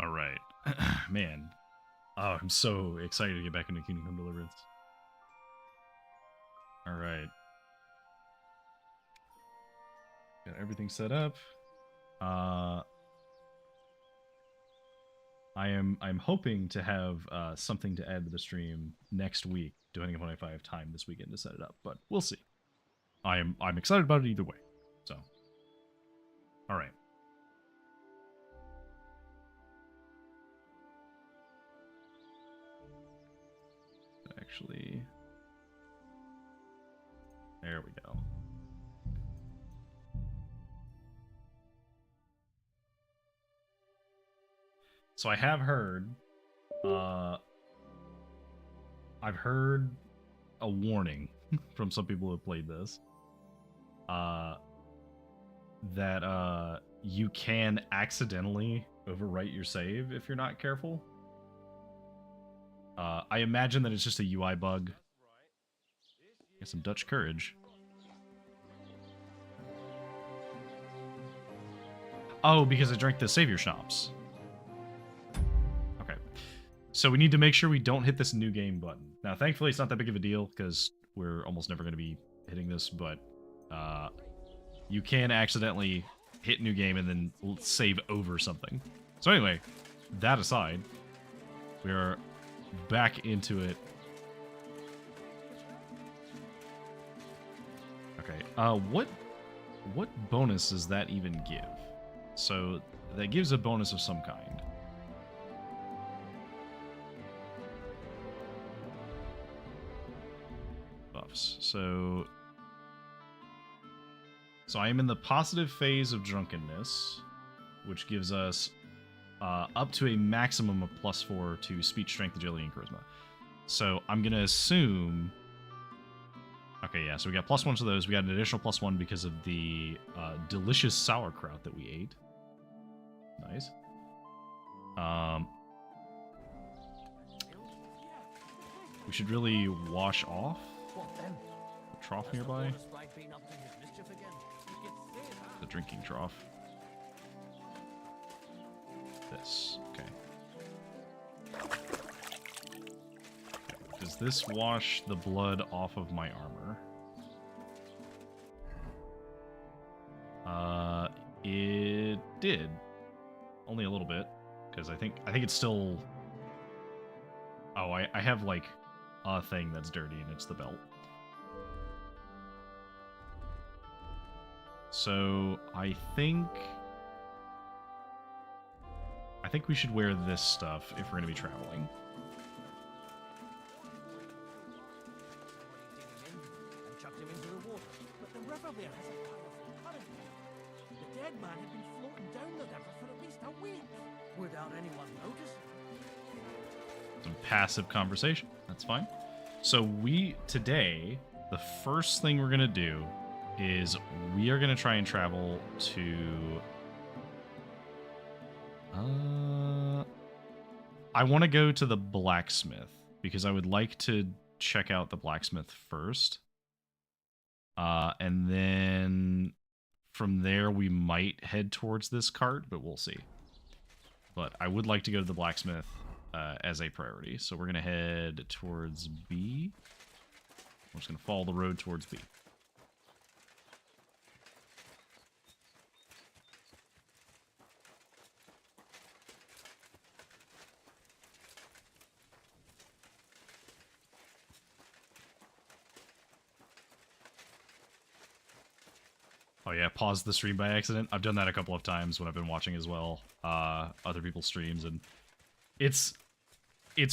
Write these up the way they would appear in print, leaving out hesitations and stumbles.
All right. Man. Oh, I'm so excited to get back into Kingdom Come Deliverance. All right. Got everything set up. I'm hoping to have something to add to the stream next week, depending upon if I have time this weekend to set it up, but we'll see. I'm excited about it either way. So, all right. Actually, there we go. So I have heard, I've heard a warning from some people who have played this, that you can accidentally overwrite your save if you're not careful. I imagine that it's just a UI bug. Get some Dutch courage. Oh, because I drank the savior schnapps. Okay. So we need to make sure we don't hit this new game button. Now, thankfully, it's not that big of a deal, because we're almost never going to be hitting this, but you can accidentally hit new game and then save over something. So anyway, that aside, we're back into it. Okay, what bonus does that even give? So that gives a bonus of some kind. Buffs. So I am in the positive phase of drunkenness, which gives us up to a maximum of +4 to speech, strength, agility, and charisma. So I'm going to assume... Okay, yeah, so we got +1 to those. We got an additional +1 because of the delicious sauerkraut that we ate. Nice. We should really wash off the trough nearby. The drinking trough. This. Okay. Does this wash the blood off of my armor? It did. Only a little bit, because I think it's still... Oh, I have, like, a thing that's dirty, and it's the belt. So, I think we should wear this stuff if we're going to be traveling. Some passive conversation. That's fine. So today, the first thing we're going to do is we are going to try and travel to... I want to go to the blacksmith, because I would like to check out the blacksmith first. And then from there, we might head towards this cart, but we'll see. But I would like to go to the blacksmith as a priority. So we're going to head towards B. We're just going to follow the road towards B. Oh yeah, pause the stream by accident. I've done that a couple of times when I've been watching as well, other people's streams, and it's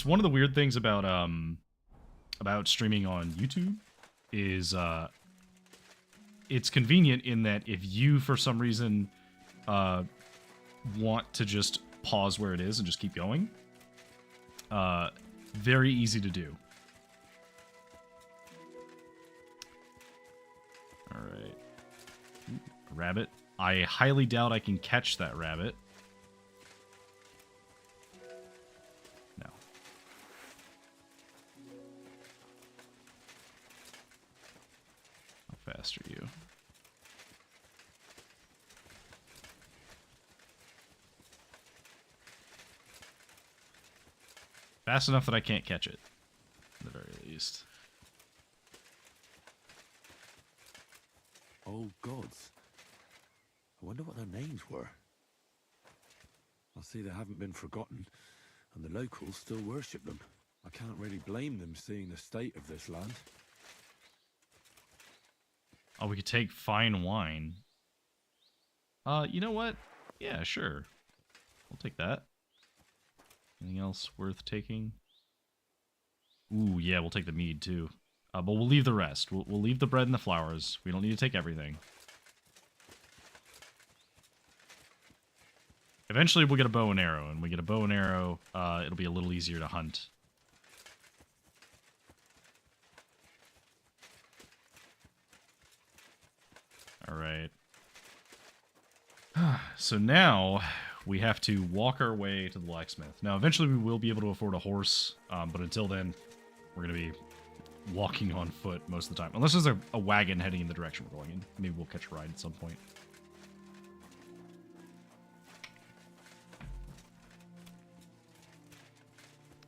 one of the weird things about streaming on YouTube is it's convenient in that if you for some reason want to just pause where it is and just keep going, very easy to do. All right. Rabbit. I highly doubt I can catch that rabbit. No. How fast are you? Fast enough that I can't catch it, at the very least. Old gods. I wonder what their names were. I see they haven't been forgotten, and the locals still worship them. I can't really blame them seeing the state of this land. Oh, we could take fine wine. You know what? Yeah, sure. We'll take that. Anything else worth taking? Ooh, yeah, we'll take the mead, too. But we'll leave the rest. We'll leave the bread and the flowers. We don't need to take everything. Eventually, we'll get a bow and arrow. And we get a bow and arrow, it'll be a little easier to hunt. Alright. So now, we have to walk our way to the blacksmith. Now, eventually we will be able to afford a horse, but until then, we're going to be walking on foot most of the time. Unless there's a wagon heading in the direction we're going in. Maybe we'll catch a ride at some point.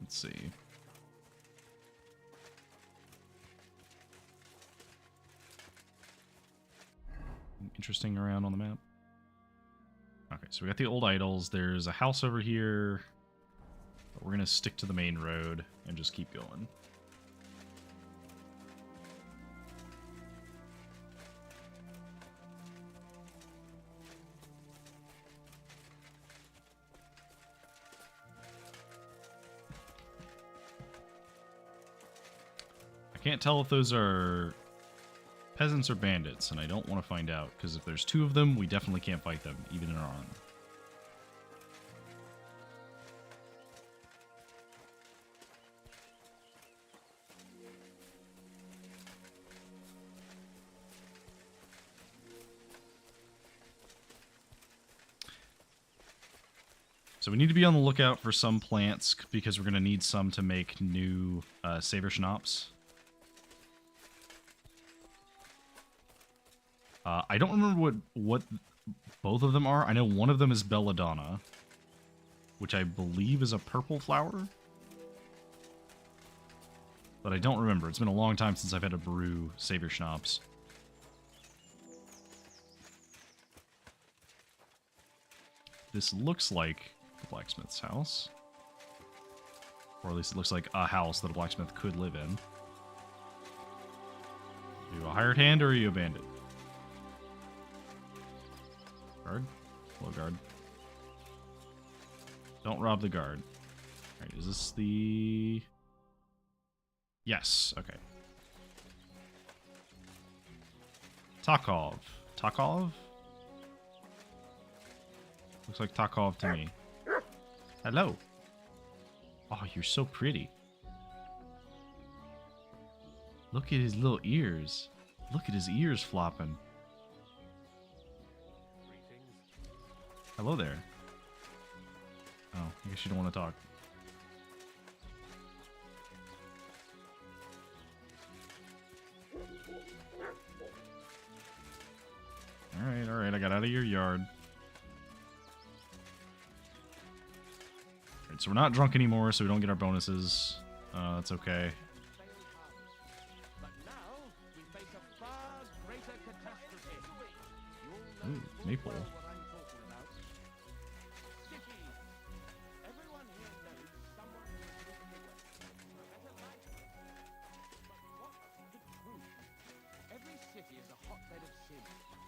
Let's see. Interesting around on the map. Okay, so we got the old idols. There's a house over here. But we're going to stick to the main road and just keep going. I can't tell if those are peasants or bandits, and I don't want to find out, because if there's two of them, we definitely can't fight them, even in our armor. So we need to be on the lookout for some plants, because we're going to need some to make new saber schnapps. I don't remember what both of them are. I know one of them is belladonna, which I believe is a purple flower. But I don't remember. It's been a long time since I've had to brew saber schnapps. This looks like the blacksmith's house. Or at least it looks like a house that a blacksmith could live in. Are you a hired hand or are you a bandit? Guard? Hello, guard. Don't rob the guard. Alright, is this the... Yes, okay. Takov. Takov? Looks like Takov to me. Hello. Oh, you're so pretty. Look at his little ears. Look at his ears flopping. Hello there. Oh, I guess you don't want to talk. Alright, I got out of your yard. Alright, so we're not drunk anymore, so we don't get our bonuses. That's okay. Ooh, maple.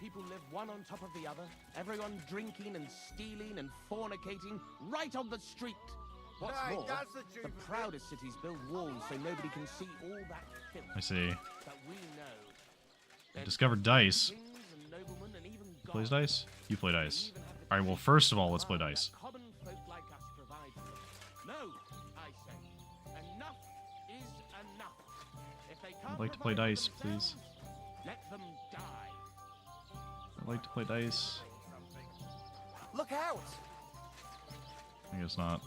People live one on top of the other, everyone drinking and stealing and fornicating right on the street. What's more, the proudest cities build walls so nobody can see all that filth. I see. But we know. I discovered dice. Who plays dice? You play dice. Alright, well, first of all, let's play dice. Common folk like us provide for them. No, I say. Enough is enough. If they can't I'd like to play provide dice, for please. themselves, let them die. I'd like to play dice. Look out! I guess not.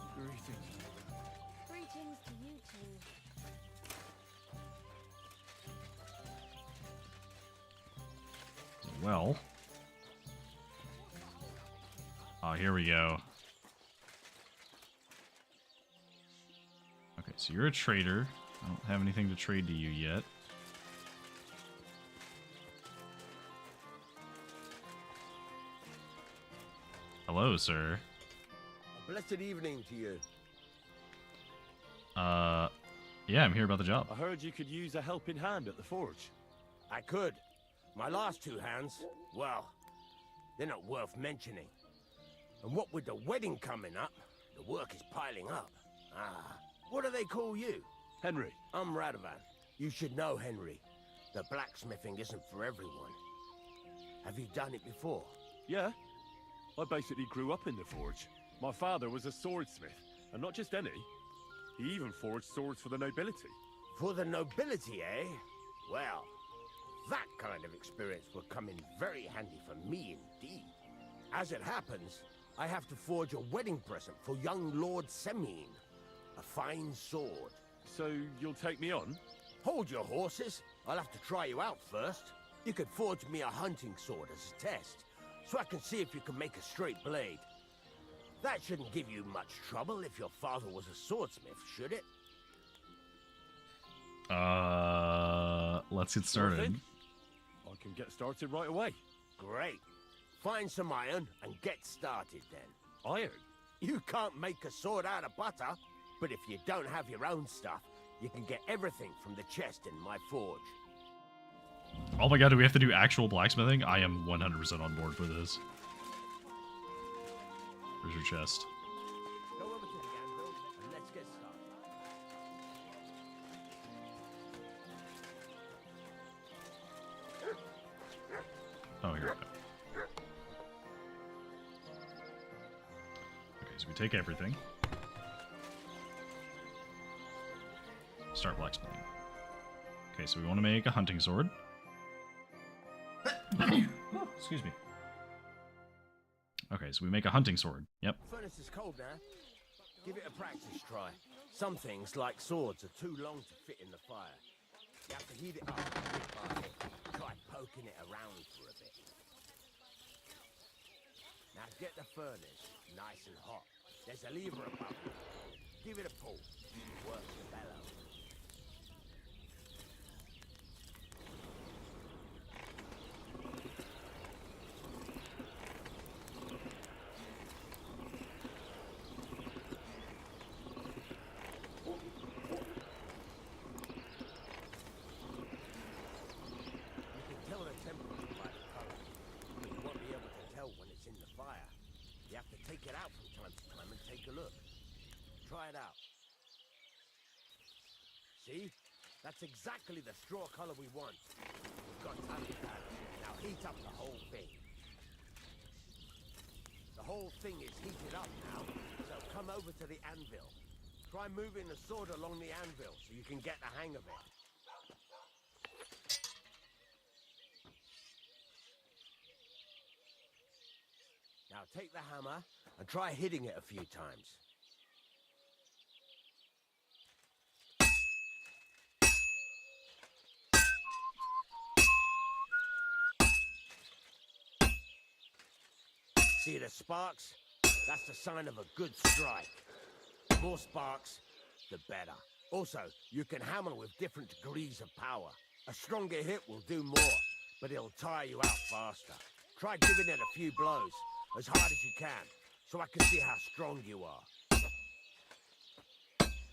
Greetings to you two. Well. Oh, here we go. Okay, so you're a trader. I don't have anything to trade to you yet. Hello, sir. A blessed evening to you. Yeah, I'm here about the job. I heard you could use a helping hand at the forge. I could. My last two hands, well, they're not worth mentioning. And what with the wedding coming up, the work is piling up. Ah, what do they call you? Henry. I'm Radovan. You should know, Henry. The blacksmithing isn't for everyone. Have you done it before? Yeah. I basically grew up in the forge. My father was a swordsmith, and not just any. He even forged swords for the nobility. For the nobility, eh? Well, that kind of experience will come in very handy for me indeed. As it happens, I have to forge a wedding present for young Lord Semine. A fine sword. So you'll take me on? Hold your horses. I'll have to try you out first. You could forge me a hunting sword as a test, so I can see if you can make a straight blade. That shouldn't give you much trouble if your father was a swordsmith, should it? Let's get started. Nothing? I can get started right away. Great. Find some iron and get started then. Iron? You can't make a sword out of butter, but if you don't have your own stuff, you can get everything from the chest in my forge. Oh my god, do we have to do actual blacksmithing? I am 100% on board for this. Where's your chest? Go over to the anvil and let's get started. Oh, here we go. Okay, so we take everything. Start blacksmithing. Okay, so we want to make a hunting sword. Oh, excuse me. Okay, so we make a hunting sword. Yep. Furnace is cold now. Give it a practice try. Some things, like swords, are too long to fit in the fire. You have to heat it up bit by bit. Try poking it around for a bit. Now get the furnace nice and hot. There's a lever above it. Give it a pull. Work the bellows. Take it out from time to time and take a look. Try it out. See? That's exactly the straw color we want. We've got time to add. Now heat up the whole thing. The whole thing is heated up now, so come over to the anvil. Try moving the sword along the anvil so you can get the hang of it. Now take the hammer and try hitting it a few times. See the sparks? That's the sign of a good strike. The more sparks, the better. Also, you can hammer with different degrees of power. A stronger hit will do more, but it'll tire you out faster. Try giving it a few blows, as hard as you can, so I can see how strong you are.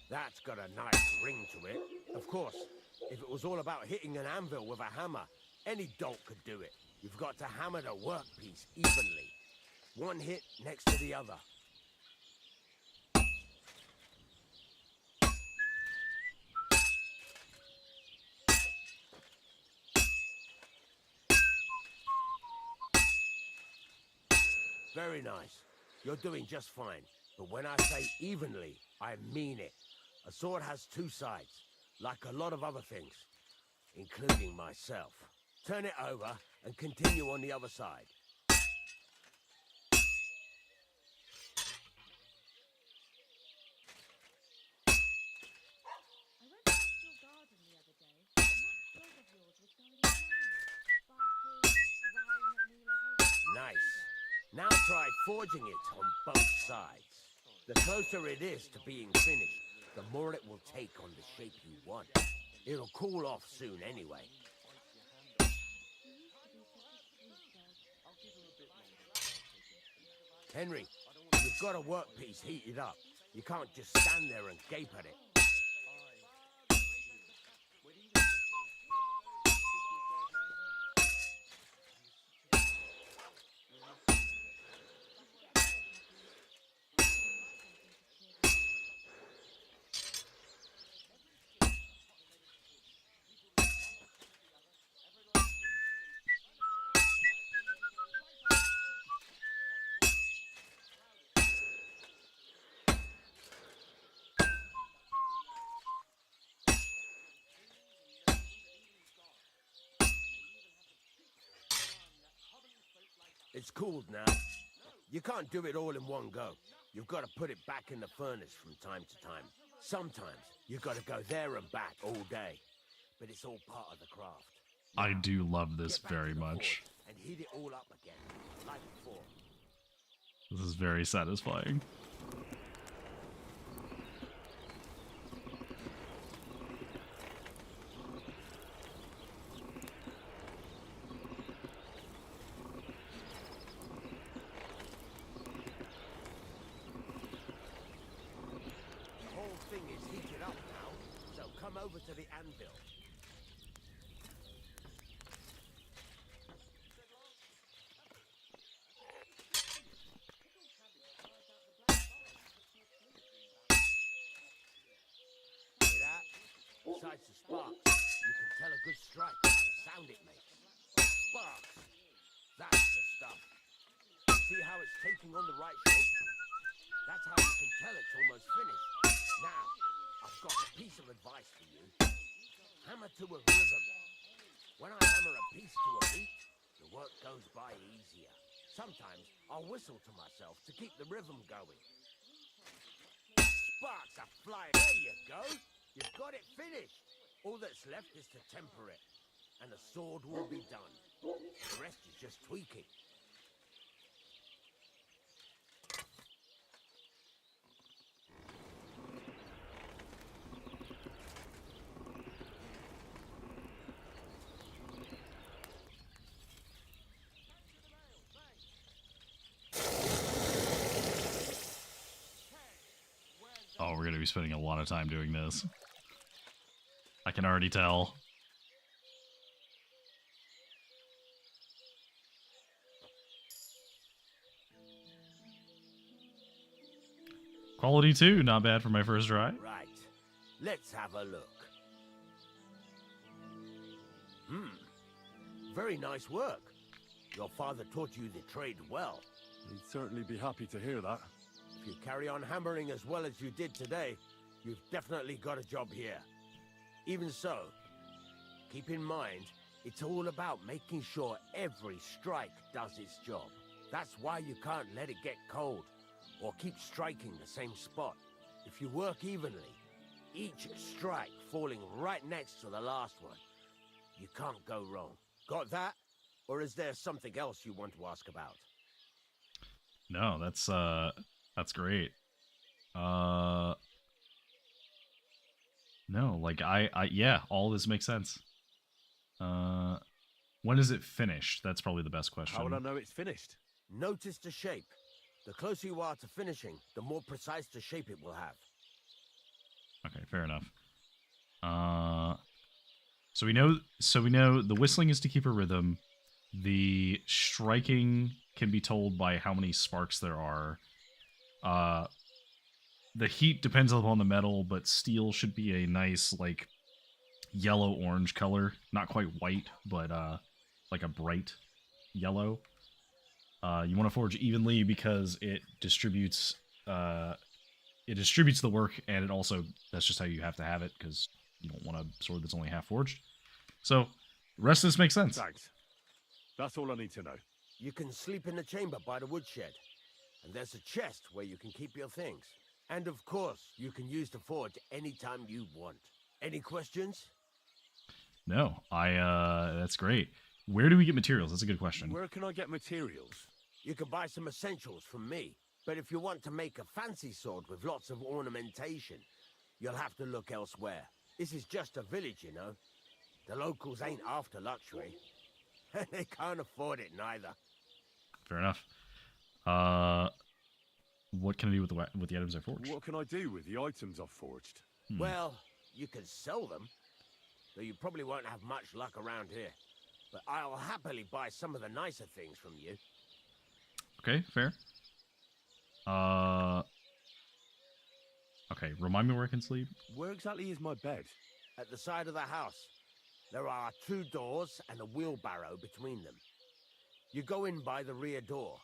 That's got a nice ring to it. Of course, if it was all about hitting an anvil with a hammer, any dolt could do it. You've got to hammer the workpiece evenly. One hit next to the other. Very nice. You're doing just fine. But when I say evenly, I mean it. A sword has two sides, like a lot of other things, including myself. Turn it over and continue on the other side. I went past your garden the other day, and that dog of yours was going mad, barking and growling at me like a... Nice. Now try forging it on both sides. The closer it is to being finished, the more it will take on the shape you want. It'll cool off soon anyway. Henry, you've got a workpiece heated up. You can't just stand there and gape at it. It's cooled now. You can't do it all in one go. You've got to put it back in the furnace from time to time. Sometimes you've got to go there and back all day. But it's all part of the craft. I do love this Get back very to the much. forge and heat it all up again, like before. This is very satisfying. The whole thing is heated up now, so come over to the anvil. Hear that? Besides the sparks, you can tell a good strike by the sound it makes. Sparks! That's the stuff. See how it's taking on the right shape? That's how you can tell it's almost finished. Now, I've got a piece of advice for you. Hammer to a rhythm. When I hammer a piece to a beat, the work goes by easier. Sometimes I'll whistle to myself to keep the rhythm going. Sparks are flying. There you go. You've got it finished. All that's left is to temper it, and the sword will be done. The rest is just tweaking. Oh, we're going to be spending a lot of time doing this. I can already tell. Quality 2, not bad for my first try. Right. Let's have a look. Very nice work. Your father taught you the trade well. He'd certainly be happy to hear that. If you carry on hammering as well as you did today, you've definitely got a job here. Even so, keep in mind, it's all about making sure every strike does its job. That's why you can't let it get cold, or keep striking the same spot. If you work evenly, each strike falling right next to the last one, you can't go wrong. Got that? Or is there something else you want to ask about? No, that's great. No, like yeah, all this makes sense. When is it finished? That's probably the best question. How will I know it's finished? Notice the shape. The closer you are to finishing, the more precise the shape it will have. Okay, fair enough. So we know the whistling is to keep a rhythm. The striking can be told by how many sparks there are. The heat depends upon the metal, but steel should be a nice, like, yellow-orange color. Not quite white, but like a bright yellow. You want to forge evenly because it distributes the work, and it also, that's just how you have to have it, because you don't want a sword that's only half forged. So, the rest of this makes sense. Thanks. That's all I need to know. You can sleep in the chamber by the woodshed. And there's a chest where you can keep your things. And of course, you can use the forge anytime you want. Any questions? No, that's great. Where do we get materials? That's a good question. Where can I get materials? You can buy some essentials from me. But if you want to make a fancy sword with lots of ornamentation, you'll have to look elsewhere. This is just a village, you know. The locals ain't after luxury. They can't afford it neither. Fair enough. What can I do with the items I forged? What can I do with the items I've forged? Well, you can sell them, though you probably won't have much luck around here. But I'll happily buy some of the nicer things from you. Okay, fair. Okay, remind me where I can sleep. Where exactly is my bed? At the side of the house, there are 2 doors and a wheelbarrow between them. You go in by the rear door,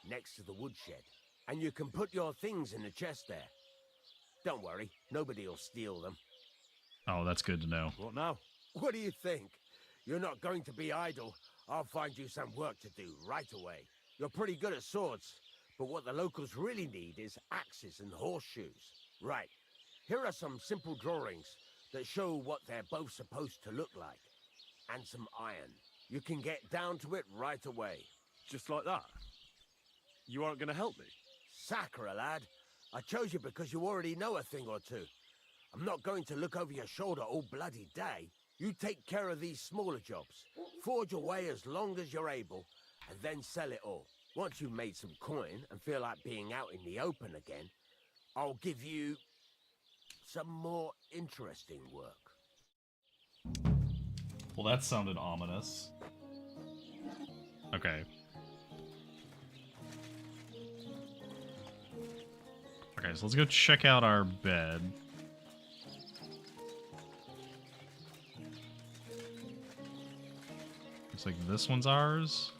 next to the woodshed, and you can put your things in the chest there. Don't worry, nobody'll steal them. Oh, that's good to know. What now? What do you think? You're not going to be idle. I'll find you some work to do right away. You're pretty good at swords, but what the locals really need is axes and horseshoes. Right, here are some simple drawings that show what they're both supposed to look like. And some iron. You can get down to it right away. Just like that? You aren't going to help me? Sacre, lad. I chose you because you already know a thing or two. I'm not going to look over your shoulder all bloody day. You take care of these smaller jobs. Forge away as long as you're able, and then sell it all. Once you've made some coin and feel like being out in the open again, I'll give you some more interesting work. Well, that sounded ominous. Okay. Okay, so let's go check out our bed. Looks like this one's ours.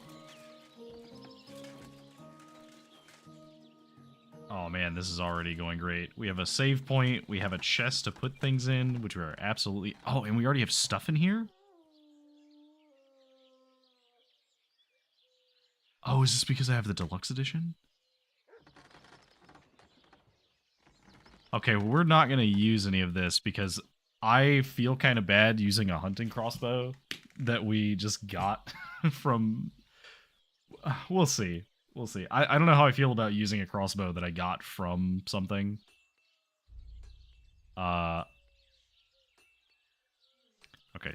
Oh man, this is already going great. We have a save point, we have a chest to put things in, which we are absolutely... Oh, and we already have stuff in here? Oh, is this because I have the deluxe edition? Okay, well, we're not going to use any of this because I feel kind of bad using a hunting crossbow that we just got from... We'll see. We'll see. I don't know how I feel about using a crossbow that I got from something. Okay,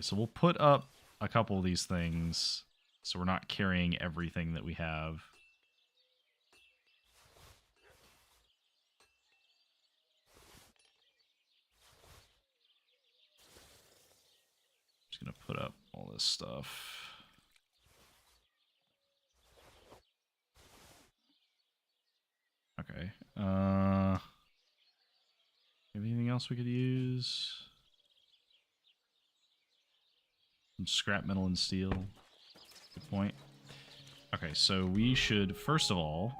so we'll put up a couple of these things so we're not carrying everything that we have. Just gonna put up all this stuff. Okay. Anything else we could use? Some scrap metal and steel. Good point. Okay, so we should, first of all...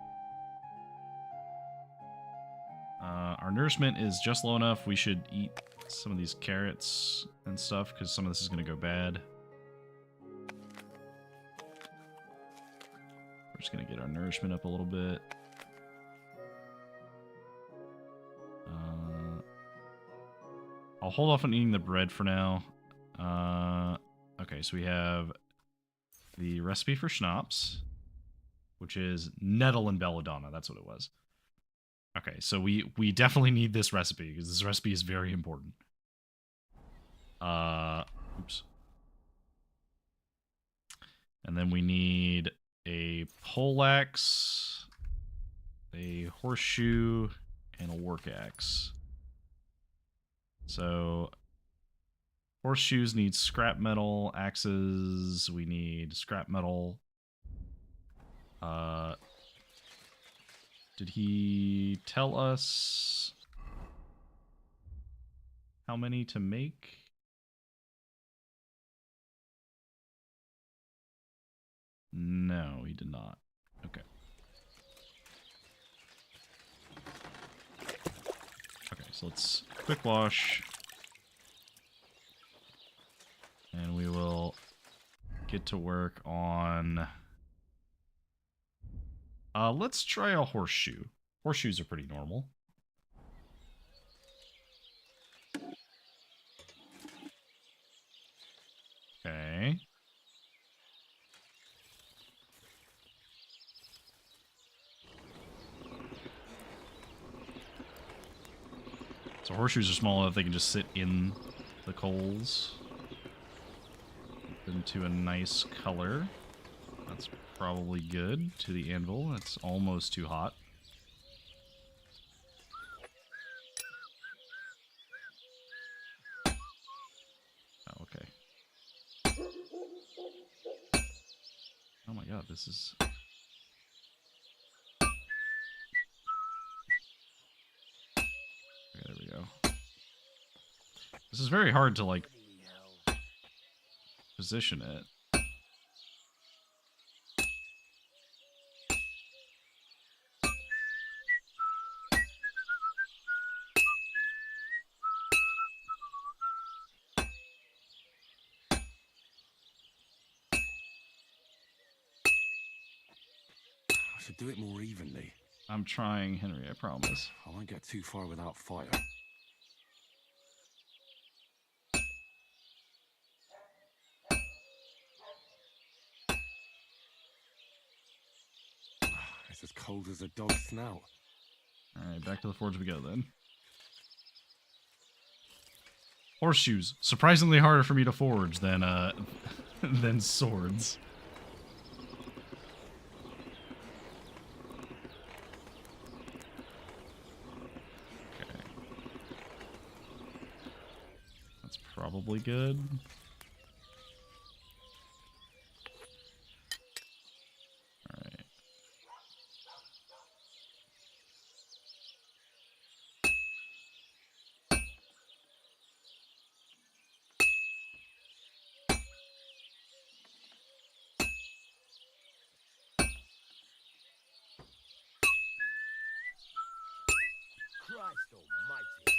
our nourishment is just low enough. We should eat some of these carrots and stuff, because some of this is going to go bad. We're just going to get our nourishment up a little bit. I'll hold off on eating the bread for now. Okay, so we have the recipe for schnapps, which is nettle and belladonna. That's what it was. Okay, so we definitely need this recipe, because this recipe is very important. Oops. And then we need a poleaxe, a horseshoe, and a work axe. So, horseshoes need scrap metal, axes, we need scrap metal. Did he tell us how many to make? No, he did not. Okay. Okay, so let's quick wash. And we will get to work on... let's try a horseshoe. Horseshoes are pretty normal. Okay. So horseshoes are small enough they can just sit in the coals. Into a nice color. That's probably good to the anvil. It's almost too hot. Oh, okay. Oh my god, this is... Okay, there we go. This is very hard to, like, position it. I should do it more evenly. I'm trying, Henry, I promise. I won't get too far without fire. It's as cold as a dog's snout. Alright, back to the forge we go then. Horseshoes. Surprisingly harder for me to forge than, than swords. Okay. That's probably good. Alright. Christ almighty.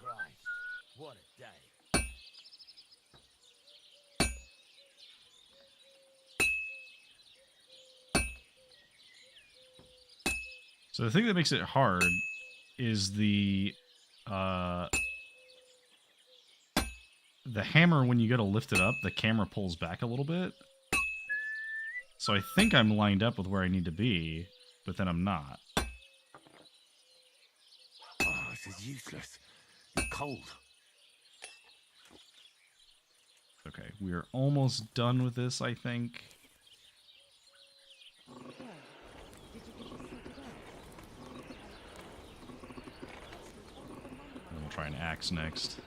Christ, what a day. So the thing that makes it hard is the hammer, when you go to lift it up, the camera pulls back a little bit. So I think I'm lined up with where I need to be, but then I'm not. Oh, this is useless. It's cold. Okay, we are almost done with this, I think. And we'll try an axe next.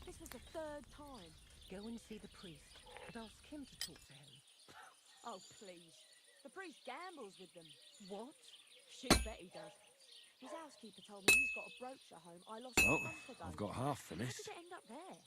This was the third time. Go and see the priest and ask him to talk to him. Oh, please. The priest gambles with them. What? She bet he does. His housekeeper told me he's got a brooch at home I lost a Well, month ago. I've got half How finished. did it end up there?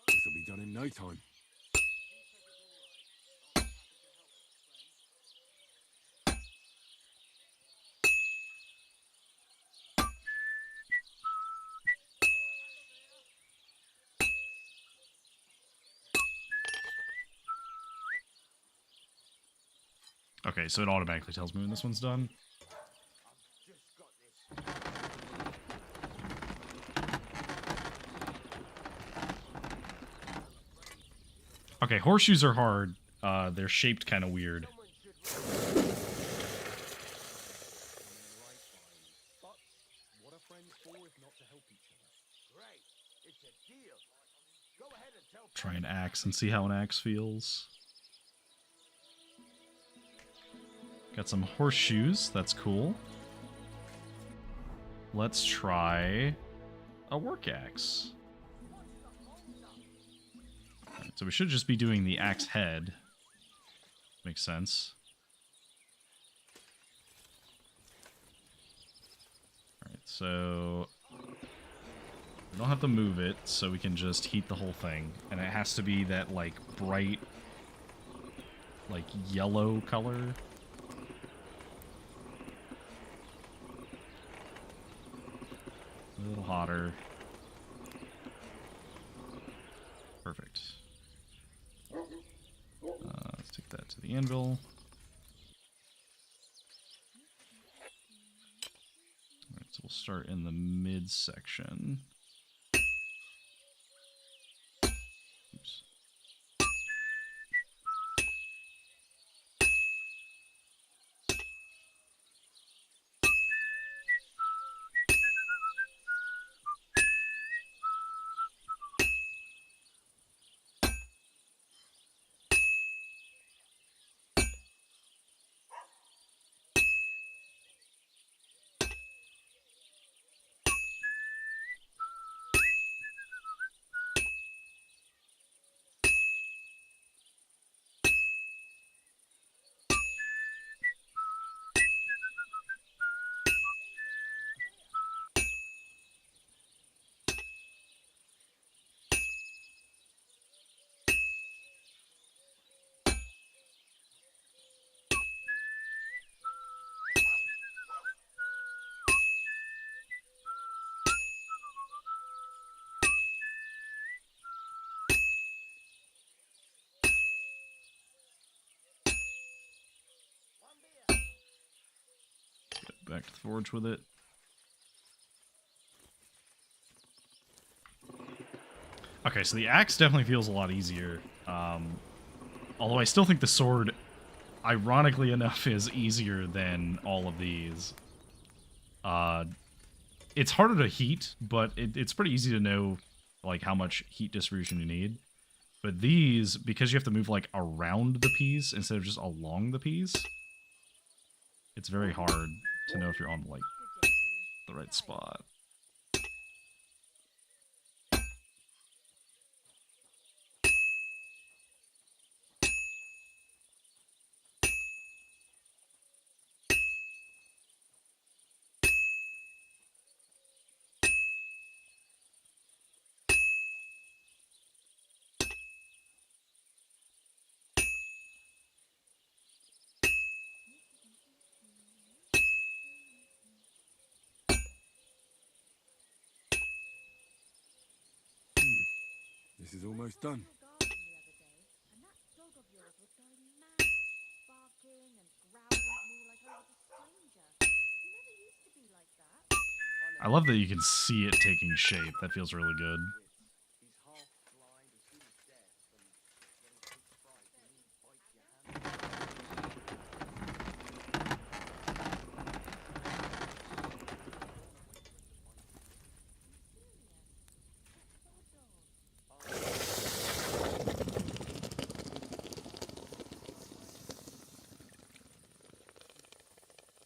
This will be done in no time. Okay, so it automatically tells me when this one's done. Okay, horseshoes are hard. They're shaped kind of weird. Try an axe and see how an axe feels. Got some horseshoes. That's cool. Let's try a work axe. Right, so we should just be doing the axe head. Makes sense. Alright, so we don't have to move it, so we can just heat the whole thing. And it has to be that, like, bright, like, yellow color. A little hotter. Perfect. Let's take that to the anvil. Alright, so we'll start in the midsection. Oops. Back to the forge with it. Okay, so the axe definitely feels a lot easier. Although I still think the sword, ironically enough, is easier than all of these. It's harder to heat, but it's pretty easy to know like how much heat distribution you need. But these, because you have to move like around the piece instead of just along the piece, it's very hard to know if you're on like the right spot. This is almost done. And that dog of yours was going mad, barking and growling at me like I was a stranger. He never used to be like that. I love that you can see it taking shape. That feels really good.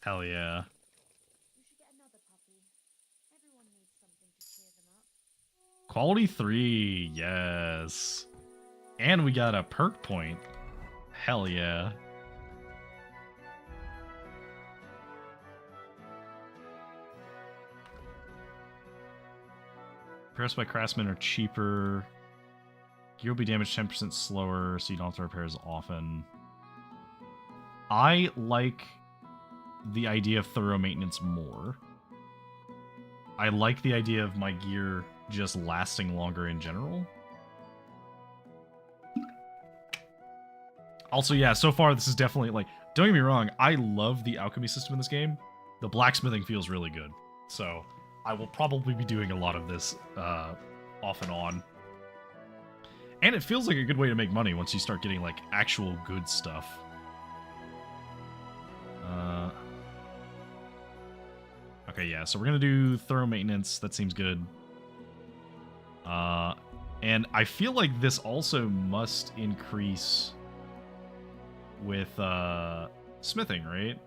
Hell yeah. You should get another puppy. Everyone needs something to cheer them up. Quality 3, yes. And we got a perk point. Hell yeah. Repairs by craftsmen are cheaper. Gear will be damaged 10% slower, so you don't have to repair as often. I like the idea of thorough maintenance more. I like the idea of my gear just lasting longer in general. Also, yeah, so far this is definitely, like, don't get me wrong, I love the alchemy system in this game. The blacksmithing feels really good. So, I will probably be doing a lot of this off and on. And it feels like a good way to make money once you start getting, like, actual good stuff. Okay, yeah, so we're gonna do thorough maintenance. That seems good. And I feel like this also must increase with smithing, right?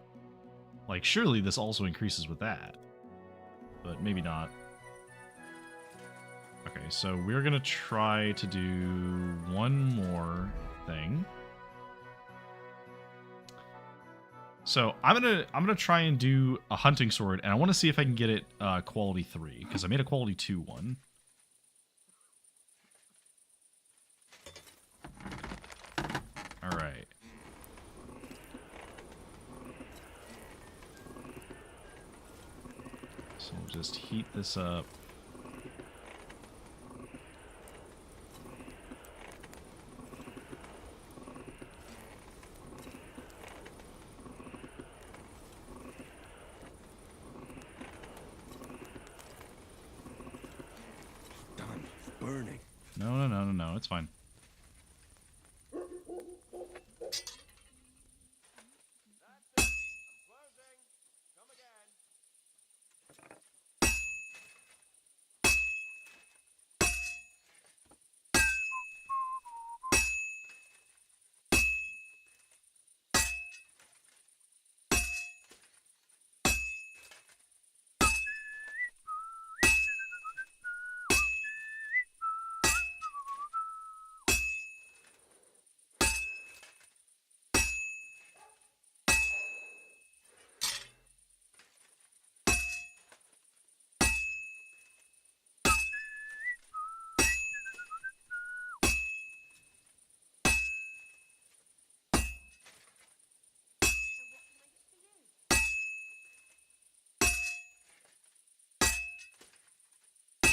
Like, surely this also increases with that. But maybe not. Okay, so we're gonna try to do one more thing. So I'm gonna try and do a hunting sword, and I want to see if I can get it quality 3, because I made a quality 2 one. All right. So we'll just heat this up. Damn, it's burning. No, it's fine.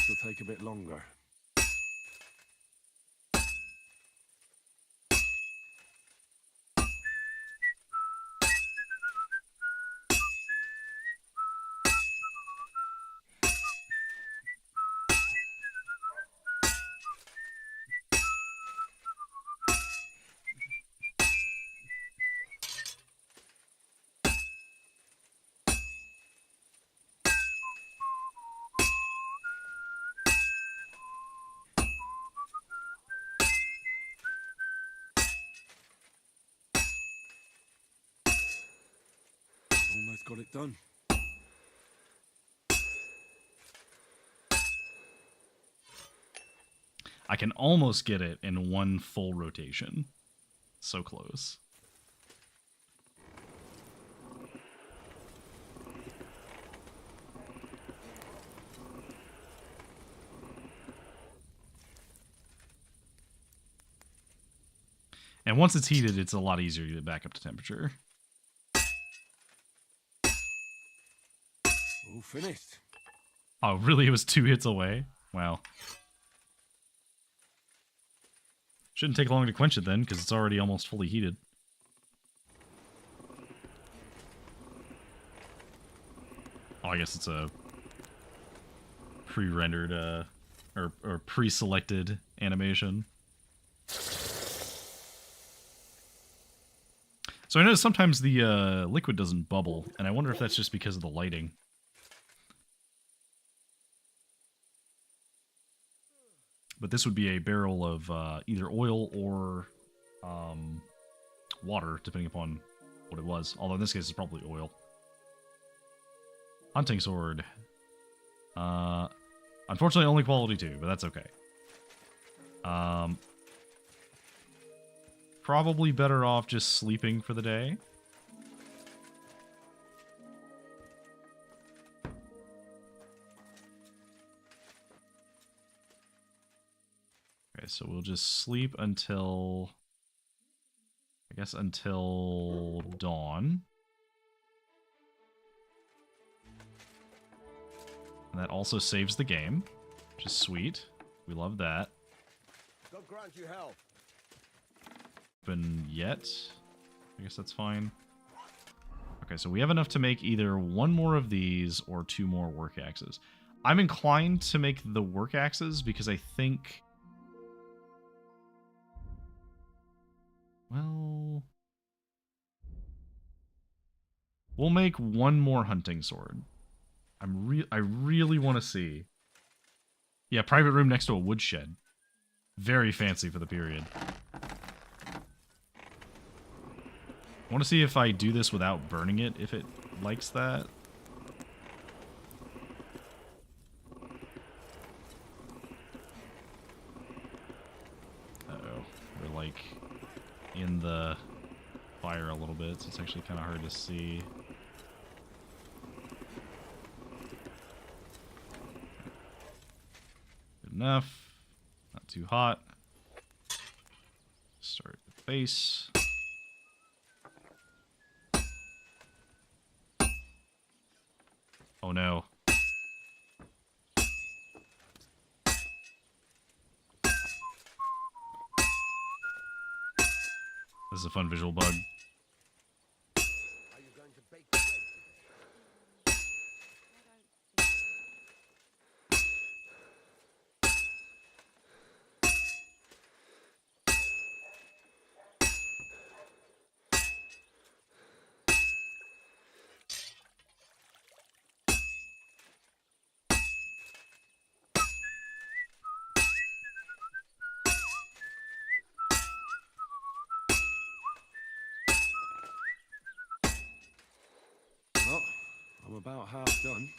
This'll take a bit longer. Almost got it done. I can almost get it in one full rotation. So close. And once it's heated, it's a lot easier to get back up to temperature. All finished. Oh, really? It was 2 hits away? Wow. Shouldn't take long to quench it then, because it's already almost fully heated. Oh, I guess it's a pre-rendered, or pre-selected animation. So I noticed sometimes the liquid doesn't bubble, and I wonder if that's just because of the lighting. But this would be a barrel of either oil or water, depending upon what it was. Although in this case, it's probably oil. Hunting sword. Unfortunately, only quality 2, but that's okay. Probably better off just sleeping for the day. Okay, so we'll just sleep until, I guess, until dawn. And that also saves the game, which is sweet. We love that. God grant you health. Open yet. I guess that's fine. Okay, so we have enough to make either one more of these or 2 more work axes. I'm inclined to make the work axes because I think We'll make one more hunting sword. I really want to see. Yeah, private room next to a woodshed. Very fancy for the period. I want to see if I do this without burning it, if it likes that. Uh-oh. We're like in the fire a little bit, so it's actually kind of hard to see. Good enough. Not too hot. Start with base. Oh no. This is a fun visual bug. Are you going to bake bread today? Well, I'm about half done.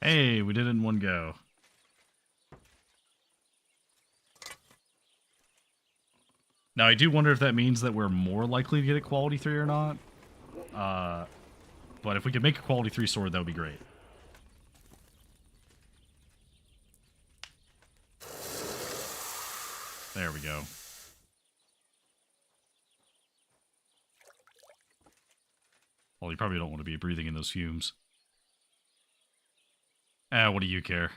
Hey, we did it in one go. Now, I do wonder if that means that we're more likely to get a quality 3 or not. But if we could make a quality 3 sword, that would be great. There we go. Well, you probably don't want to be breathing in those fumes. What do you care?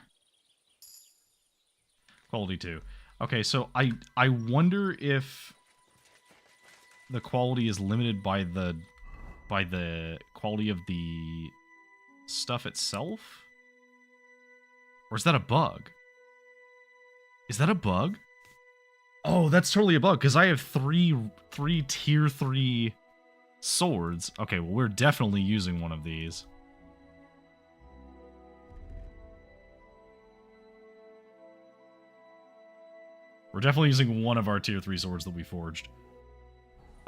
Quality 2. Okay, so I wonder if the quality is limited by the quality of the stuff itself? Or is that a bug? Is that a bug? Oh, that's totally a bug, because I have three tier 3 swords. Okay, well, we're definitely using one of these. We're definitely using one of our tier 3 swords that we forged.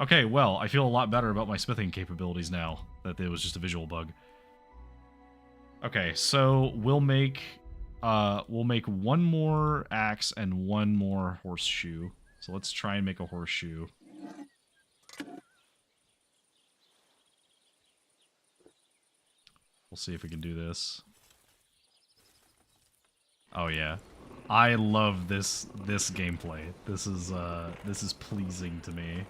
Okay, well, I feel a lot better about my smithing capabilities now that it was just a visual bug. Okay, so we'll make one more axe and one more horseshoe. So let's try and make a horseshoe. We'll see if we can do this. Oh yeah. I love this gameplay. This is pleasing to me.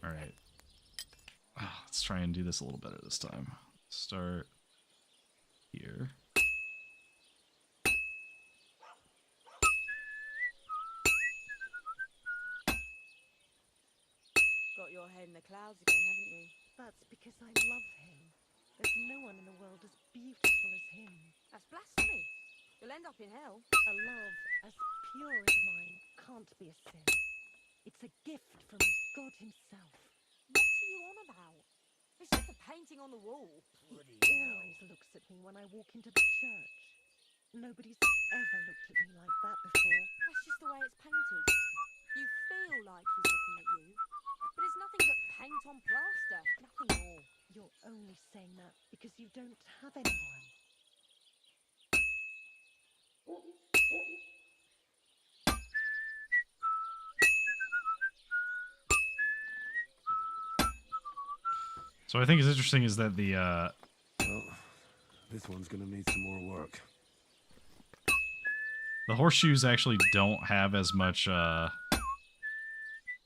All right. Let's try and do this a little better this time. Start here. Got your head in the clouds again, haven't you? That's because I love him. There's no one in the world as beautiful as him. That's blasphemy. You'll end up in hell. A love as pure as mine can't be a sin. It's a gift from God himself. What are you on about? It's just a painting on the wall. He always looks at me when I walk into the church. Nobody's ever looked at me like that before. That's just the way it's painted. You feel like he's looking at you, but it's nothing but paint on plaster, nothing more. You're only only saying that because you don't have anyone. So what I think is interesting is that the Well, this one's gonna need some more work. the horseshoes actually don't have as much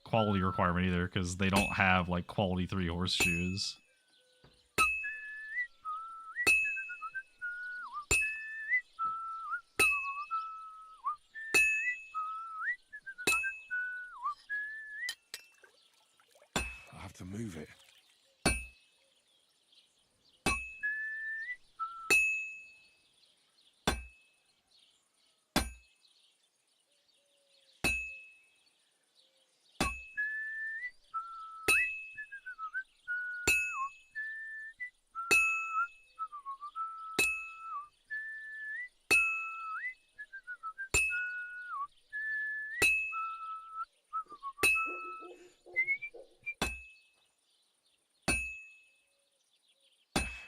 quality requirement either, because they don't have like quality 3 horseshoes. I have to move it.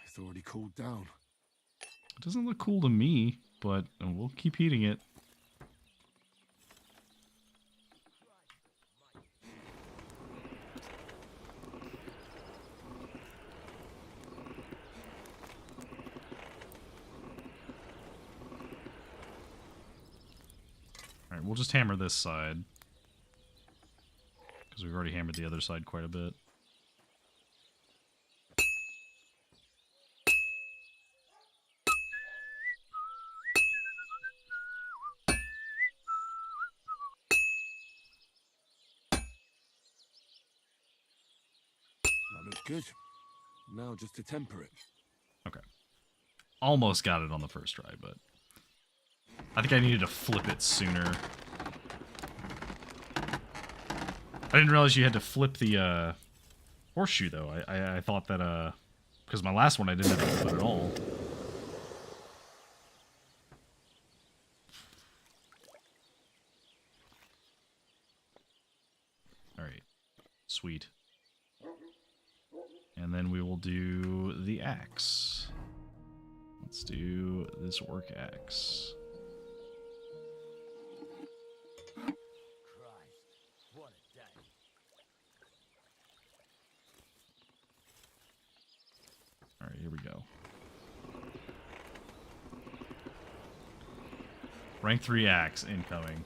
It's already cooled down. It doesn't look cool to me, but we'll keep heating it. Alright, we'll just hammer this side, because we've already hammered the other side quite a bit. That looks good. Now just to temper it. Okay. Almost got it on the first try, but I think I needed to flip it sooner. I didn't realize you had to flip the horseshoe, though. I thought that, because my last one I didn't have to flip it at all. Alright. Sweet. And then we will do the axe. Let's do this orc axe. Christ, what a day. Alright, here we go. Rank 3 axe incoming.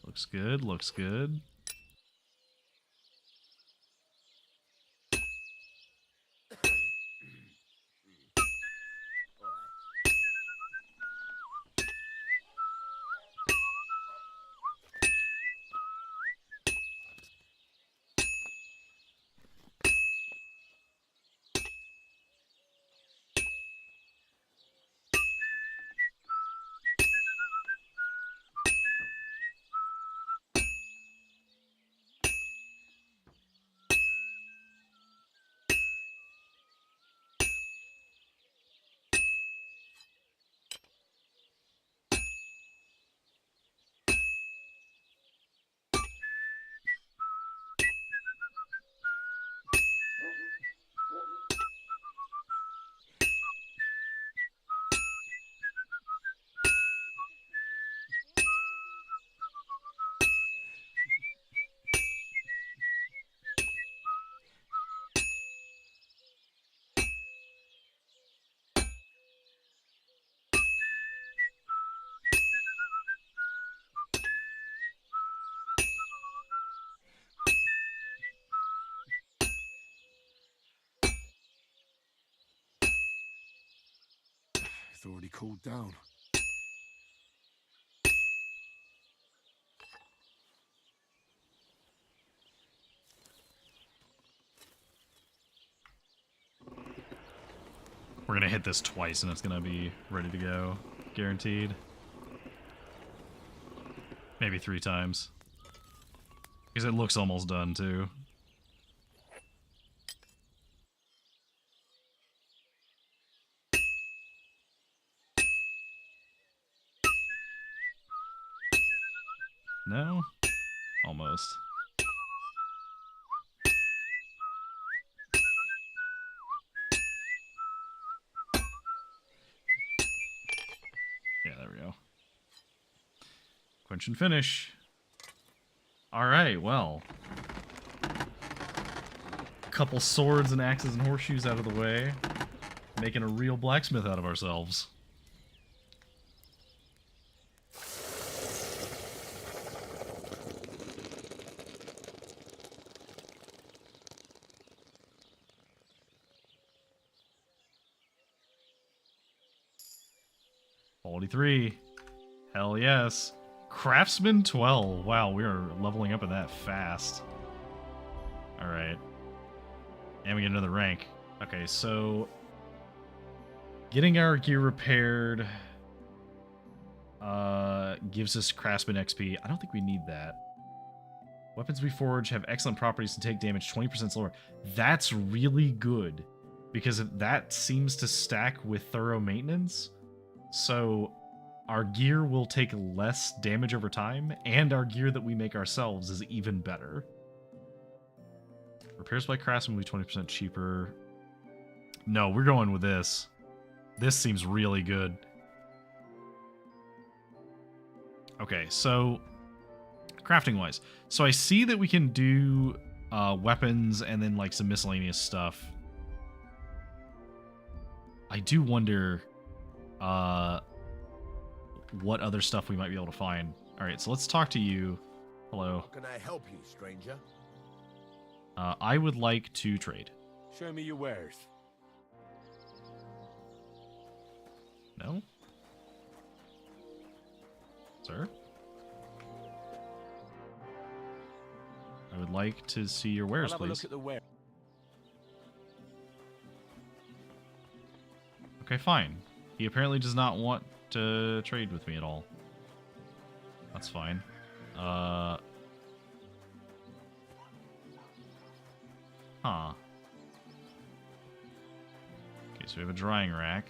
Looks good, looks good. It's already cooled down. We're gonna hit this twice and it's gonna be ready to go. Guaranteed. Maybe 3 times. Because it looks almost done too. No? Almost. Yeah, there we go. Quench and finish. Alright, well. Couple swords and axes and horseshoes out of the way. Making a real blacksmith out of ourselves. Quality 3. Hell yes. Craftsman 12. Wow, we are leveling up in that fast. Alright. And we get another rank. Okay, so getting our gear repaired gives us craftsman XP. I don't think we need that. Weapons we forge have excellent properties to take damage 20% slower. That's really good, because that seems to stack with thorough maintenance. So our gear will take less damage over time, and our gear that we make ourselves is even better. Repairs by craftsman will be 20% cheaper. No, we're going with this. This seems really good. Okay, so crafting wise. So I see that we can do weapons and then like some miscellaneous stuff. I do wonder what other stuff we might be able to find. All right, so let's talk to you. Hello. How can I help you, stranger? I would like to trade. Show me your wares. No? Sir? I would like to see your wares, I'll have a please. look at the ware. Okay, fine. He apparently does not want to trade with me at all. That's fine. Huh. Okay, so we have a drying rack.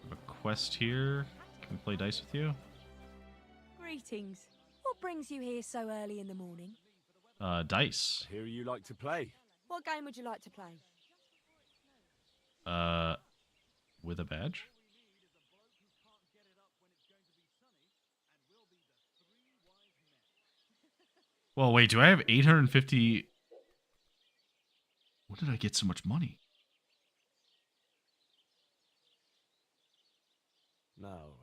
We have a quest here. Can we play dice with you? Greetings. What brings you here so early in the morning? Dice. I hear you like to play. What game would you like to play? With a badge? Well, wait, do I have 850? When did I get so much money? No,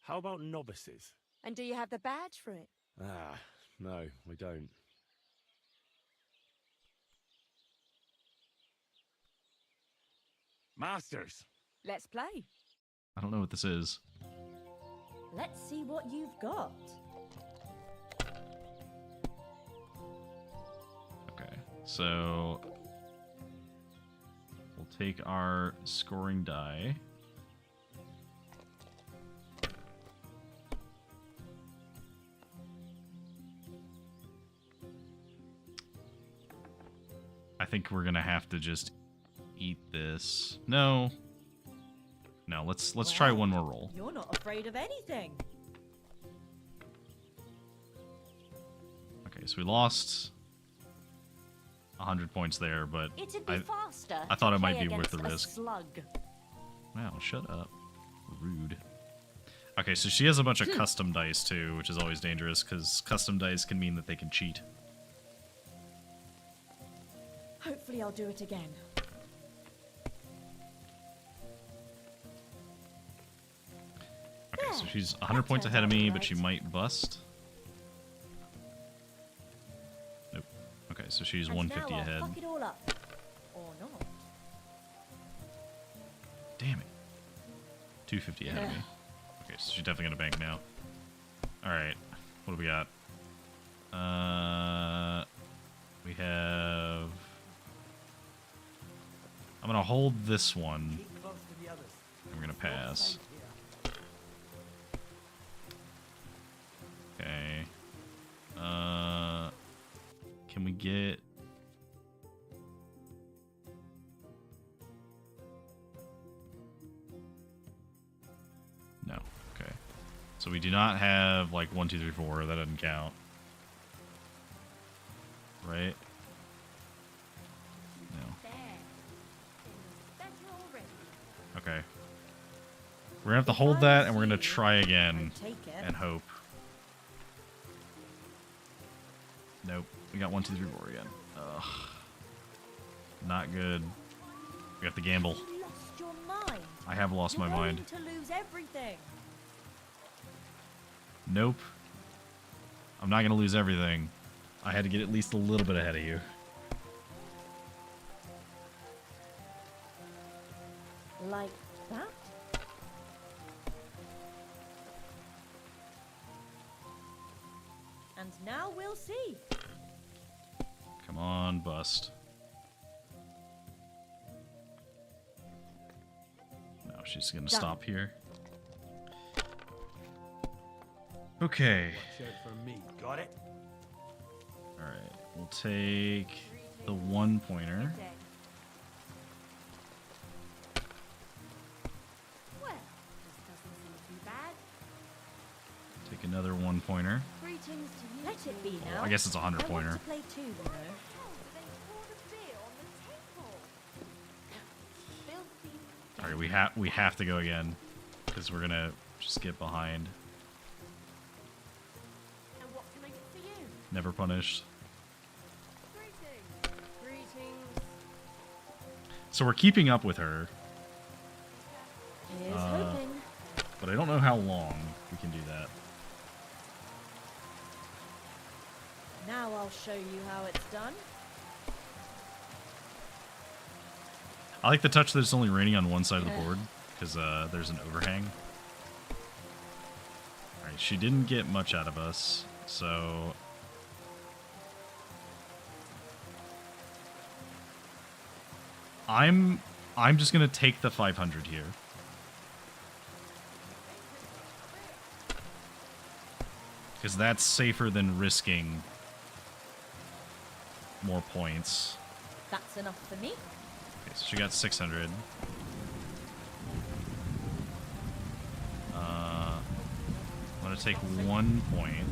how about novices? And do you have the badge for it? Ah, no, we don't. Masters! Let's play. I don't know what this is. Let's see what you've got. Okay, so we'll take our scoring die. I think we're gonna have to just eat this. No. No, let's try one more roll. You're not afraid of anything. Okay, so we lost 100 points there, but It'd be faster. I thought to it might play be worth the against a risk. Slug. Wow, shut up. Rude. Okay, so she has a bunch of custom dice too, which is always dangerous because custom dice can mean that they can cheat. Hopefully I'll do it again. Okay, so she's 100 points ahead of me, but she might bust. Nope. Okay, so she's And 150 now I'll ahead. fuck it all up. Or not. Damn it. 250 ahead of me. Okay, so she's definitely gonna bank now. Alright, what do we got? We have... I'm gonna hold this one. Keep close to the others. I'm gonna pass. Okay. Can we get... No. So we do not have like 1, 2, 3, 4. That doesn't count. Right? No. There. Feels better already. Okay. We're gonna have to hold that, and we're gonna try again I take it. and hope. Nope. We got 1, 2, 3, 4 again. Ugh. Not good. We have to gamble. You lost your mind. I have lost my You're mind. going to lose everything. Nope. I'm not gonna lose everything. I had to get at least a little bit ahead of you. Like that? And now we'll see. Come on, bust. No, she's gonna Done. stop here. Okay. Watch out for me, got it? Alright. We'll take the 1 pointer. Day. Well, this doesn't seem too bad. Take another 1 pointer. Greetings to you. Let it be now. I guess it's a 100 I want pointer. to play too, you know. Alright, we have to go again. Because we're gonna just get behind. And what can I get for you? Never punished. Greetings. Greetings. So we're keeping up with her, Here's hoping. but I don't know how long we can do that. Now I'll show you how it's done. I like the touch that it's only raining on one side of the board, because there's an overhang. Alright, she didn't get much out of us, so... I'm just gonna take the 500 here. Because that's safer than risking more points. That's enough for me. Okay, so she got 600. I'm gonna take 1 point.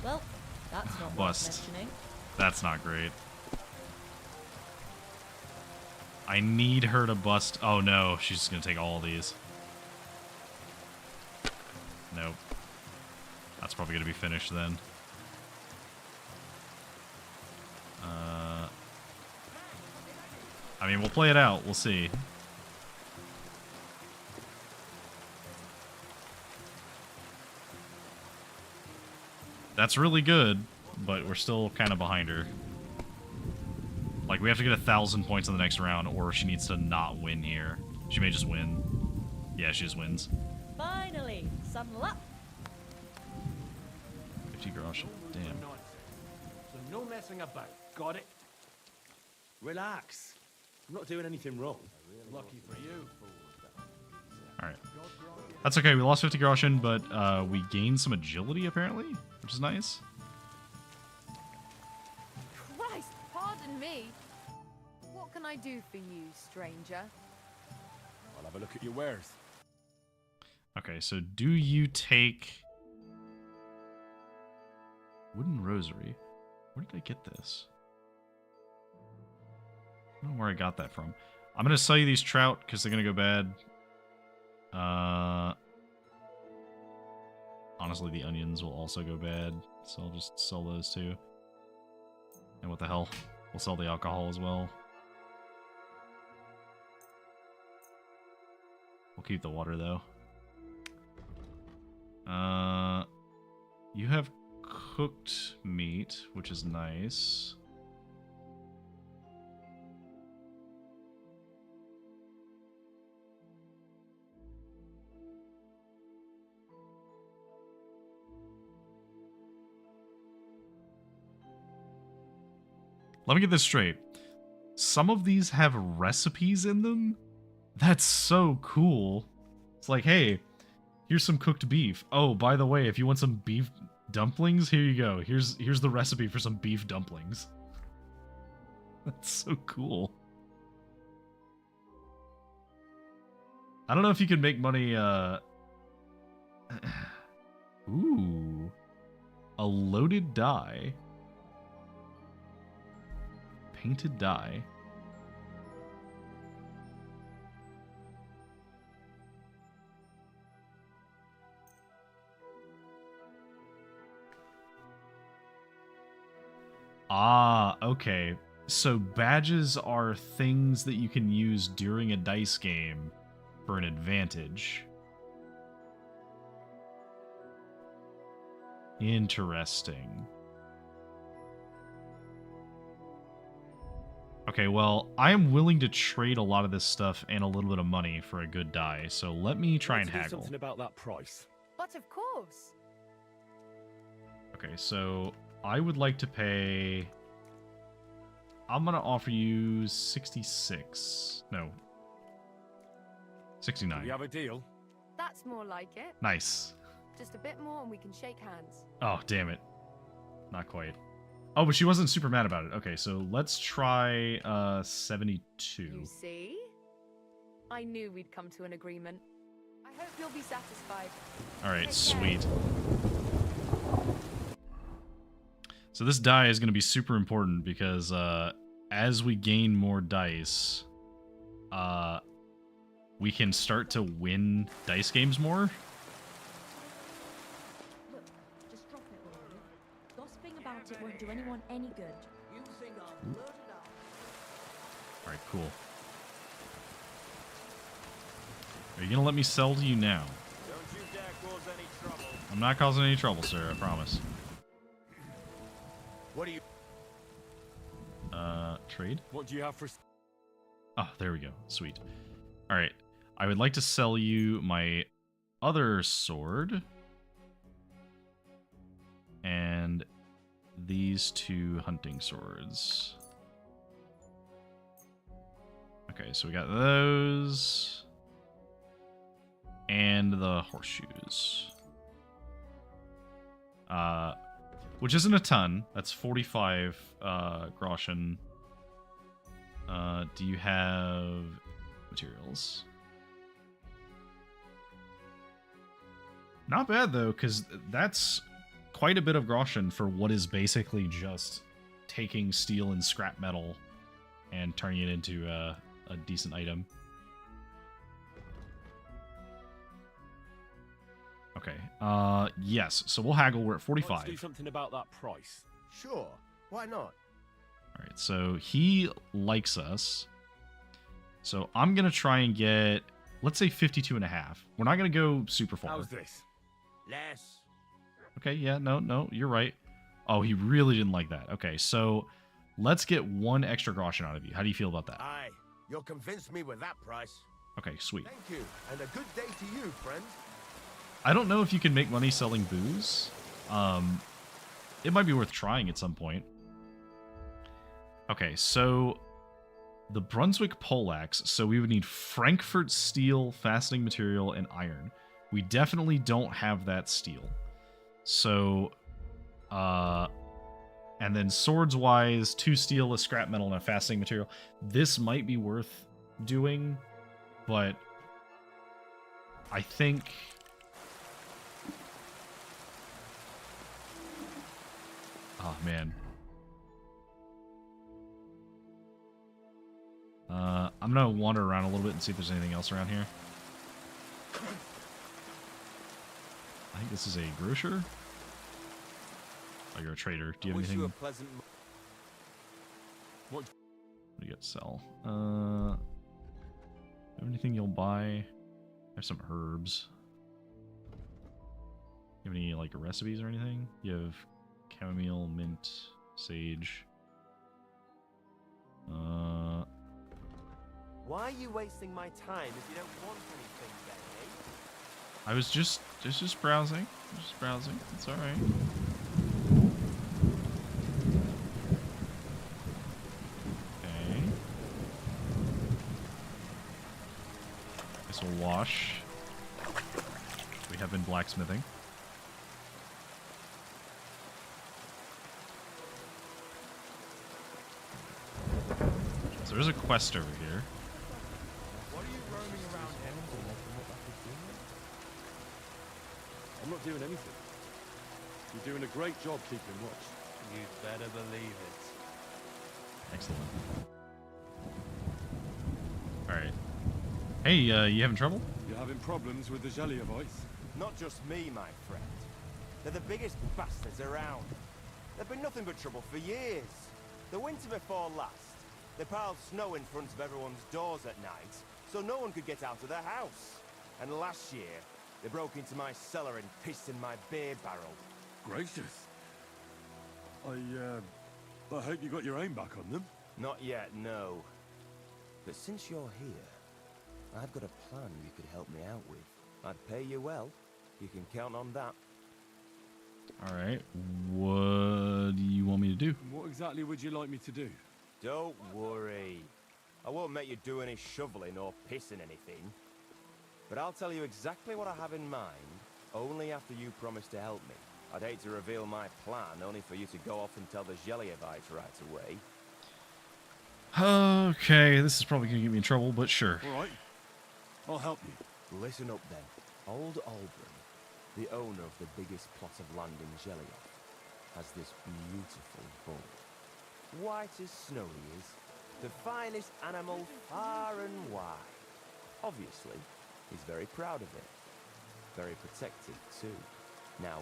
Well, that's not Bust. worth mentioning. That's not great. I need her to bust. Oh no, she's just gonna take all these. Nope. That's probably gonna be finished then. I mean, we'll play it out. We'll see. That's really good, but we're still kind of behind her. Like, we have to get 1,000 points in the next round, or she needs to not win here. She may just win. Yeah, she just wins. Finally, some luck. 50 grosh. Damn. Nonsense. So no messing about, got it? Relax. I'm not doing anything wrong. Lucky for you. Alright. That's okay. We lost 50 groschen, but we gained some agility, apparently, which is nice. Christ, pardon me. What can I do for you, stranger? I'll have a look at your wares. Okay, so do you take... Wooden rosary? Where did I get this? I don't know where I got that from. I'm going to sell you these trout because they're going to go bad. Honestly, the onions will also go bad, so I'll just sell those too. And what the hell? We'll sell the alcohol as well. We'll keep the water though. You have cooked meat, which is nice. Let me get this straight. Some of these have recipes in them? That's so cool. It's like, hey, here's some cooked beef. Oh, by the way, if you want some beef dumplings, here you go. Here's the recipe for some beef dumplings. That's so cool. I don't know if you could make money. Ooh, a loaded die, painted die. Ah, okay. So badges are things that you can use during a dice game for an advantage. Interesting. Okay, well, I am willing to trade a lot of this stuff and a little bit of money for a good die, so let me try and Do haggle. something about that price. But of course. Okay, so I would like to pay... I'm going to offer you 66. No. 69. We have a deal. That's more like it. Nice. Just a bit more and we can shake hands. Oh, damn it. Not quite. Oh, but she wasn't super mad about it. Okay, so let's try 72. You see? I knew we'd come to an agreement. I hope you'll be satisfied. All right, Take sweet. So this die is going to be super important because as we gain more dice, we can start to win dice games more. Look, just drop it, will you? Gossiping about it won't do anyone any good. You think I'll blurt it out? All right, cool. Are you going to let me sell to you now? Don't you dare cause any trouble. I'm not causing any trouble, sir, I promise. What do you... Trade? What do you have for... Oh, there we go. Sweet. All right. I would like to sell you my other sword. And these 2 hunting swords. Okay, so we got those. And the horseshoes. Which isn't a ton. That's 45 groschen. Do you have materials? Not bad, though, because that's quite a bit of groschen for what is basically just taking steel and scrap metal and turning it into a decent item. Okay. Yes. So we'll haggle. We're at 45. Let's do something about that price. Sure, why not? All right. So he likes us. So I'm going to try and get, let's say 52 and a half. We're not going to go super far. How's this? Less. Okay. Yeah. No, you're right. Oh, he really didn't like that. Okay. So let's get 1 extra groschen out of you. How do you feel about that? Aye, you'll convince me with that price. Okay. Sweet. Thank you, and a good day to you, friend. I don't know if you can make money selling booze. It might be worth trying at some point. Okay, so the Brunswick poleaxe. So we would need Frankfurt steel, fastening material, and iron. We definitely don't have that steel. So, and then swords-wise, 2 steel, a scrap metal, and a fastening material. This might be worth doing, but I think... Oh, man. I'm going to wander around a little bit and see if there's anything else around here. I think this is a grocer. Oh, you're a trader. Do you have anything? What do you got to sell? Have anything you'll buy? I have some herbs. You have any, like, recipes or anything? You have chamomile, mint, sage. Why are you wasting my time if you don't want anything then, eh? I was just browsing. Just browsing. It's all right. Okay. Guess we'll wash. We have been blacksmithing. So there's a quest over here. What are you roaming around here? not doing anything. You're doing a great job keeping watch. You'd better believe it. Excellent. Alright. Hey, you having trouble? You're having problems with the Zheliovites? Not just me, my friend. They're the biggest bastards around. They've been nothing but trouble for years. The winter before last, they piled snow in front of everyone's doors at night, so no one could get out of their house. And last year, they broke into my cellar and pissed in my beer barrel. Gracious. I hope you got your aim back on them. Not yet, no. But since you're here, I've got a plan you could help me out with. I'd pay you well. You can count on that. Alright. What do you want me to do? What exactly would you like me to do? Don't worry. I won't make you do any shoveling or pissing anything. But I'll tell you exactly what I have in mind, only after you promise to help me. I'd hate to reveal my plan, only for you to go off and tell the Zheliovites right away. Okay, this is probably going to get me in trouble, but sure. All right. I'll help you. Listen up then. Old Aldrin, the owner of the biggest plot of land in Zhelioth, has this beautiful bull. White as snow he is, the finest animal far and wide. Obviously, he's very proud of it. Very protective too. Now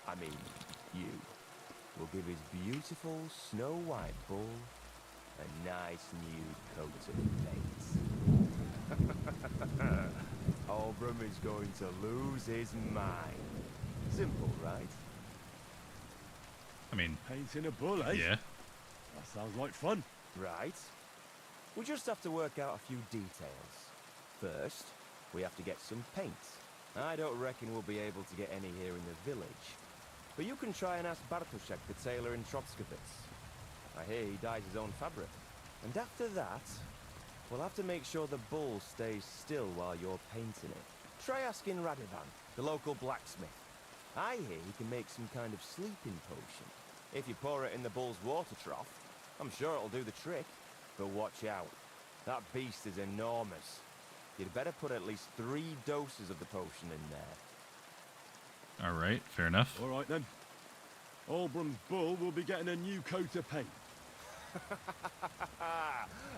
I mean you, will give his beautiful snow-white bull a nice new coat of paint. Albrum is going to lose his mind. Simple, right? I mean, Painting a bull, eh? yeah. That sounds like fun. Right. We just have to work out a few details. First, we have to get some paint. I don't reckon we'll be able to get any here in the village. But you can try and ask Bartoszek, the tailor in Trotskovitz. I hear he dyes his own fabric. And after that, we'll have to make sure the bull stays still while you're painting it. Try asking Radovan, the local blacksmith. I hear he can make some kind of sleeping potion. If you pour it in the bull's water trough, I'm sure it'll do the trick. But watch out. That beast is enormous. You'd better put at least 3 doses of the potion in there. Alright, fair enough. All right then. Albrum's bull will be getting a new coat of paint.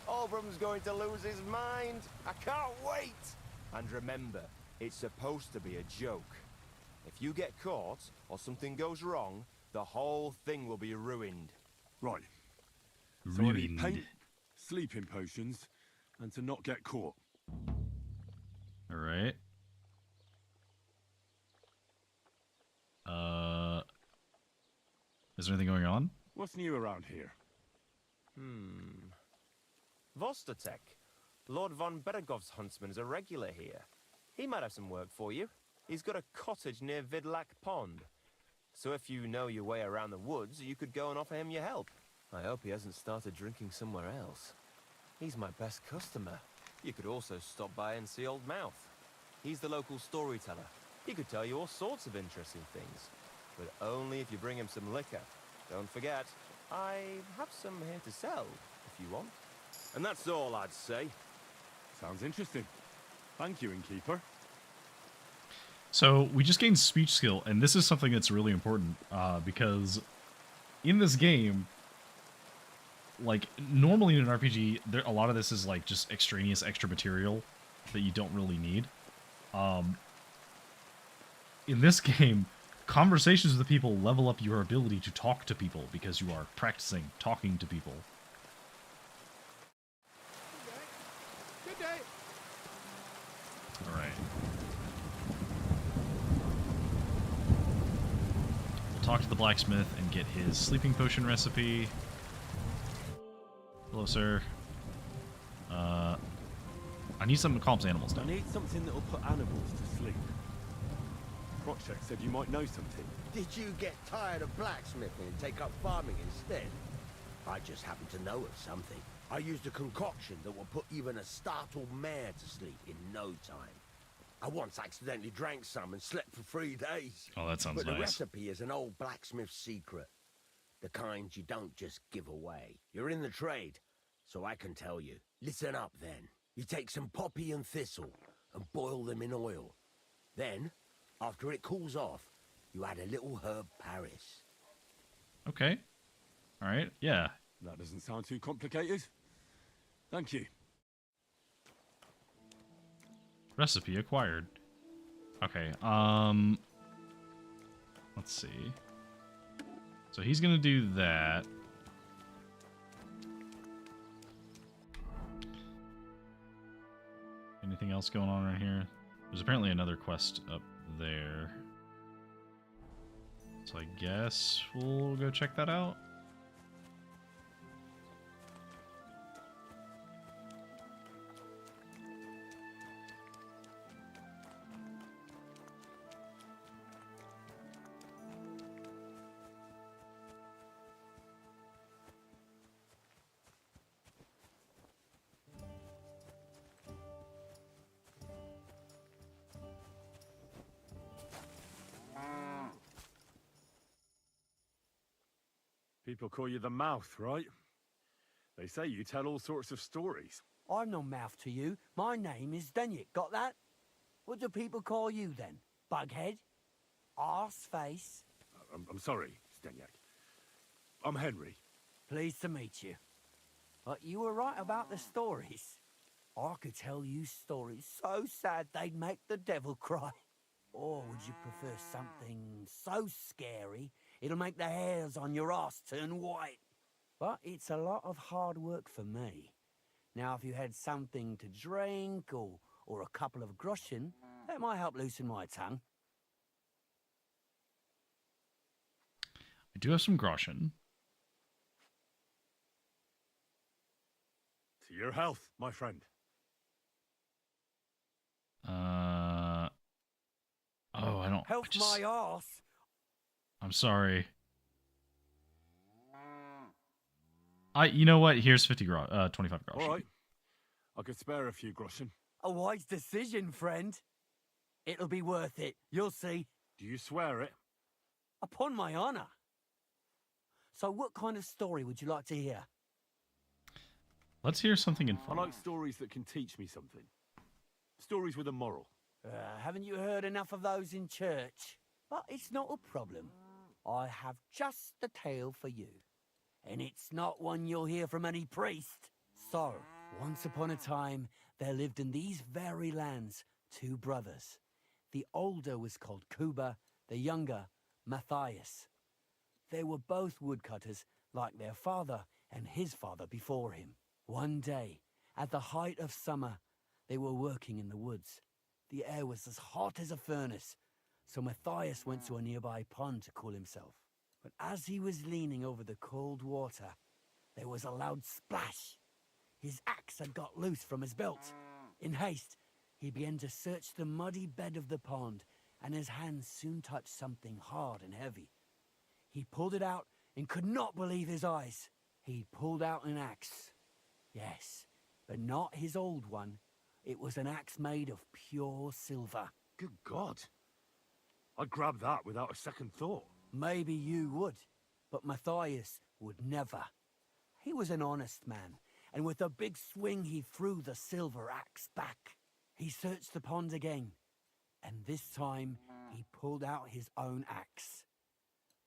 Albrum's going to lose his mind. I can't wait. And remember, it's supposed to be a joke. If you get caught or something goes wrong, the whole thing will be ruined. Right. So I need Ruined. paint, sleeping potions, and to not get caught. Alright. Is there anything going on? What's new around here? Vostotek, Lord von Beregov's huntsman, is a regular here. He might have some work for you. He's got a cottage near Vidlak Pond. So if you know your way around the woods, you could go and offer him your help. I hope he hasn't started drinking somewhere else. He's my best customer. You could also stop by and see Old Mouth. He's the local storyteller. He could tell you all sorts of interesting things. But only if you bring him some liquor. Don't forget, I have some here to sell, if you want. And that's all I'd say. Sounds interesting. Thank you, innkeeper. So we just gained speech skill, and this is something that's really important because in this game, like normally in an RPG, a lot of this is like just extraneous extra material that you don't really need. In this game, conversations with people level up your ability to talk to people because you are practicing talking to people. Good day. All right. We'll talk to the blacksmith and get his sleeping potion recipe. Hello, sir. I need something to calm some animals I down. need something that will put animals to sleep. Krotchek said you might know something. Did you get tired of blacksmithing and take up farming instead? I just happen to know of something. I used a concoction that will put even a startled mare to sleep in no time. I once accidentally drank some and slept for 3 days. Oh, that sounds But the nice. recipe is an old blacksmith's secret. The kind you don't just give away. You're in the trade, so I can tell you. Listen up then. You take some poppy and thistle and boil them in oil. Then, After it cools off, you add a little herb Paris. Okay. All right. Yeah. That doesn't sound too complicated. Thank you. Recipe acquired. Okay. Let's see. So he's gonna do that. Anything else going on right here? There's apparently another quest up there. So I guess we'll go check that out. People call you the Mouth, right? They say you tell all sorts of stories. I'm no mouth to you. My name is Denyek. Got that? What do people call you then? Bughead? Arseface? I'm sorry, Stenyak. I'm Henry. Pleased to meet you. But you were right about the stories. I could tell you stories so sad they'd make the devil cry. Or would you prefer something so scary it'll make the hairs on your ass turn white? But it's a lot of hard work for me. Now, if you had something to drink or a couple of groschen, that might help loosen my tongue. I do have some groschen. To your health, my friend. Oh, I don't... Help my ass! I'm sorry. You know what? Here's 25 groschen. All right. I could spare a few groschen. A wise decision, friend. It'll be worth it. You'll see. Do you swear it? Upon my honor. So what kind of story would you like to hear? Let's hear something I informative. like stories that can teach me something. Stories with a moral. Haven't you heard enough of those in church? But it's not a problem. I have just the tale for you. And it's not one you'll hear from any priest. So, once upon a time, there lived in these very lands 2 brothers. The older was called Kuba, the younger, Matthias. They were both woodcutters, like their father and his father before him. One day, at the height of summer, they were working in the woods. The air was as hot as a furnace, so Matthias went to a nearby pond to cool himself. But as he was leaning over the cold water, there was a loud splash. His axe had got loose from his belt. In haste, he began to search the muddy bed of the pond, and his hands soon touched something hard and heavy. He pulled it out and could not believe his eyes. He pulled out an axe. Yes, but not his old one. It was an axe made of pure silver. Good God. I'd grab that without a second thought. Maybe you would, but Matthias would never. He was an honest man, and with a big swing he threw the silver axe back. He searched the pond again, and this time he pulled out his own axe.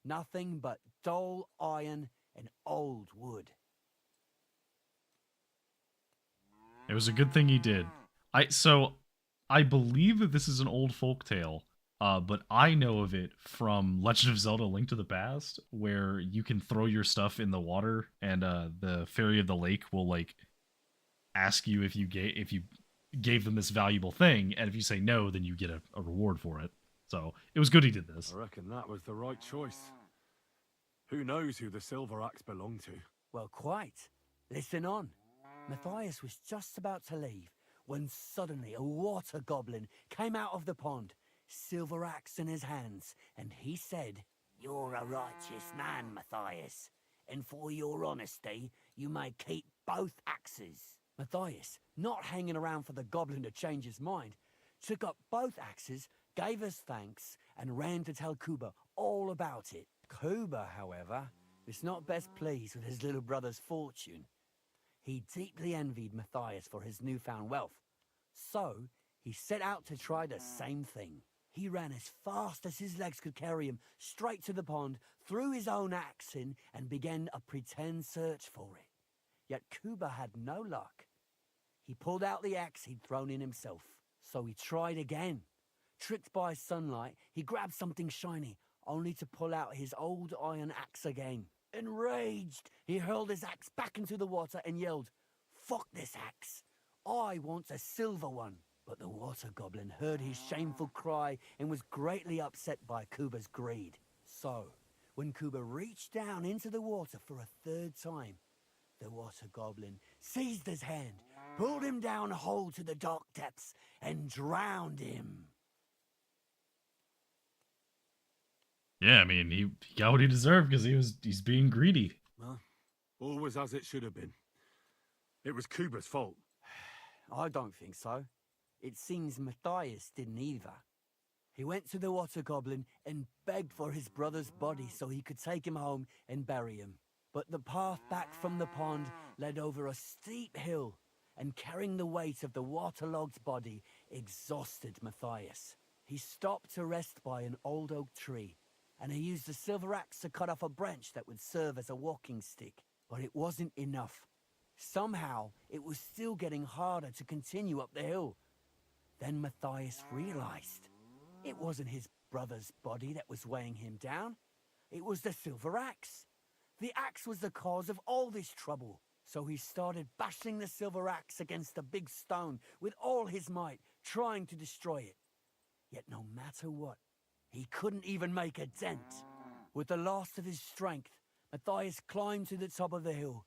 Nothing but dull iron and old wood. It was a good thing he did. I believe that this is an old folktale, but I know of it from Legend of Zelda: Link to the Past, where you can throw your stuff in the water, and the fairy of the lake will like ask you if you gave them this valuable thing, and if you say no, then you get a reward for it. So it was good he did this. I reckon that was the right choice. Who knows who the silver axe belonged to? Well, quite. Listen on. Matthias was just about to leave when suddenly a water goblin came out of the pond, silver axe in his hands, and he said, "You're a righteous man, Matthias, and for your honesty, you may keep both axes." Matthias, not hanging around for the goblin to change his mind, took up both axes, gave us thanks, and ran to tell Kuba all about it. Kuba, however, was not best pleased with his little brother's fortune. He deeply envied Matthias for his newfound wealth, so he set out to try the same thing. He ran as fast as his legs could carry him straight to the pond, threw his own axe in, and began a pretend search for it. Yet Kuba had no luck. He pulled out the axe he'd thrown in himself. So he tried again. Tricked by sunlight, he grabbed something shiny, only to pull out his old iron axe again. Enraged, he hurled his axe back into the water and yelled, "Fuck this axe! I want a silver one!" But the water goblin heard his shameful cry and was greatly upset by Kuba's greed. So, when Kuba reached down into the water for a third time, the water goblin seized his hand, pulled him down whole to the dark depths, and drowned him. Yeah, I mean, he got what he deserved because he's being greedy. Well, all was as it should have been. It was Kuba's fault. I don't think so. It seems Matthias didn't either. He went to the water goblin and begged for his brother's body so he could take him home and bury him. But the path back from the pond led over a steep hill, and carrying the weight of the waterlogged body exhausted Matthias. He stopped to rest by an old oak tree, and he used a silver axe to cut off a branch that would serve as a walking stick. But it wasn't enough. Somehow, it was still getting harder to continue up the hill. Then Matthias realized it wasn't his brother's body that was weighing him down. It was the silver axe. The axe was the cause of all this trouble. So he started bashing the silver axe against a big stone with all his might, trying to destroy it. Yet no matter what, he couldn't even make a dent. With the last of his strength, Matthias climbed to the top of the hill.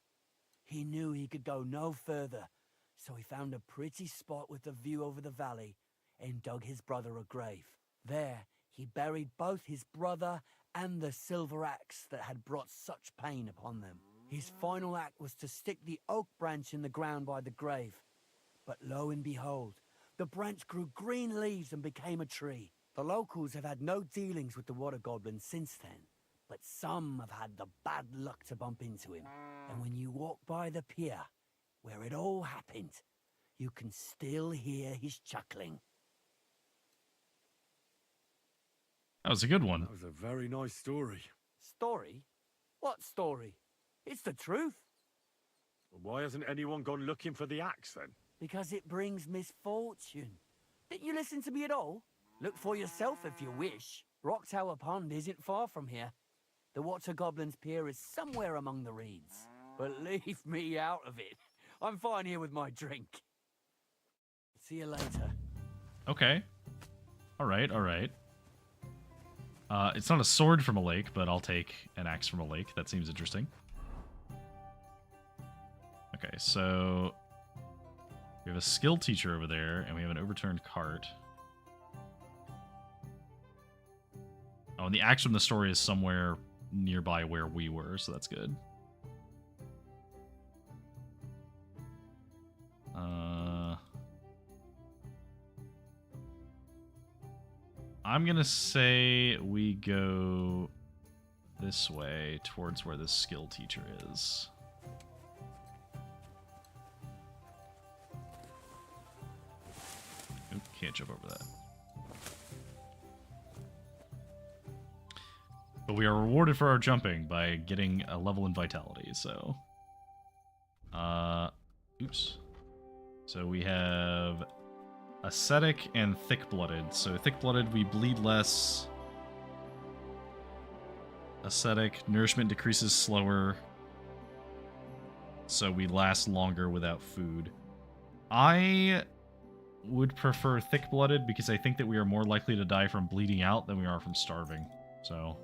He knew he could go no further, so he found a pretty spot with a view over the valley and dug his brother a grave. There, he buried both his brother and the silver axe that had brought such pain upon them. His final act was to stick the oak branch in the ground by the grave. But lo and behold, the branch grew green leaves and became a tree. The locals have had no dealings with the water goblin since then, but some have had the bad luck to bump into him. And when you walk by the pier, where it all happened, you can still hear his chuckling. That was a good one. That was a very nice story. Story? What story? It's the truth. Why hasn't anyone gone looking for the axe then? Because it brings misfortune. Didn't you listen to me at all? Look for yourself if you wish. Rock Tower Pond isn't far from here. The Water Goblin's pier is somewhere among the reeds. But leave me out of it. I'm fine here with my drink. See you later. Okay. All right, all right. It's not a sword from a lake, but I'll take an axe from a lake. That seems interesting. Okay, so we have a skill teacher over there, and we have an overturned cart. Oh, and the axe from the story is somewhere nearby where we were, so that's good. I'm gonna say we go this way towards where the skill teacher is. Oop, can't jump over that. But we are rewarded for our jumping by getting a level in vitality, so... oops. So we have ascetic and thick-blooded. So thick-blooded, we bleed less. Ascetic, nourishment decreases slower. So we last longer without food. I would prefer thick-blooded because I think that we are more likely to die from bleeding out than we are from starving. So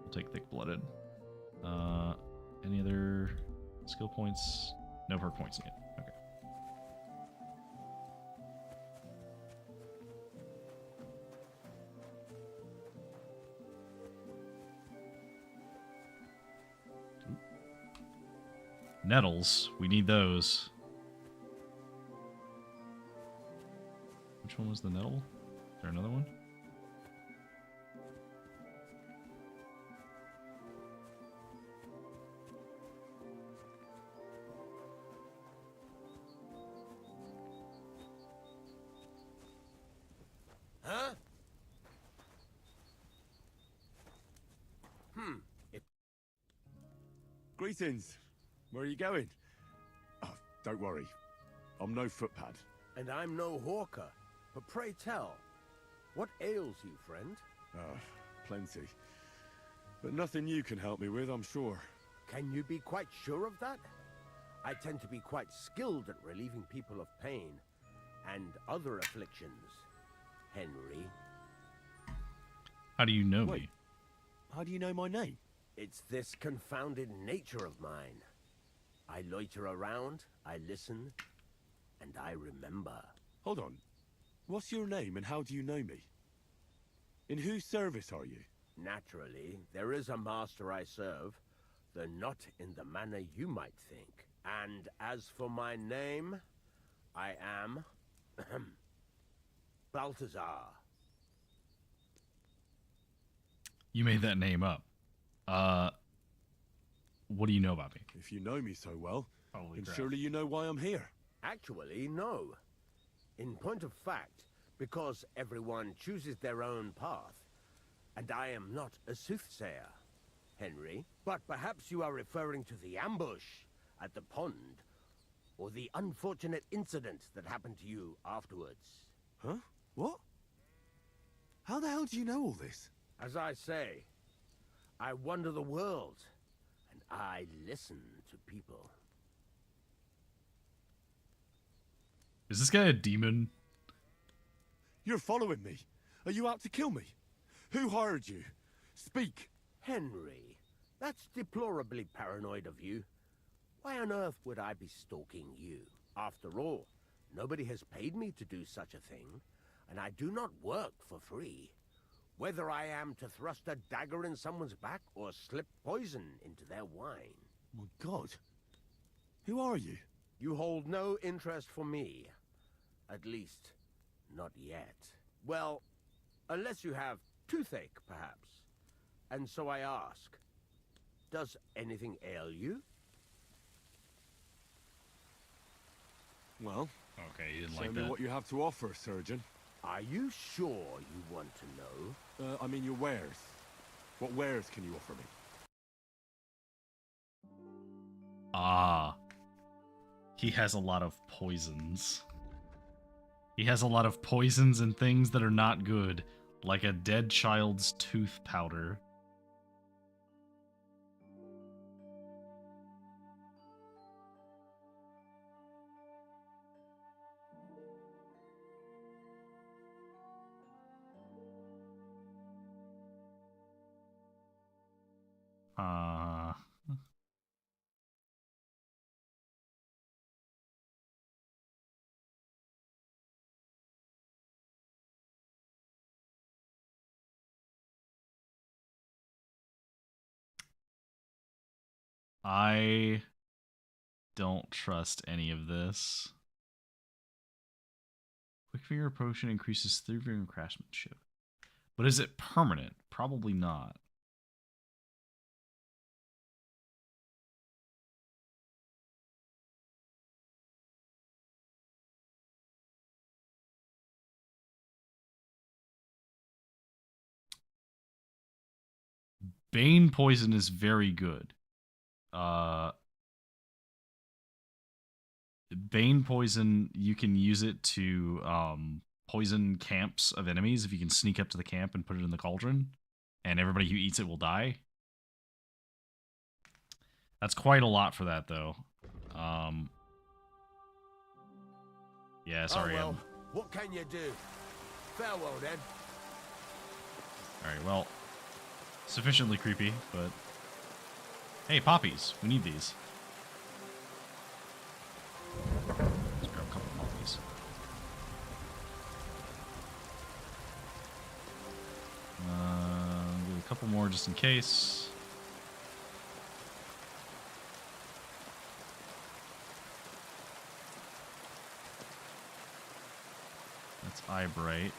we'll take thick-blooded. Any other skill points? No perk points yet. Okay. Nettles. We need those. Which one was the nettle? Is there another one? Greetings. Where are you going? Oh, don't worry. I'm no footpad. And I'm no hawker. But pray tell, what ails you, friend? Ah, plenty. But nothing you can help me with, I'm sure. Can you be quite sure of that? I tend to be quite skilled at relieving people of pain and other afflictions, Henry. How do you know Wait. me? How do you know my name? It's this confounded nature of mine. I loiter around, I listen, and I remember. Hold on. What's your name and how do you know me? In whose service are you? Naturally, there is a master I serve, though not in the manner you might think. And as for my name, I am... Balthazar. You made that name up. What do you know about me? If you know me so well, Holy then crap. surely you know why I'm here. Actually, no. In point of fact, because everyone chooses their own path, and I am not a soothsayer, Henry. But perhaps you are referring to the ambush at the pond, or the unfortunate incident that happened to you afterwards. Huh? What? How the hell do you know all this? As I say, I wander the world, and I listen to people. Is this guy a demon? You're following me. Are you out to kill me? Who hired you? Speak. Henry, that's deplorably paranoid of you. Why on earth would I be stalking you? After all, nobody has paid me to do such a thing, and I do not work for free. Whether I am to thrust a dagger in someone's back or slip poison into their wine. My God. Who are you? You hold no interest for me. At least, not yet. Well, unless you have toothache, perhaps. And so I ask, does anything ail you? Well, Okay, you didn't show like me that. what you have to offer, surgeon. Are you sure you want to know? I mean your wares. What wares can you offer me? Ah. He has a lot of poisons. He has a lot of poisons and things that are not good, like a dead child's tooth powder. Uh, I don't trust any of this. Quick finger potion increases 3-finger craftsmanship. But is it permanent? Probably not. Bane poison is very good. Bane poison, you can use it to poison camps of enemies if you can sneak up to the camp and put it in the cauldron, and everybody who eats it will die. That's quite a lot for that, though. Yeah, sorry. Oh, well, what can you do? Farewell, then. Alright, well, sufficiently creepy, but... Hey, poppies. We need these. Let's grab a couple poppies. Do a couple more just in case. That's eyebright.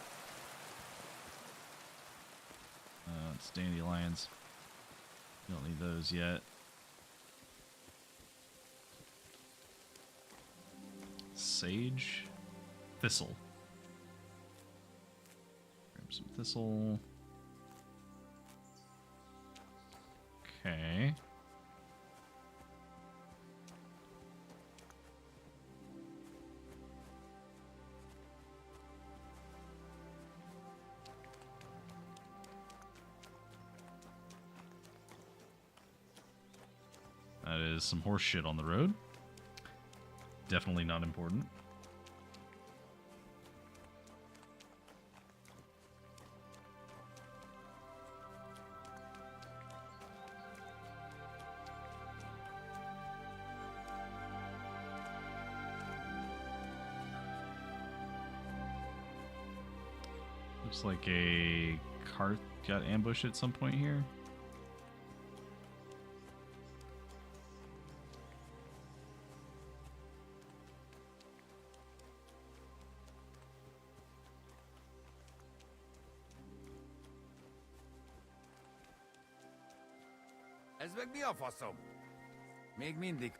It's dandelions. Don't need those yet. Sage. Thistle. Grab some thistle. Okay. That is some horse shit on the road. Definitely not important. Looks like a cart got ambushed at some point here. Ez meg mi a faszom? Még mindig.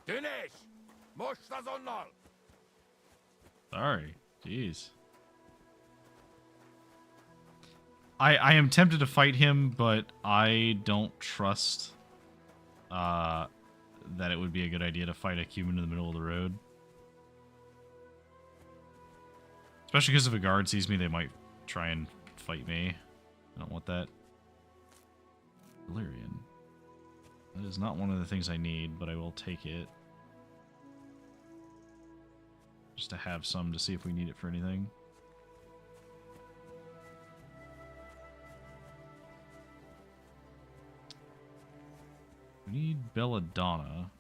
Tűnés! Most azonnal! Sorry. Jeez. I am tempted to fight him, but I don't trust that it would be a good idea to fight a human in the middle of the road. Especially because if a guard sees me, they might try and fight me. I don't want that. Valyrian. That is not one of the things I need, but I will take it. Just to have some to see if we need it for anything. We need Belladonna.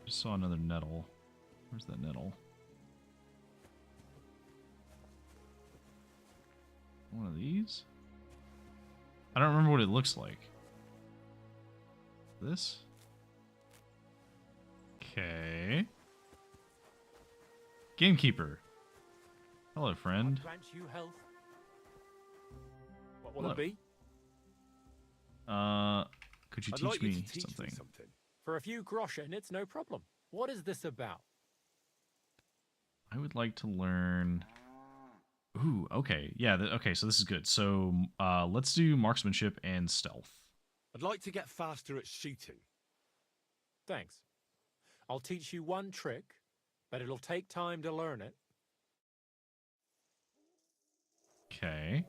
Just saw another nettle. Where's that nettle? One of these? I don't remember what it looks like. This? Okay. Gamekeeper. Hello, friend. Grant you health. What will Hello. it be? Could you I'd teach like you me to teach something? me something. For a few groschen, it's no problem. What is this about? I would like to learn... Ooh, okay. Yeah, okay, so this is good. So, let's do marksmanship and stealth. I'd like to get faster at shooting. Thanks. I'll teach you one trick, but it'll take time to learn it. Okay.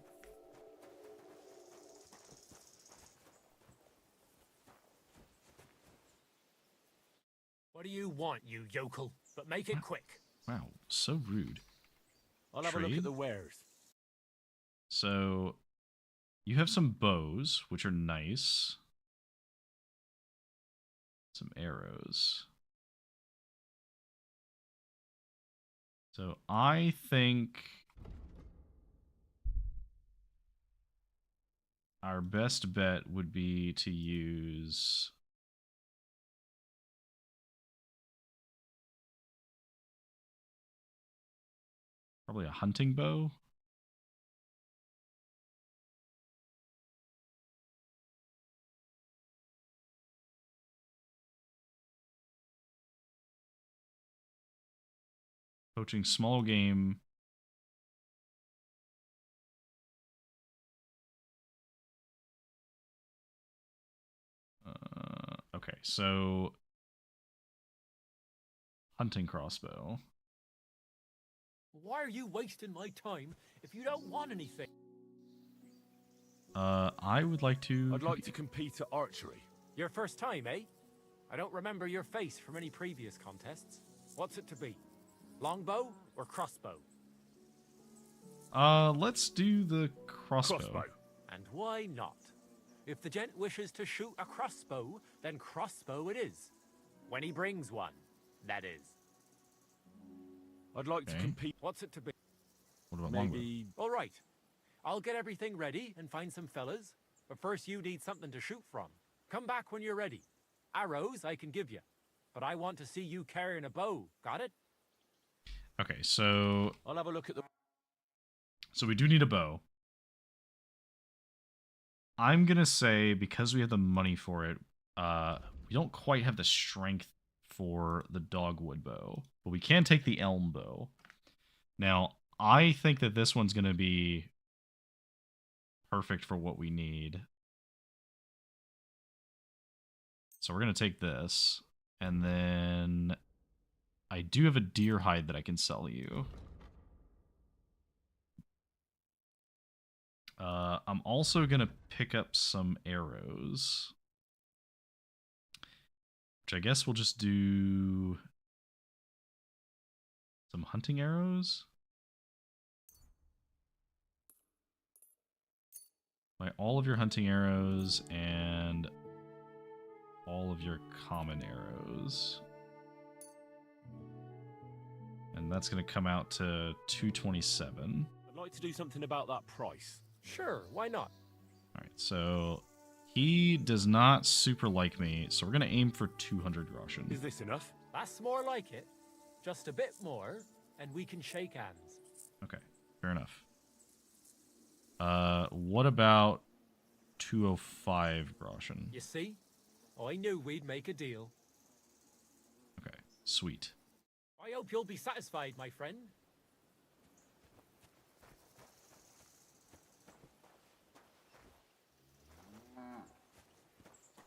What do you want, you yokel? But make it quick. Wow, so rude. I'll have a look Trade? at the wares. So, you have some bows, which are nice. Some arrows. So, I think our best bet would be to use... probably a hunting bow. Poaching small game. Okay, so hunting crossbow. Why are you wasting my time if you don't want anything? I would like to... I'd like to compete at archery. Your first time, eh? I don't remember your face from any previous contests. What's it to be? Longbow or crossbow? Let's do the crossbow. And why not? If the gent wishes to shoot a crossbow, then crossbow it is. When he brings one, that is. I'd like to compete. What's it to be? What about Maybe... All right. I'll get everything ready and find some fellas. But first you need something to shoot from. Come back when you're ready. Arrows I can give you. But I want to see you carrying a bow. Got it? Okay, so... I'll have a look at the... So we do need a bow. I'm gonna say, because we have the money for it, we don't quite have the strength for the dogwood bow. But we can take the elm bow. Now, I think that this one's going to be perfect for what we need. So we're going to take this, and then I do have a deer hide that I can sell you. I'm also going to pick up some arrows, which I guess we'll just do some hunting arrows. Buy all of your hunting arrows and all of your common arrows. And that's going to come out to 227. I'd like to do something about that price. Sure, why not? All right, so he does not super like me, so we're going to aim for 200 groschen. Is this enough? That's more like it. Just a bit more, and we can shake hands. Okay, fair enough. What about 205 groschen? You see? I knew we'd make a deal. Okay, sweet. I hope you'll be satisfied, my friend.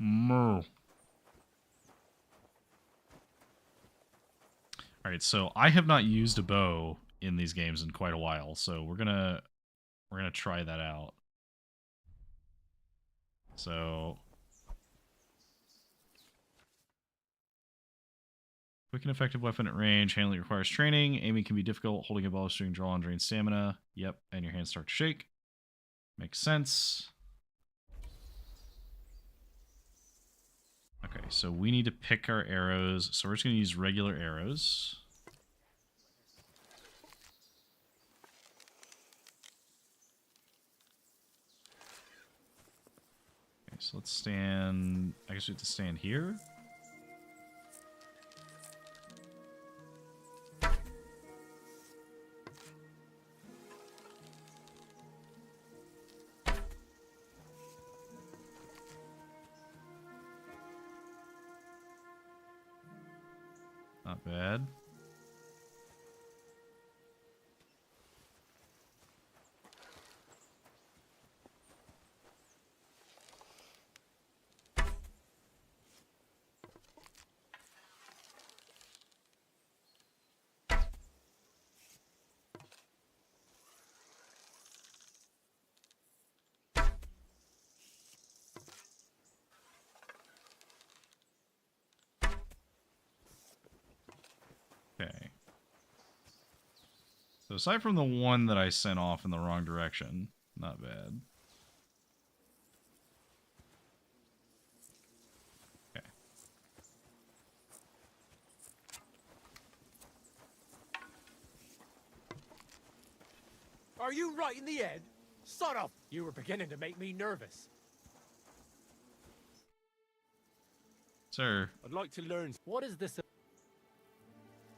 Moo. Alright, so I have not used a bow in these games in quite a while, so we're gonna try that out. So quick and effective weapon at range, handling requires training, aiming can be difficult, holding a bowstring, draw and drain stamina. Yep, and your hands start to shake. Makes sense. Okay, so we need to pick our arrows. So we're just going to use regular arrows. Okay, so let's stand... I guess we have to stand here. Not bad. Okay. So aside from the one that I sent off in the wrong direction, not bad. Okay. Are you right in the head? Son of... You were beginning to make me nervous. Sir, I'd like to learn What is this?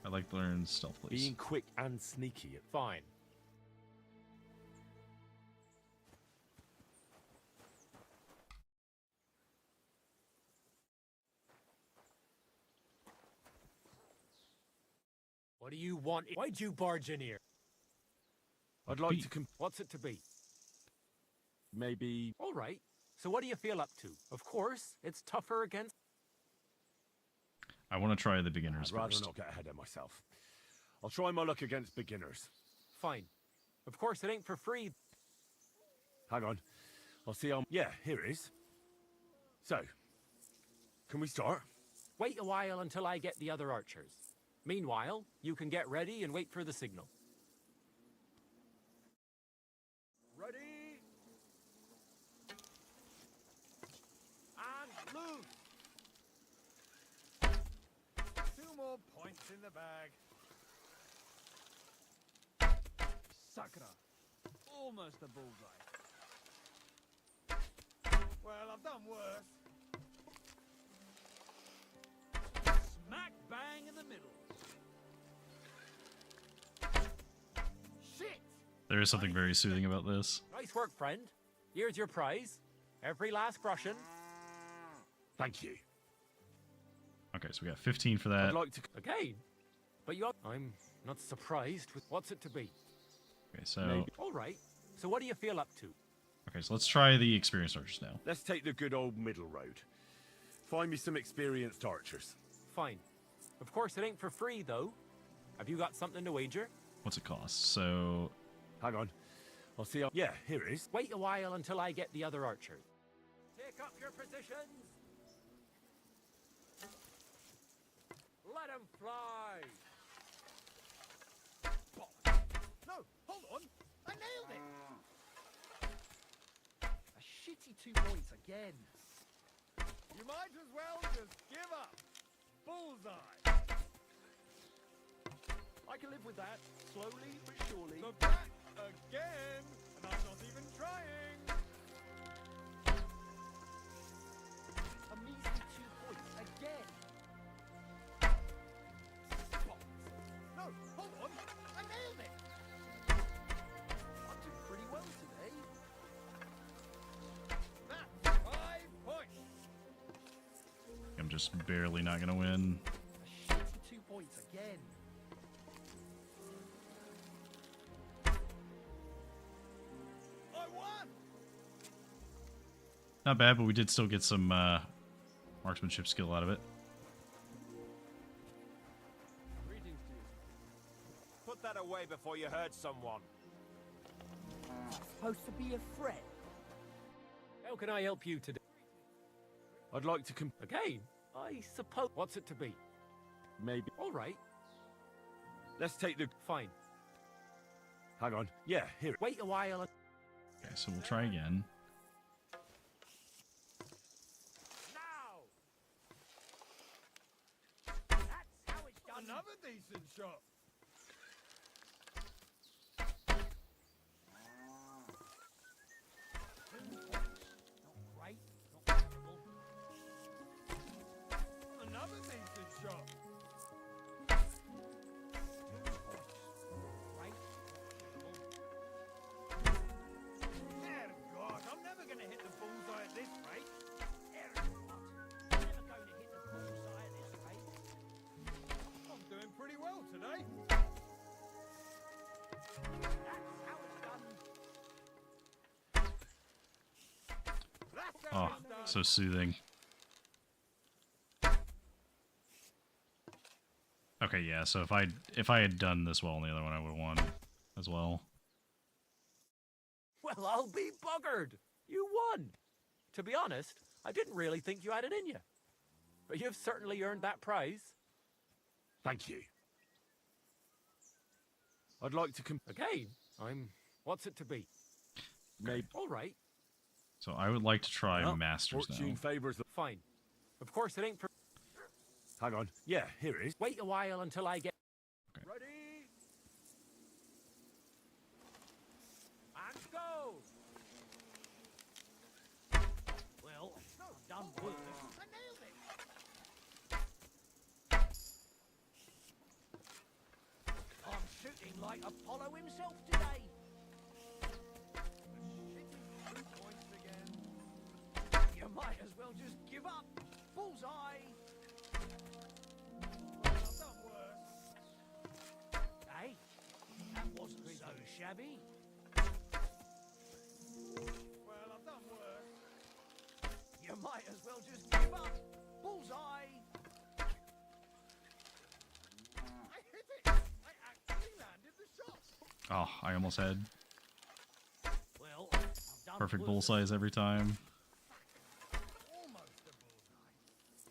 I'd like to learn stealth, please. being quick and sneaky. Fine. What do you want? Why'd you barge in here? I'd like to What's it to be? maybe... All right. So what do you feel up to? Of course, it's tougher against... I want to try the beginners I'd rather first. not get ahead of myself. I'll try my luck against beginners. Fine. Of course, it ain't for free. Hang on. I'll see how... Yeah, here it is. So, can we start? Wait a while until I get the other archers. Meanwhile, you can get ready and wait for the signal. Ready? And loose! 2 more points in the bag. Sakura. Almost a bullseye. Well, I've done worse. Smack bang in the middle. Shit! There is something very soothing about this. Nice work, friend. Here's your prize. Every last groschen. Thank you. Okay, so we got 15 for that. I'd like to... Again? But I'm not surprised with what's it to be. Okay, so Maybe. All right. So what do you feel up to? okay, so let's try the experienced archers now. Let's take the good old middle road. Find me some experienced archers. Fine. Of course, it ain't for free, though. Have you got something to wager? What's it cost? So Hang on. I'll see. Yeah, here it is. Wait a while until I get the other archers. Take up your positions. Let 'em fly. No, hold on. I nailed it. A shitty 2 points again. You might as well just give up. Bullseye. I can live with that. Slowly but surely. The back again, and I'm not even trying. A measly 2 points again. No, hold on. I nailed it. I'm doing pretty well today. That's 5 points. I'm just barely not gonna win. A shitty 2 points again. I won. Not bad, but we did still get some marksmanship skill out of it. Greetings to you. Put that away before you hurt someone. Supposed to be a threat. How can I help you today? I'd like to Again, I suppose. What's it to be? maybe. All right. Let's take the. Fine. Hang on. Yeah, here. Wait a while. Okay, so we'll try again. Now. That's how it's done. Another decent shot. Not great, not terrible. Another decent shot. Right. Dear God, I'm never going to hit the bullseye at this rate. Dear God, I'm never going to hit the bullseye at this rate. I'm doing pretty well today. That's how it's done. That's how Oh, it's done. so soothing. Okay, yeah, so if I had done this well on the other one, I would have won as well. Well, I'll be buggered. You won. To be honest, I didn't really think you had it in you. But you've certainly earned that prize. Thank you. I'd like to Again, What's it to be? maybe. All right. So I would like to try Well, Masters fortune now. favors the. Fine. Of course, it ain't for. Hang on. Yeah, here it is. Wait a while until I get. Ready? And go. Well, I've done worse. I nailed it. I'm shooting like Apollo himself today. A shitty 2 points again. You might as well just give up. Bullseye. Well, I've done worse. Hey, that wasn't so shabby. Well, I've done worse. You might as well just give up. Bullseye. I hit it. I actually landed the shot. Oh, I almost had Well, I've done perfect worse. bullseyes every time. Almost a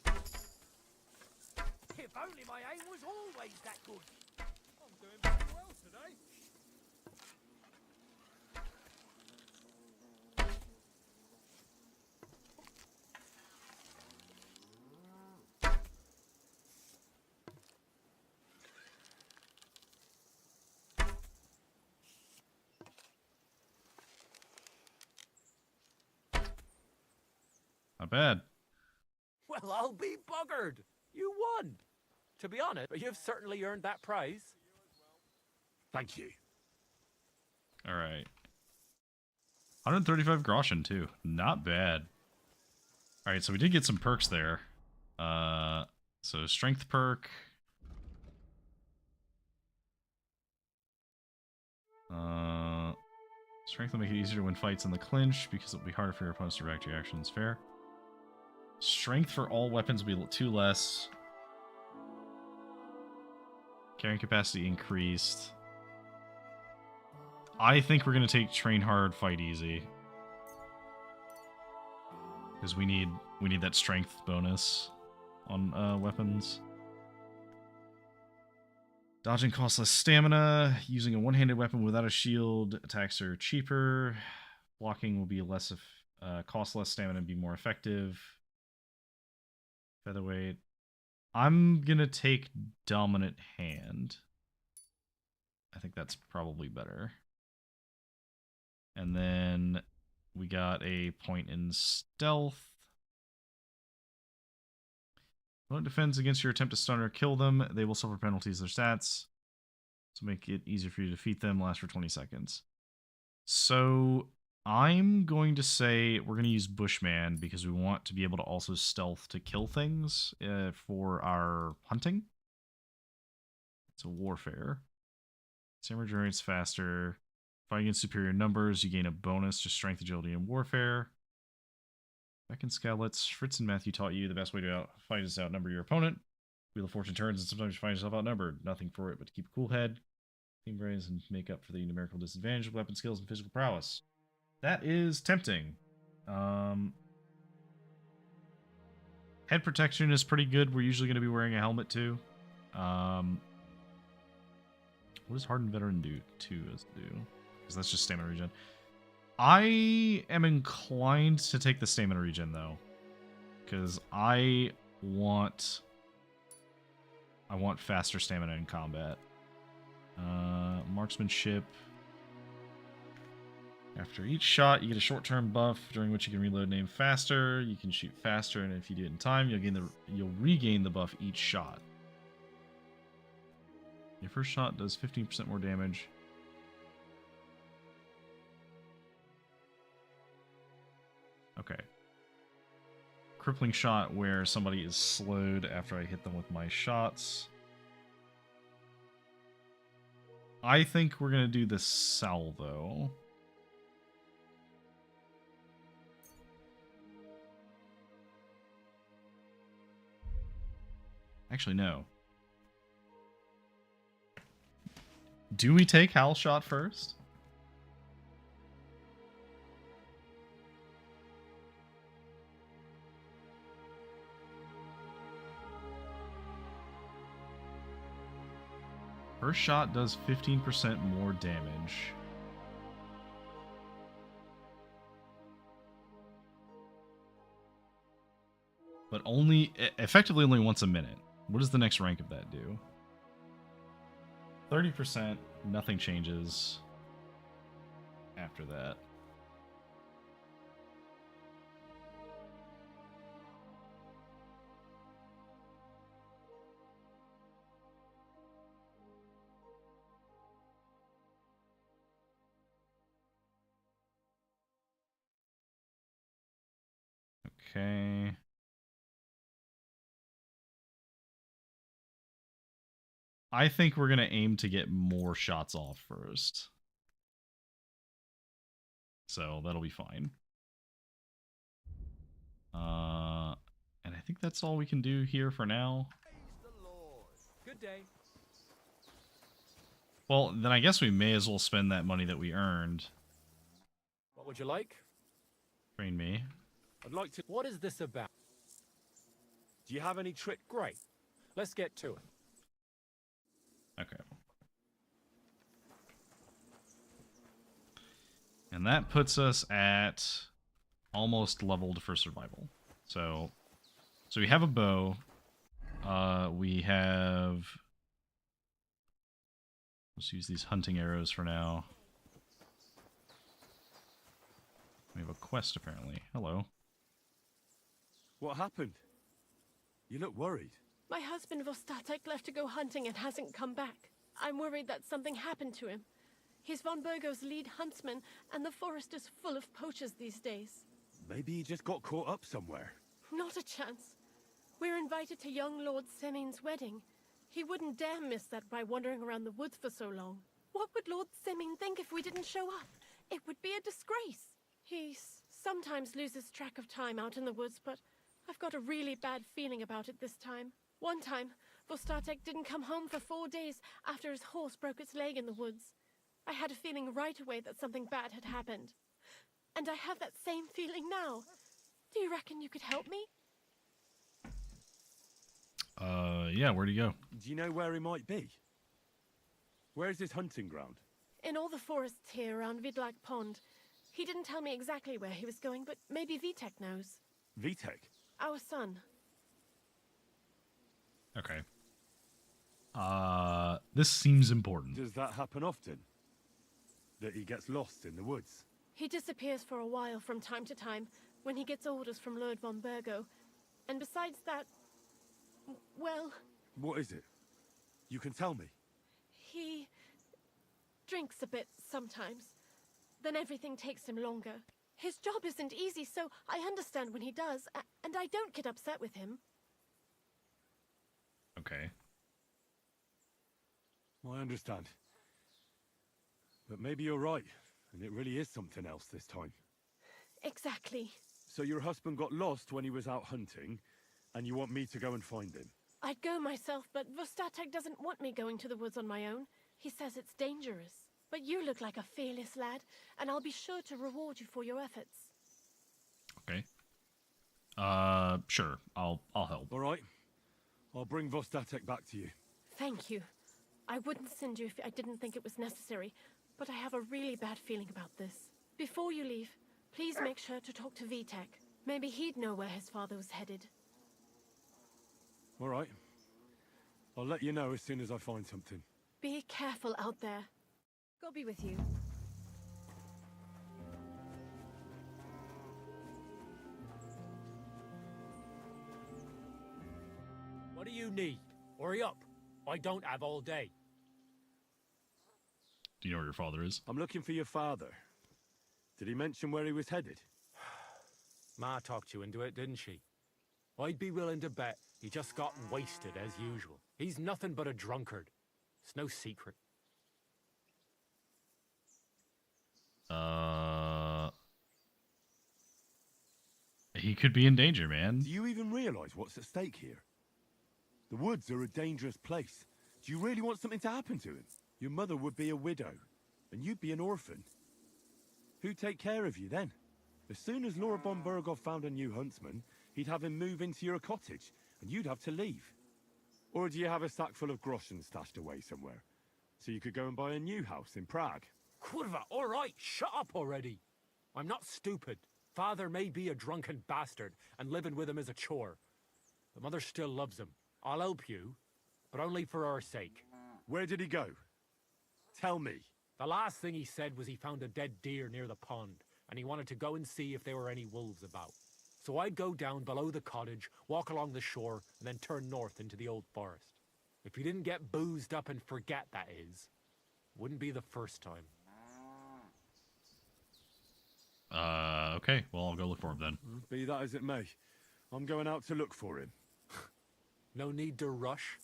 bullseye. If only my aim was always that good. I'm doing pretty well today. Not bad. Well, I'll be buggered. You won. To be honest, but you've certainly earned that prize. Thank you. All right. 135 groschen too. Not bad. All right, so we did get some perks there. So strength perk. Strength will make it easier to win fights in the clinch because it'll be harder for your opponents to react to your actions. Fair. Strength for all weapons will be 2 less. Carrying capacity increased. I think we're going to take train hard, fight easy. Because we need that strength bonus on weapons. Dodging costs less stamina. Using a one-handed weapon without a shield, attacks are cheaper. Blocking will be less cost less stamina and be more effective. Featherweight. I'm gonna take dominant hand. I think that's probably better. And then we got a point in stealth. When it defends against your attempt to stun or kill them, they will suffer penalties to their stats. So make it easier for you to defeat them, last for 20 seconds. So I'm going to say we're going to use Bushman because we want to be able to also stealth to kill things for our hunting. It's a warfare. Stamina regenerates faster. Fighting against superior numbers, you gain a bonus to strength, agility, and warfare. Back in Scalets, Fritz and Matthew taught you the best way to fight is to outnumber your opponent. Wheel of Fortune turns, and sometimes you find yourself outnumbered. Nothing for it but to keep a cool head, team brains, and make up for the numerical disadvantage of weapon skills and physical prowess. That is tempting. Head protection is pretty good. We're usually going to be wearing a helmet too. What does Hardened Veteran do? 2 as do. Because that's just stamina regen. I am inclined to take the stamina regen though, because I want faster stamina in combat. Marksmanship. After each shot, you get a short-term buff during which you can reload and aim faster. You can shoot faster, and if you do it in time, you'll regain the buff each shot. Your first shot does 15% more damage. Okay. Crippling shot where somebody is slowed after I hit them with my shots. I think we're going to do the salvo. Actually, no. Do we take Hal shot first? First shot does 15% more damage. But effectively only once a minute. What does the next rank of that do? 30%, nothing changes after that. Okay. I think we're going to aim to get more shots off first. So that'll be fine. And I think that's all we can do here for now. Good day. Well, then I guess we may as well spend that money that we earned. What would you like? Train me. I'd like to... What is this about? Do you have any trick? Great. Let's get to it. Okay. And that puts us at almost leveled for survival. So we have a bow. We have... Let's use these hunting arrows for now. We have a quest, apparently. Hello. What happened? You look worried. My husband Vostatek left to go hunting and hasn't come back. I'm worried that something happened to him. He's von Burgo's lead huntsman, and the forest is full of poachers these days. Maybe he just got caught up somewhere. Not a chance. We're invited to young Lord Senin's wedding. He wouldn't dare miss that by wandering around the woods for so long. What would Lord Simming think if we didn't show up? It would be a disgrace. He sometimes loses track of time out in the woods, but I've got a really bad feeling about it this time. One time, Vostatek didn't come home for 4 days after his horse broke its leg in the woods. I had a feeling right away that something bad had happened. And I have that same feeling now. Do you reckon you could help me? Yeah, where'd he go? Do you know where he might be? Where's his hunting ground? In all the forests here around Vidlak Pond. He didn't tell me exactly where he was going, but maybe Vitek knows. Vitek? Our son. Okay. This seems important. Does that happen often? That he gets lost in the woods? He disappears for a while from time to time when he gets orders from Lord von Burgo. And besides that, well... What is it? You can tell me. He drinks a bit sometimes. Then everything takes him longer. His job isn't easy, so I understand when he does, and I don't get upset with him. Okay. I understand. But maybe you're right, and it really is something else this time. Exactly. So your husband got lost when he was out hunting, and you want me to go and find him? I'd go myself, but Vostatek doesn't want me going to the woods on my own. He says it's dangerous. But you look like a fearless lad, and I'll be sure to reward you for your efforts. Okay. Sure. I'll help. All right. I'll bring Vostatek back to you. Thank you. I wouldn't send you if I didn't think it was necessary, but I have a really bad feeling about this. Before you leave, please make sure to talk to Vitek. Maybe he'd know where his father was headed. All right. I'll let you know as soon as I find something. Be careful out there. God be with you. What do you need? Hurry up. I don't have all day. Do you know where your father is? I'm looking for your father. Did he mention where he was headed? Ma talked you into it, didn't she? I'd be willing to bet he just got wasted as usual. He's nothing but a drunkard. It's no secret. He could be in danger, man. Do you even realize what's at stake here? The woods are a dangerous place. Do you really want something to happen to him? Your mother would be a widow, and you'd be an orphan. Who'd take care of you then? As soon as Lord von Burgov found a new huntsman, he'd have him move into your cottage, and you'd have to leave. Or do you have a sack full of groschen stashed away somewhere? So you could go and buy a new house in Prague? Kurva, all right, shut up already. I'm not stupid. Father may be a drunken bastard, and living with him is a chore. But Mother still loves him. I'll help you, but only for our sake. Where did he go? Tell me. The last thing he said was he found a dead deer near the pond, and he wanted to go and see if there were any wolves about. So I'd go down below the cottage, walk along the shore, and then turn north into the old forest. If he didn't get boozed up and forget, that is. Wouldn't be the first time. Okay. Well, I'll go look for him then. Be that as it may, I'm going out to look for him. No need to rush.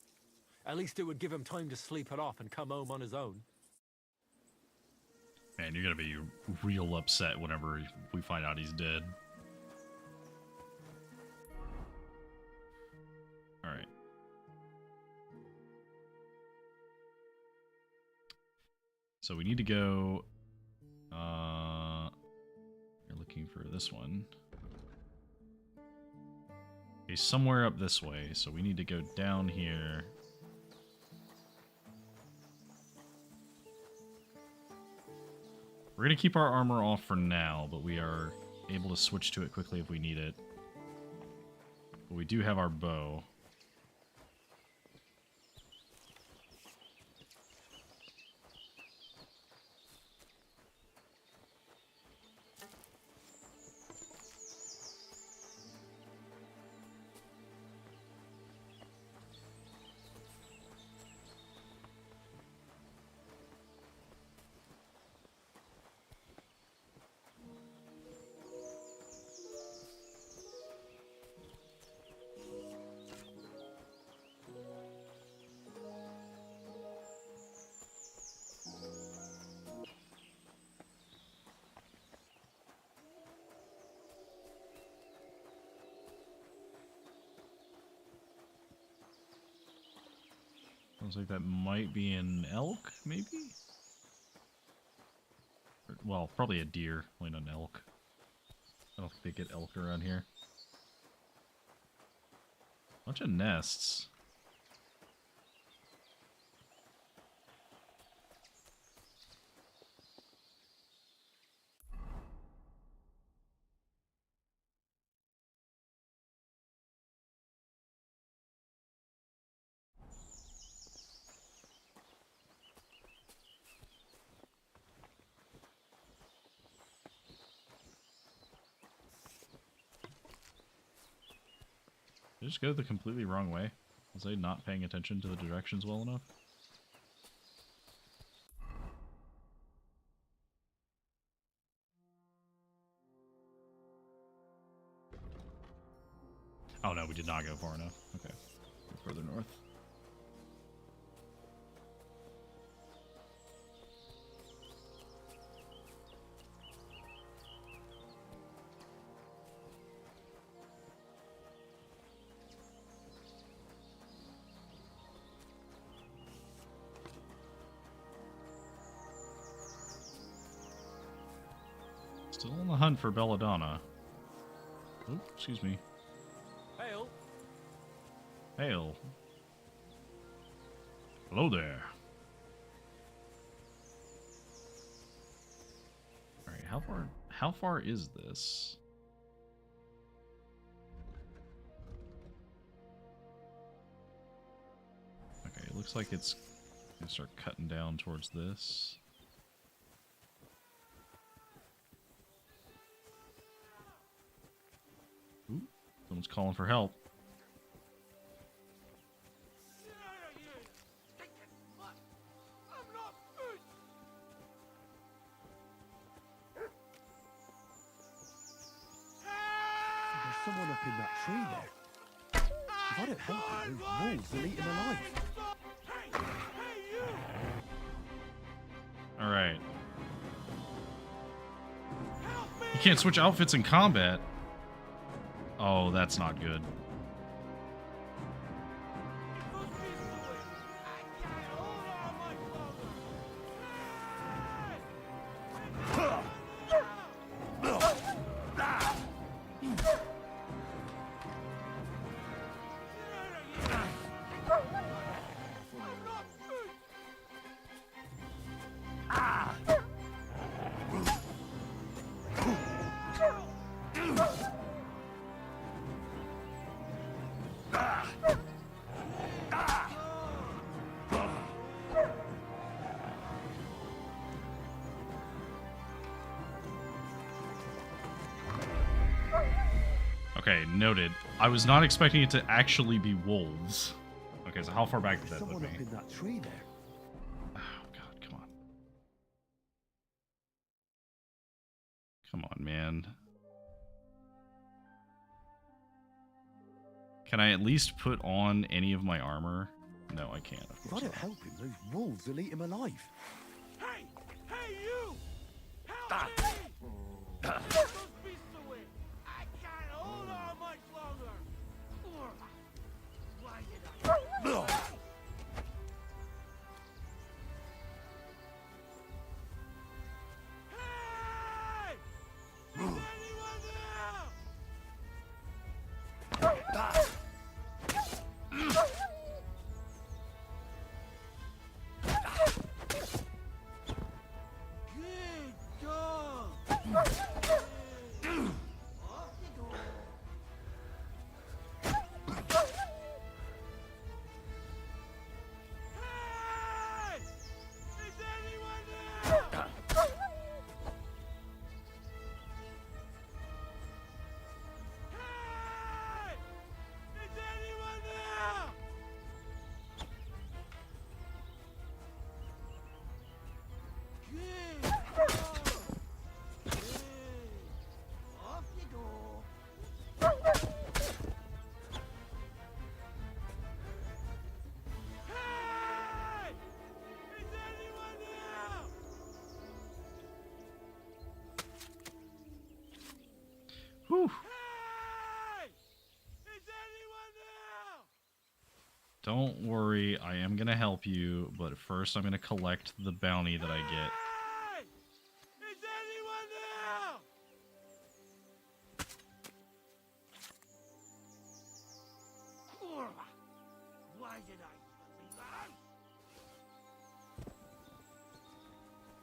At least it would give him time to sleep it off and come home on his own. Man, you're gonna be real upset whenever we find out he's dead. Alright. So we need to go... You're looking for this one. Okay, somewhere up this way, so we need to go down here. We're gonna keep our armor off for now, but we are able to switch to it quickly if we need it. But we do have our bow. Sounds like that might be an elk, maybe? Or, well, probably a deer, only not an elk. I don't think they get elk around here. Bunch of nests. Did I just go the completely wrong way? Was I not paying attention to the directions well enough? Oh no, we did not go far enough. Okay. Go further north. Still on the hunt for Belladonna. Oh, excuse me. Hail. Hail. Hello there. Alright, how far is this? Okay, it looks like it's gonna start cutting down towards this. Ooh, someone's calling for help. There's someone up in that tree there. If I don't help him, those wolves will eat him alive. Alright. You can't switch outfits in combat. Oh, that's not good. Okay, noted. I was not expecting it to actually be wolves. Okay, so how far back did that put me? Someone up in that tree there. Oh god, come on. Come on, man. Can I at least put on any of my armor? No, I can't. Of If I course don't not. help him, those wolves will eat him alive. Hey! Hey, you! Help me! Get those beasts away! I can't hold on much longer! Why did I... Hey! Is anyone there? Good dog! Don't worry, I am gonna help you, but first I'm gonna collect the bounty that I get. Hey! Is anyone there? Kurwa! Why did I leave the house?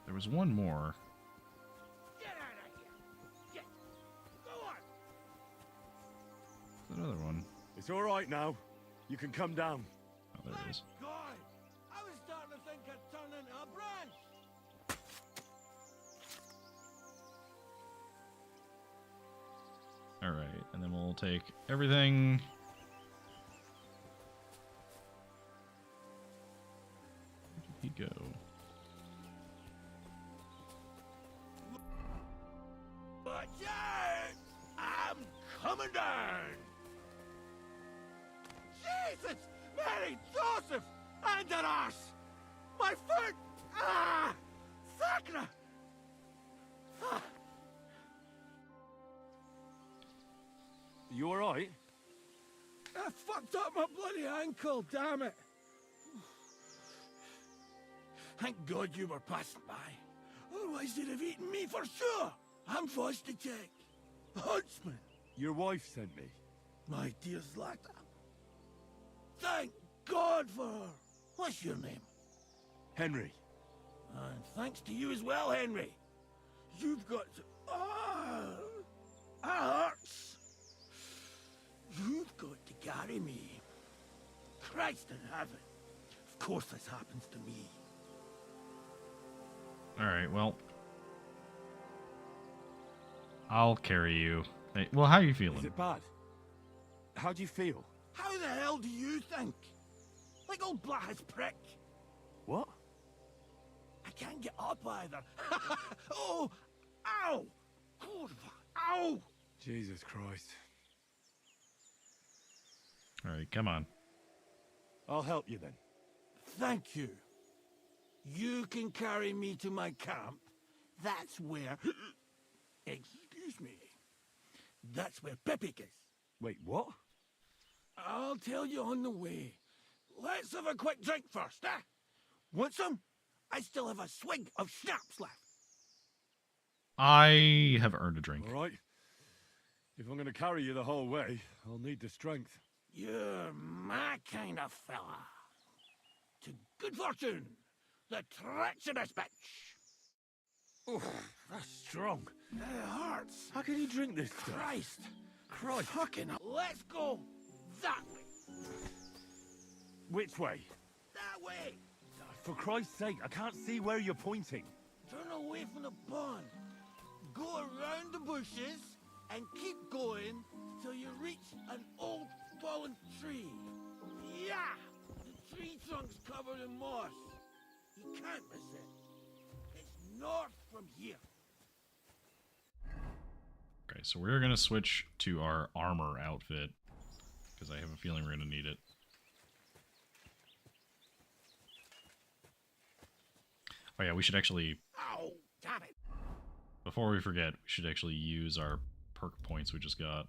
There was one more. Get out of here! Get! Go on! There's another one. It's all right now. You can come down. Oh, there it is. God! I was starting to think I'd turn into a branch! Alright, and then we'll take everything. Where did he go? Watch out! I'm coming down! Jesus! Mary Joseph! And an arse! My foot! Ah! Sacra! Ah. You alright? I fucked up my bloody ankle, damn it! Thank God you were passing by. Otherwise they'd have eaten me for sure! I'm forced to check. Huntsman! Your wife sent me. My dear Zlata. Thank God for her. What's your name? Henry. And thanks to you as well, Henry. You've got to... Ah! That hurts. You've got to carry me. Christ in heaven. Of course this happens to me. Alright, well. I'll carry you. Hey, well, how are you feeling? Is it bad? How do you feel? How the hell do you think? Like old Black's prick. What? I can't get up either. Oh! Ow! Ow! Jesus Christ. Alright, come on. I'll help you then. Thank you. You can carry me to my camp. That's where... Excuse me. That's where Pepik is. Wait, what? I'll tell you on the way. Let's have a quick drink first, eh? Want some? I still have a swig of schnapps left. I have earned a drink. All right. If I'm going to carry you the whole way, I'll need the strength. You're my kind of fella. To good fortune, the treacherous bitch. Oh, that's strong. It hurts. How can you drink this stuff? Christ. Fucking hell. Let's go that way. Which way? That way. For Christ's sake, I can't see where you're pointing. Turn away from the pond. Go around the bushes and keep going till you reach an old fallen tree. Yeah! The tree trunk's covered in moss. You can't miss it. It's north from here. Okay, so we're going to switch to our armor outfit, because I have a feeling we're going to need it. Oh yeah, we should actually... Ow! Damn it! Before we forget, we should actually use our perk points we just got.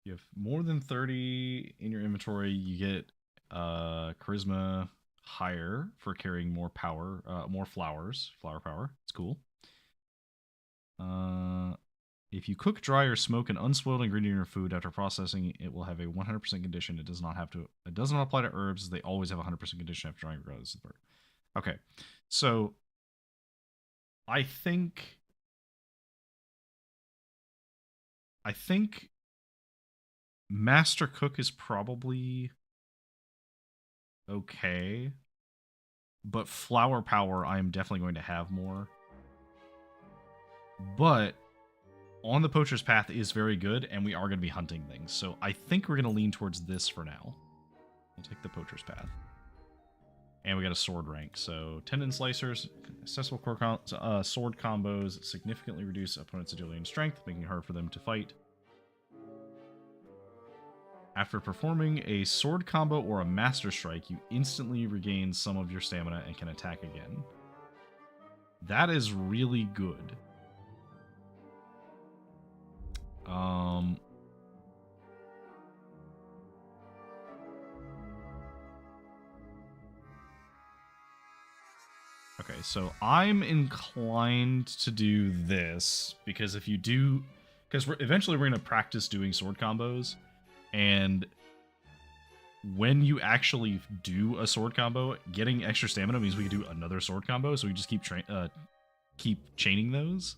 You have more than 30 in your inventory, you get charisma higher for carrying more power, more flower power. It's cool. If you cook, dry, or smoke an unspoiled ingredient in your food after processing, it will have a 100% condition. It does not apply to herbs, as they always have a 100% condition after drying, regardless of the bird. Okay, so I think Master Cook is probably okay, but flower power I am definitely going to have more. But On the Poacher's Path is very good, and we are going to be hunting things, so I think we're going to lean towards this for now. We'll take the Poacher's Path. And we got a sword rank, so tendon slicers, accessible sword combos significantly reduce opponents' agility and strength, making it hard for them to fight. After performing a sword combo or a master strike, you instantly regain some of your stamina and can attack again. That is really good. Okay, so I'm inclined to do this because if you do, because eventually we're going to practice doing sword combos, and when you actually do a sword combo, getting extra stamina means we can do another sword combo, so we just keep chaining those.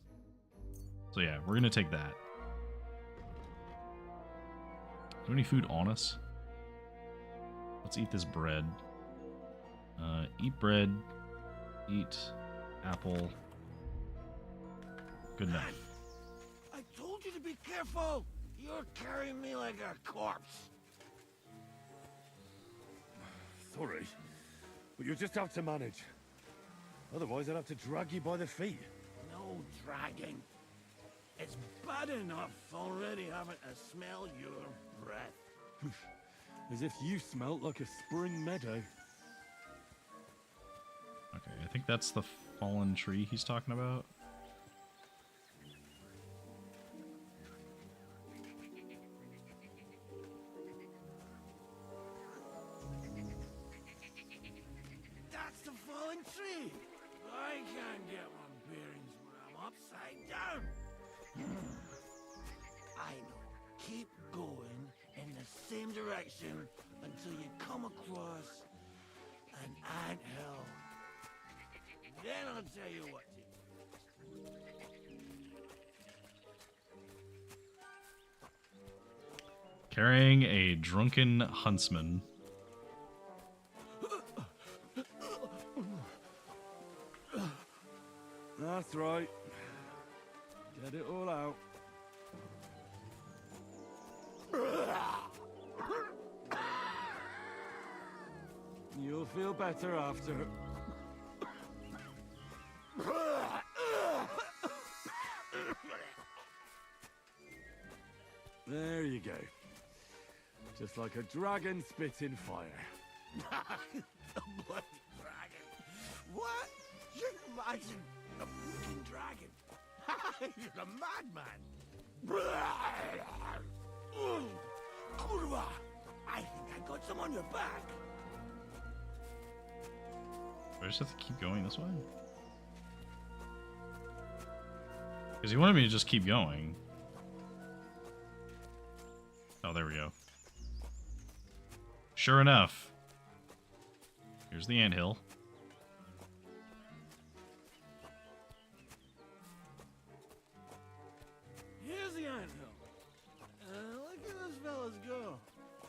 So yeah, we're going to take that. Do we have any food on us? Let's eat this bread. Eat bread. Eat apple. Good enough. I told you to be careful! You're carrying me like a corpse. Sorry, but you'll just have to manage. Otherwise, I'd have to drag you by the feet. No dragging. It's bad enough already having to smell your breath. As if you smelt like a spring meadow. Okay, I think that's the fallen tree he's talking about. That's the fallen tree! I can't get my bearings when I'm upside down. I know. Keep going in the same direction until you come across an anthill. Then I'll tell you what to do. Carrying a drunken huntsman. That's right. Get it all out. You'll feel better after. There you go. Just like a dragon spitting fire. The bloody dragon. What? You imagine a freaking dragon? You're a madman. Kurwa! I think I got some on your back. Do I just have to keep going this way? Because he wanted me to just keep going. Oh, there we go. Sure enough. Here's the anthill. Here's the anthill. Look at those fellas go.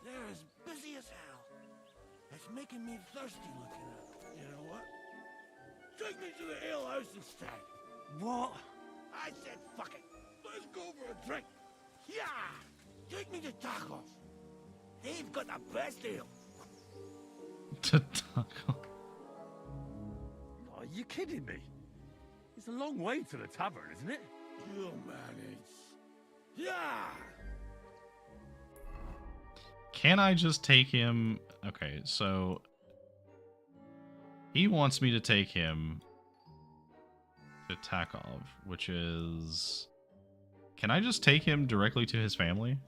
They're as busy as hell. It's making me thirsty looking at them. You know what? Take me to the ale house instead. What? I said fuck it. Let's go for a drink. Yeah! Take me to tacos. They've got the best ale. To taco. Are you kidding me? It's a long way to the tavern, isn't it? You'll manage. Yeah! Can I just take him? Okay, so he wants me to take him to Takov, which is... Can I just take him directly to his family?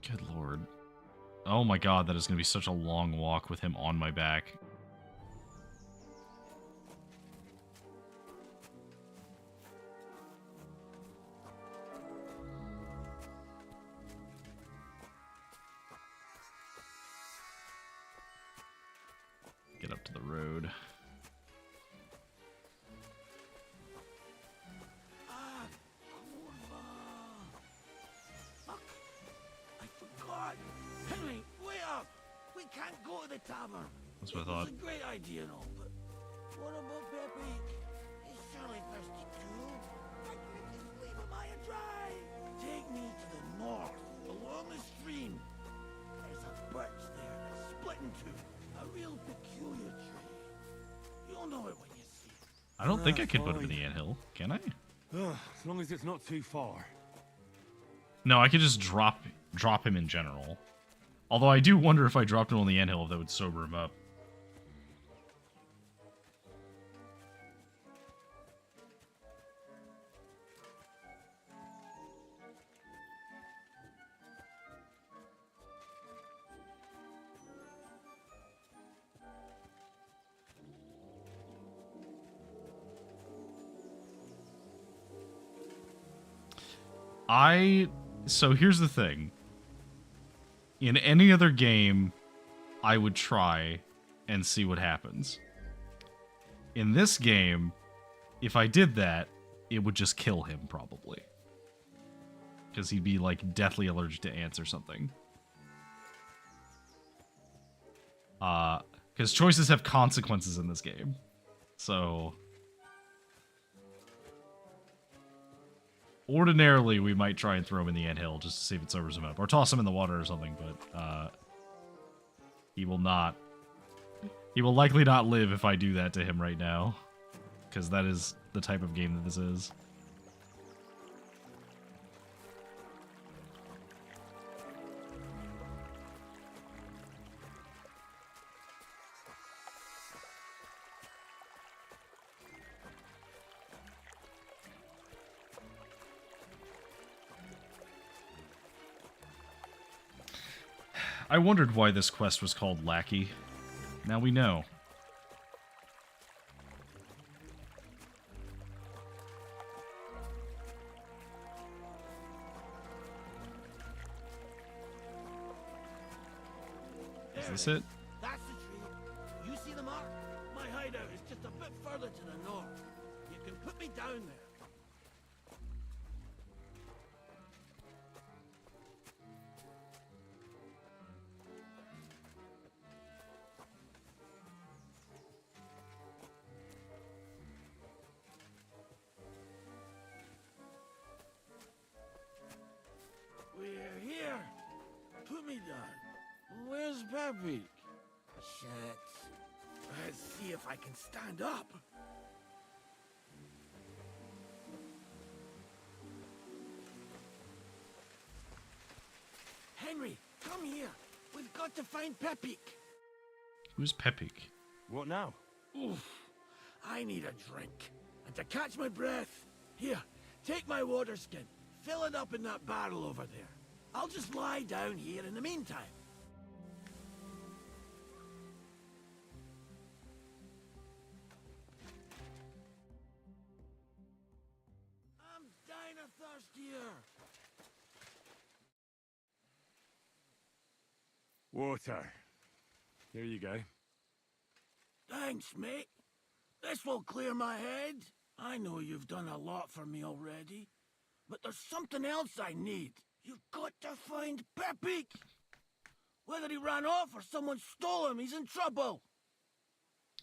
Good lord. Oh my god, that is going to be such a long walk with him on my back. Get up to the road. Fuck! I forgot! Henry, wait up! We can't go to the tavern. That's what I thought. It's a great idea and all, but what about Pepe? He's surely thirsty too. I can just leave him high and dry. Take me to the north, along the stream. There's a birch there that's split in two. A real peculiar tree. You'll know it when you see it. I don't think I could put him in the anthill, can I? As long as it's not too far. No, I could just drop him in general. Although I do wonder if I dropped him on the anthill if that would sober him up. So here's the thing. In any other game, I would try and see what happens. In this game, if I did that, it would just kill him, probably. Because he'd be, like, deathly allergic to ants or something. Because choices have consequences in this game. So... ordinarily, we might try and throw him in the anthill just to see if it sobers him up. Or toss him in the water or something, but, he will not... he will likely not live if I do that to him right now. Because that is the type of game that this is. I wondered why this quest was called Lackey. Now we know. Is this it? That's the tree. You see the mark? My hideout is just a bit further to the north. You can put me down there. We're here. Put me down. Where's Peppy? Shit. Let's see if I can stand up. Henry, come here. We've got to find Pepik. Who's Pepik? What now? Oof. I need a drink. And to catch my breath, here, take my water skin. Fill it up in that barrel over there. I'll just lie down here in the meantime. I'm dying of thirst here. Water. Here you go. Thanks, mate. This will clear my head. I know you've done a lot for me already, but there's something else I need. You've got to find Pepik. Whether he ran off or someone stole him, he's in trouble.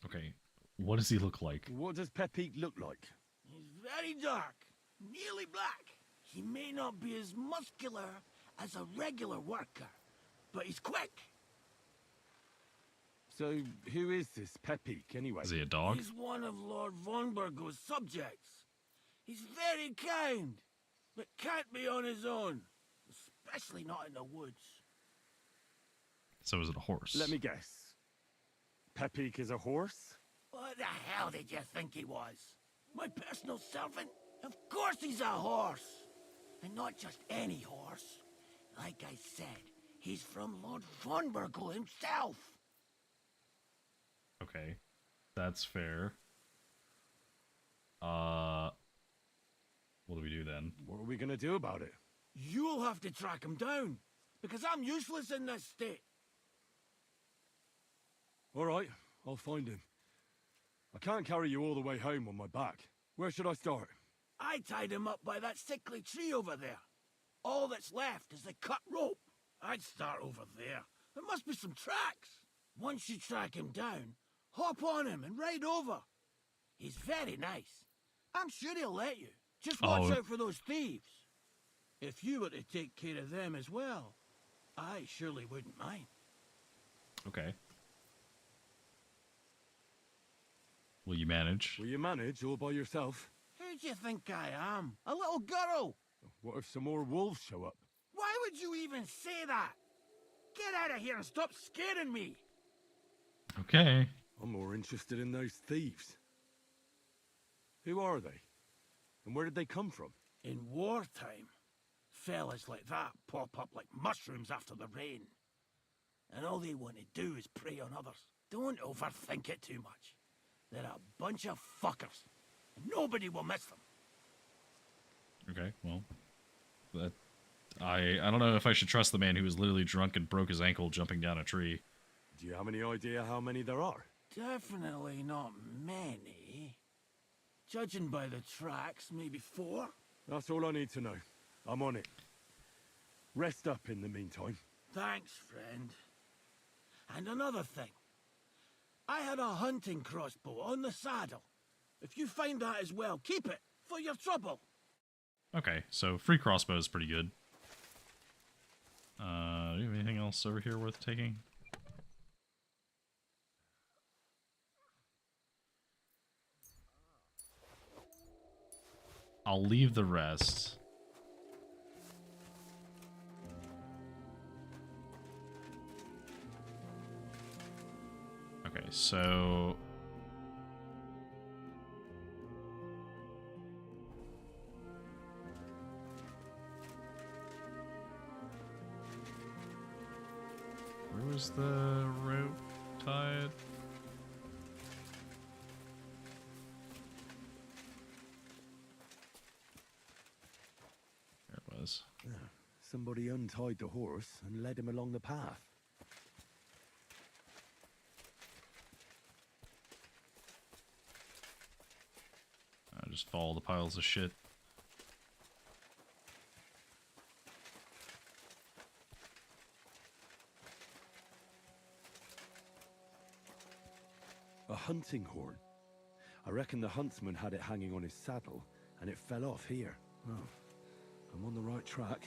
Okay, what does he look like? What does Pepik look like? He's very dark, nearly black. He may not be as muscular as a regular worker, but he's quick. So, who is this Pepik, anyway? Is he a dog? He's one of Lord von Burgo's subjects. He's very kind, but can't be on his own, especially not in the woods. So is it a horse? Let me guess. Pepik is a horse? What the hell did you think he was? My personal servant? Of course he's a horse. And not just any horse. Like I said, he's from Lord von Burgo himself. Okay, that's fair. What do we do then? What are we gonna do about it? You'll have to track him down, because I'm useless in this state. All right, I'll find him. I can't carry you all the way home on my back. Where should I start? I tied him up by that sickly tree over there. All that's left is the cut rope. I'd start over there. There must be some tracks. Once you track him down, hop on him and ride over. He's very nice. I'm sure he'll let you. Just watch out for those thieves. If you were to take care of them as well, I surely wouldn't mind. Okay. Will you manage? Will you manage all by yourself? Who do you think I am? A little girl? What if some more wolves show up? Why would you even say that? Get out of here and stop scaring me. Okay. I'm more interested in those thieves. Who are they? And where did they come from? In wartime, fellas like that pop up like mushrooms after the rain. And all they want to do is prey on others. Don't overthink it too much. They're a bunch of fuckers. And nobody will miss them. Okay, well, That I don't know if I should trust the man who was literally drunk and broke his ankle jumping down a tree. Do you have any idea how many there are? Definitely not many. Judging by the tracks, maybe 4? That's all I need to know. I'm on it. Rest up in the meantime. Thanks, friend. And another thing. I had a hunting crossbow on the saddle. If you find that as well, keep it for your trouble. Okay, so free crossbow is pretty good. Do you have anything else over here worth taking? I'll leave the rest. Okay, so... where was the rope tied? There it was. Somebody untied the horse and led him along the path. I just follow the piles of shit. A hunting horn. I reckon the huntsman had it hanging on his saddle, and it fell off here. Oh, I'm on the right track.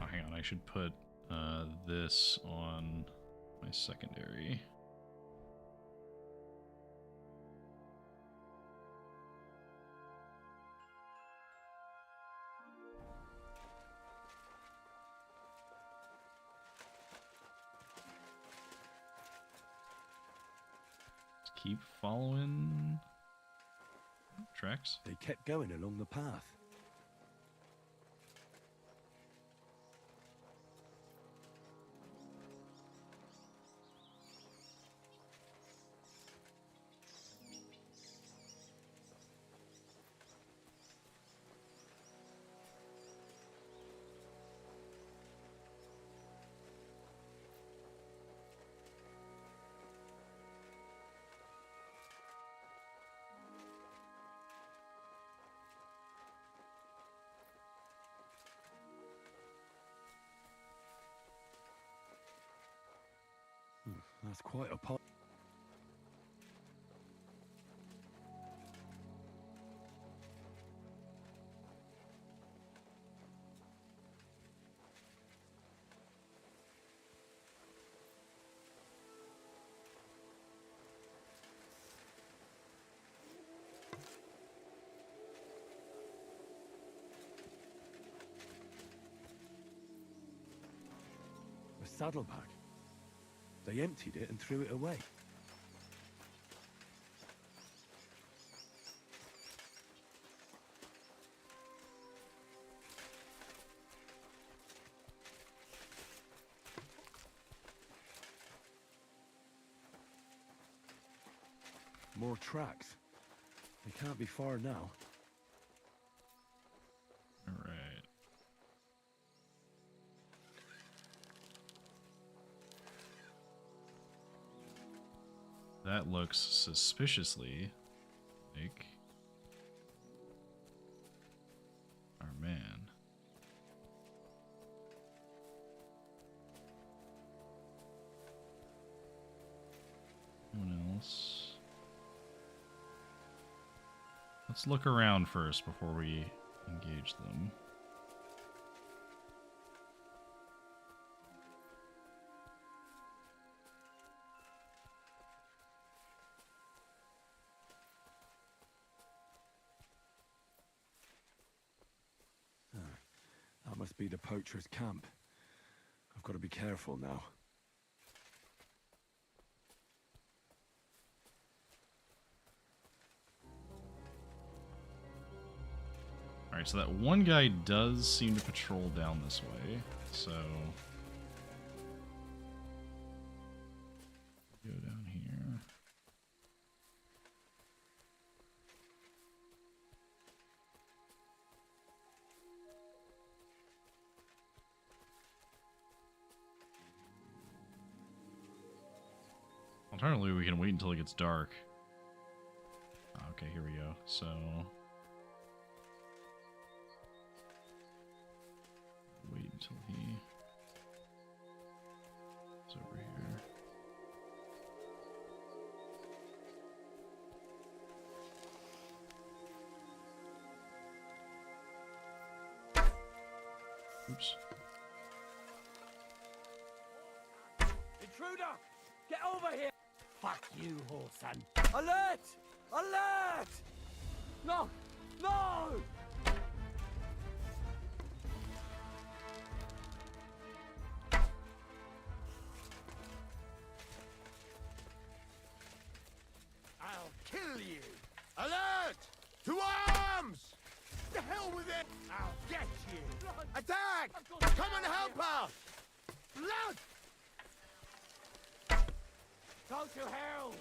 Oh, hang on, I should put this on my secondary. Just keep following tracks. They kept going along the path. That's quite a pot. A saddlebag. They emptied it and threw it away. More tracks. They can't be far now. All right. That looks suspiciously like our man. Anyone else? Let's look around first before we engage them. That must be the poacher's camp. I've got to be careful now. Alright, so that one guy does seem to patrol down this way, so... go down here. Alternatively, we can wait until it gets dark. Okay, here we go. So... wait until he... is over here. Oops. Intruder! Get over here! Fuck you, whoreson. Alert! Alert! No! No! I'll kill you! Alert! To arms! The hell with it! I'll get you! Attack! Come and help us! Blood! Go to hell!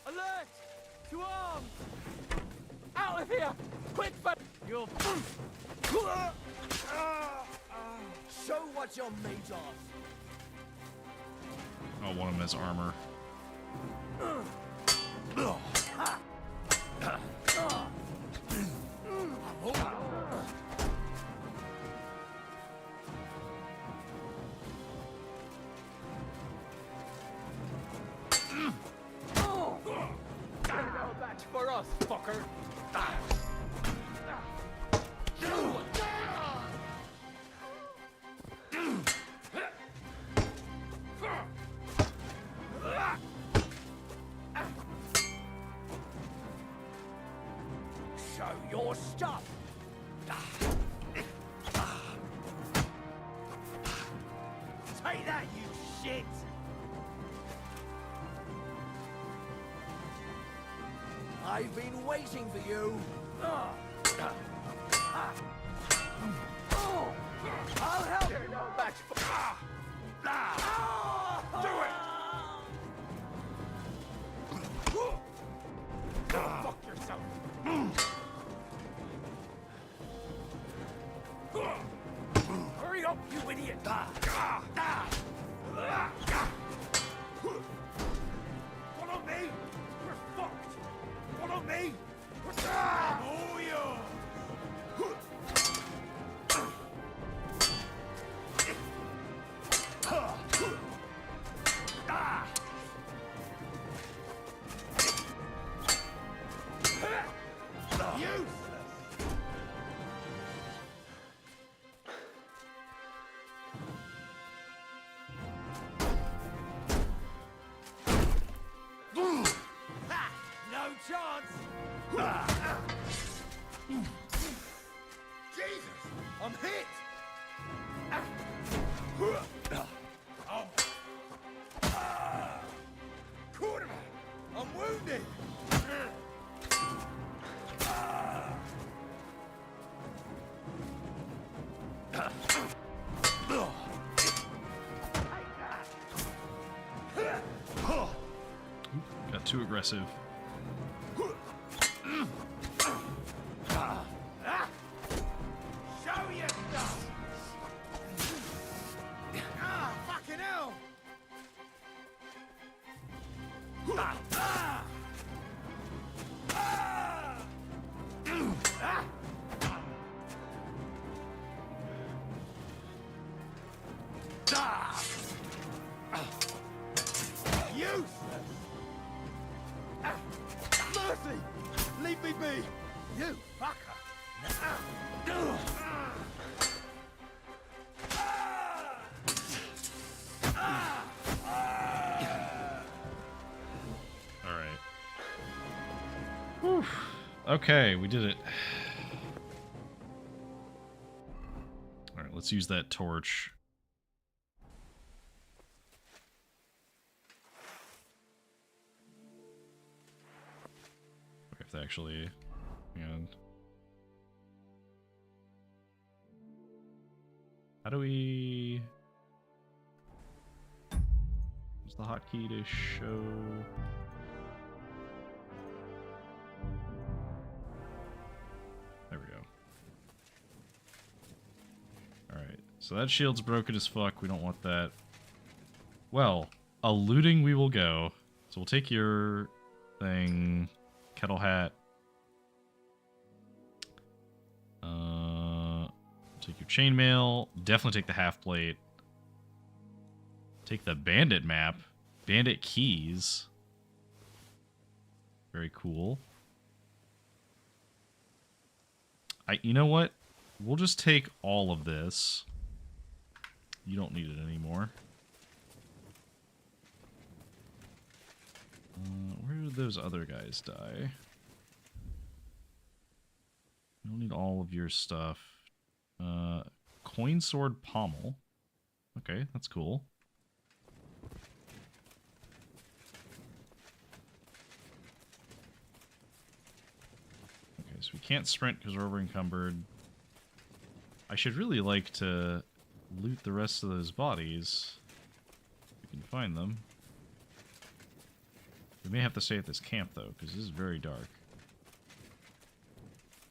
Alert! To arms! Out of here! Quick, but you're... Show what you're made of! Oh, one of them has armor. That's for us, fucker! Show your stuff! Take that, you shit! I've been waiting for you! I'll help you! That's do it! Go fuck yourself! Hurry up, you idiot! Follow me! We're fucked! Follow me! Oh, yeah! No chance! Jesus! I'm hit! Quarterback! I'm wounded! Got too aggressive. Show your stuff! Fucking hell! Useless! Mercy! Leave me be! You fucker! Alright. Whew. Okay, we did it. Alright, let's use that torch. We have to actually... And how do we... What's the hotkey to show... There we go. Alright, so that shield's broken as fuck. We don't want that. Well, a looting we will go. So we'll take your thing, kettle hat. Take your chainmail. Definitely take the half plate. Take the bandit map. Bandit keys. Very cool. You know what? We'll just take all of this. You don't need it anymore. Where did those other guys die? You don't need all of your stuff. Coin sword pommel. Okay, that's cool. Okay, so we can't sprint because we're over encumbered. I should really like to loot the rest of those bodies. If we can find them. We may have to stay at this camp though, because this is very dark.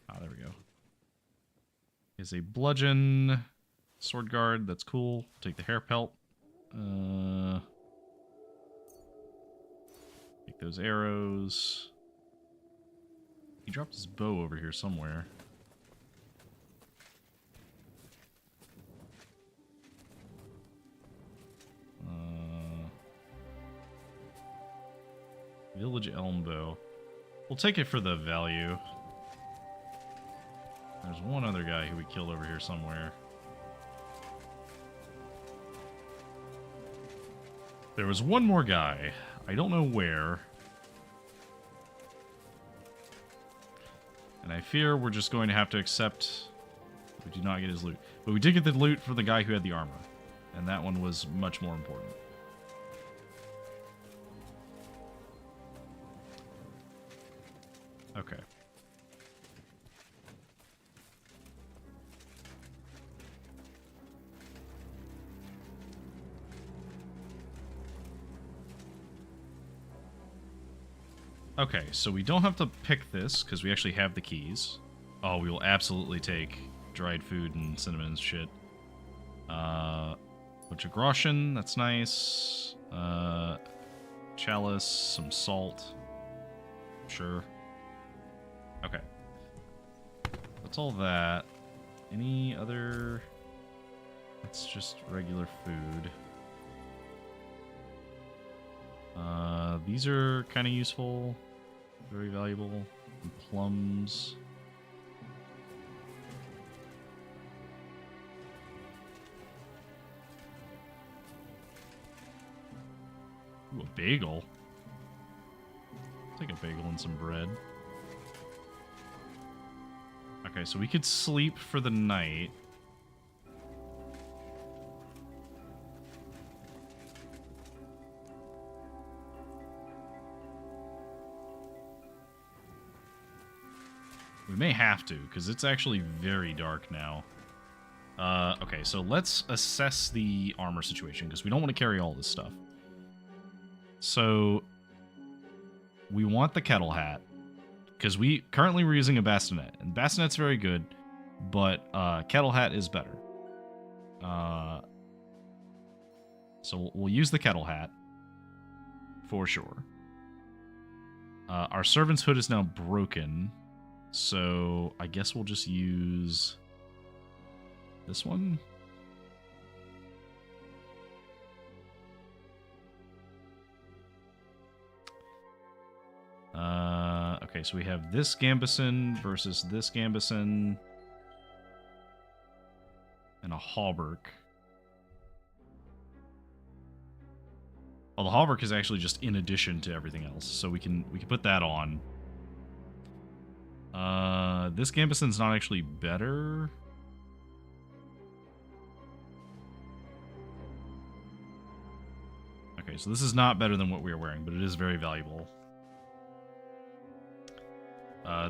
Ah, there we go. Is a bludgeon sword guard. That's cool. Take the hair pelt. Take those arrows. He dropped his bow over here somewhere. Village elm bow. We'll take it for the value. There's one other guy who we killed over here somewhere. There was one more guy. I don't know where. And I fear we're just going to have to accept we do not get his loot. But we did get the loot for the guy who had the armor. And that one was much more important. Okay. Okay, so we don't have to pick this, because we actually have the keys. Oh, we will absolutely take dried food and cinnamon and shit. Bunch of Groshen, that's nice. Chalice, some salt. Sure. Okay. That's all that. Any other... It's just regular food. These are kind of useful. Very valuable. And plums. Ooh, a bagel. Take a bagel and some bread. Okay, so we could sleep for the night. We may have to, because it's actually very dark now. Okay, so let's assess the armor situation, because we don't want to carry all this stuff. So, we want the kettle hat, because currently we're using a bassinet, and bassinet's very good, but kettle hat is better. So we'll use the kettle hat, for sure. Our servant's hood is now broken. So, I guess we'll just use this one. Okay, so we have this Gambison versus this Gambison. And a hauberk. Well, the hauberk is actually just in addition to everything else, so we can put that on. This Gambison's not actually better. Okay, so this is not better than what we are wearing, but it is very valuable.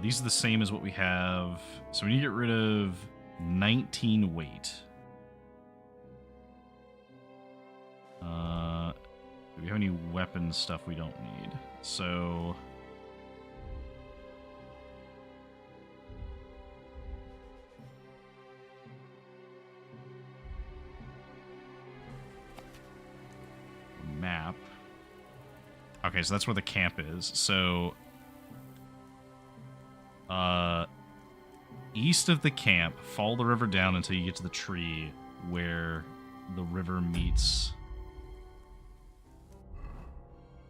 These are the same as what we have. So we need to get rid of 19 weight. Do we have any weapon stuff we don't need? So... map. Okay, so that's where the camp is. So, east of the camp, follow the river down until you get to the tree where the river meets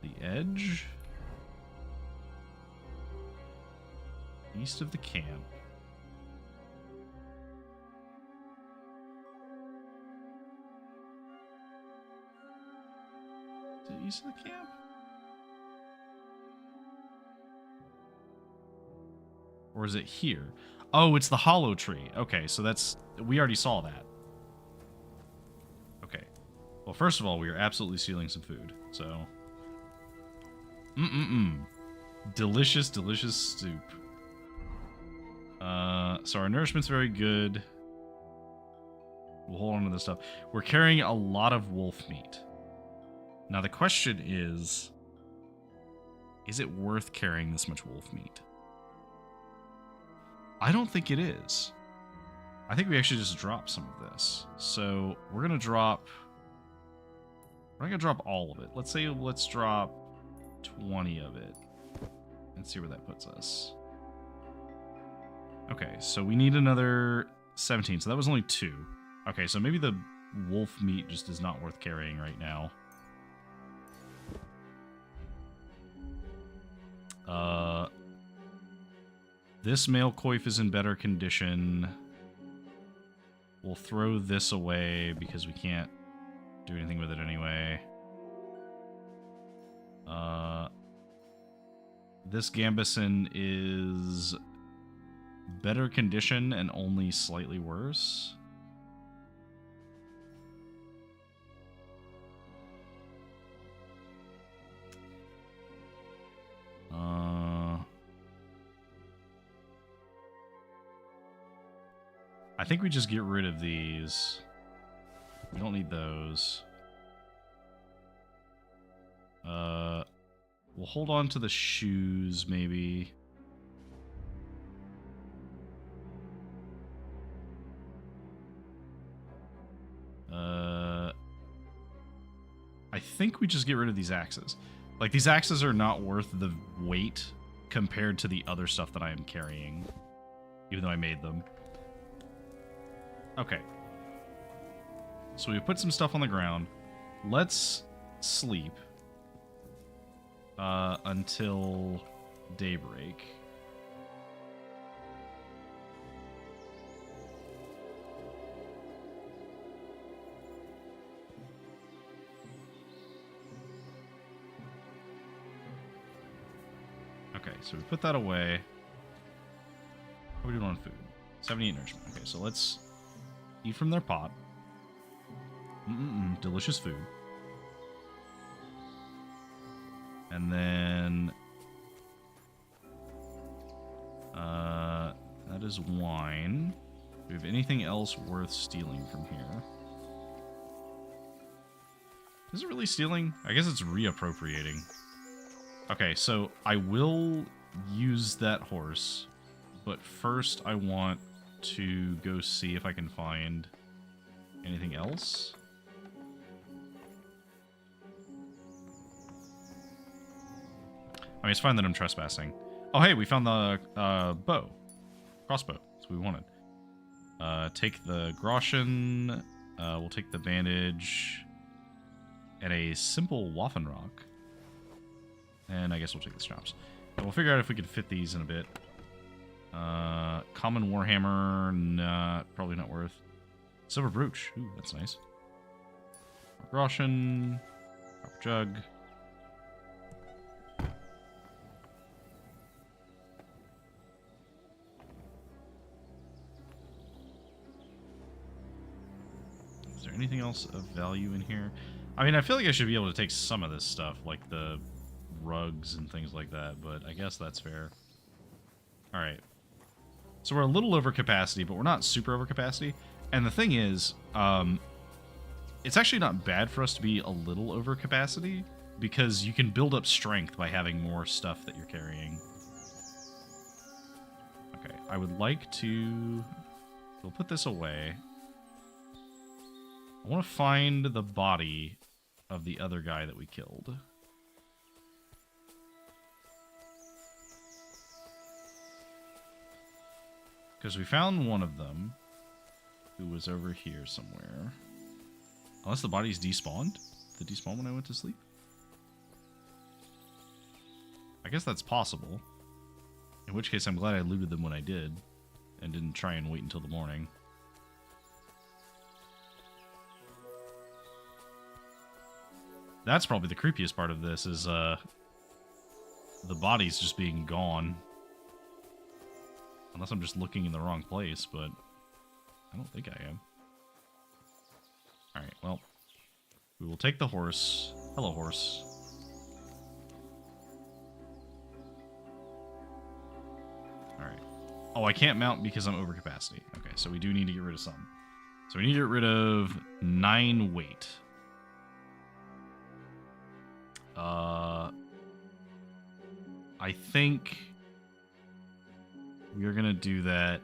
the edge. East of the camp. Is it east of the camp? Or is it here? Oh, it's the hollow tree. Okay, so that's... We already saw that. Okay. Well, first of all, we are absolutely stealing some food, so... Delicious, delicious soup. So our nourishment's very good. We'll hold on to this stuff. We're carrying a lot of wolf meat. Now the question is it worth carrying this much wolf meat? I don't think it is. I think we actually just drop some of this. So we're gonna drop... We're not gonna drop all of it. Let's drop 20 of it. And see where that puts us. Okay, so we need another 17. So that was only 2. Okay, so maybe the wolf meat just is not worth carrying right now. This male coif is in better condition. We'll throw this away because we can't do anything with it anyway. This Gambison is better condition and only slightly worse. I think we just get rid of these. We don't need those. We'll hold on to the shoes, maybe. I think we just get rid of these axes. Like, these axes are not worth the weight compared to the other stuff that I am carrying, even though I made them. Okay. So we put some stuff on the ground. Let's sleep until daybreak. Okay, so we put that away. What are we doing on food? 78 nourishment. Okay, so let's eat from their pot. Delicious food. And then... that is wine. Do we have anything else worth stealing from here? Is it really stealing? I guess it's reappropriating. Okay, so I will use that horse, but first I want to go see if I can find anything else. I mean, it's fine that I'm trespassing. Oh, hey, we found the bow. Crossbow. That's what we wanted. Take the groschen. We'll take the bandage. And a simple Waffenrock. And I guess we'll take the straps. And we'll figure out if we can fit these in a bit. Common Warhammer, probably not worth. Silver brooch, ooh, that's nice. Groschen, copper jug. Is there anything else of value in here? I mean, I feel like I should be able to take some of this stuff, like the rugs and things like that, but I guess that's fair. Alright. So we're a little over capacity, but we're not super over capacity. And the thing is, it's actually not bad for us to be a little over capacity, because you can build up strength by having more stuff that you're carrying. Okay, I would like to... We'll put this away. I want to find the body of the other guy that we killed. Because we found one of them who was over here somewhere. Unless the body's despawned? Did it despawn when I went to sleep? I guess that's possible. In which case, I'm glad I looted them when I did. And didn't try and wait until the morning. That's probably the creepiest part of this, is the body's just being gone. Unless I'm just looking in the wrong place, but I don't think I am. Alright, well. We will take the horse. Hello, horse. Alright. Oh, I can't mount because I'm over capacity. Okay, so we do need to get rid of some. So we need to get rid of 9 weight. I think we are going to do that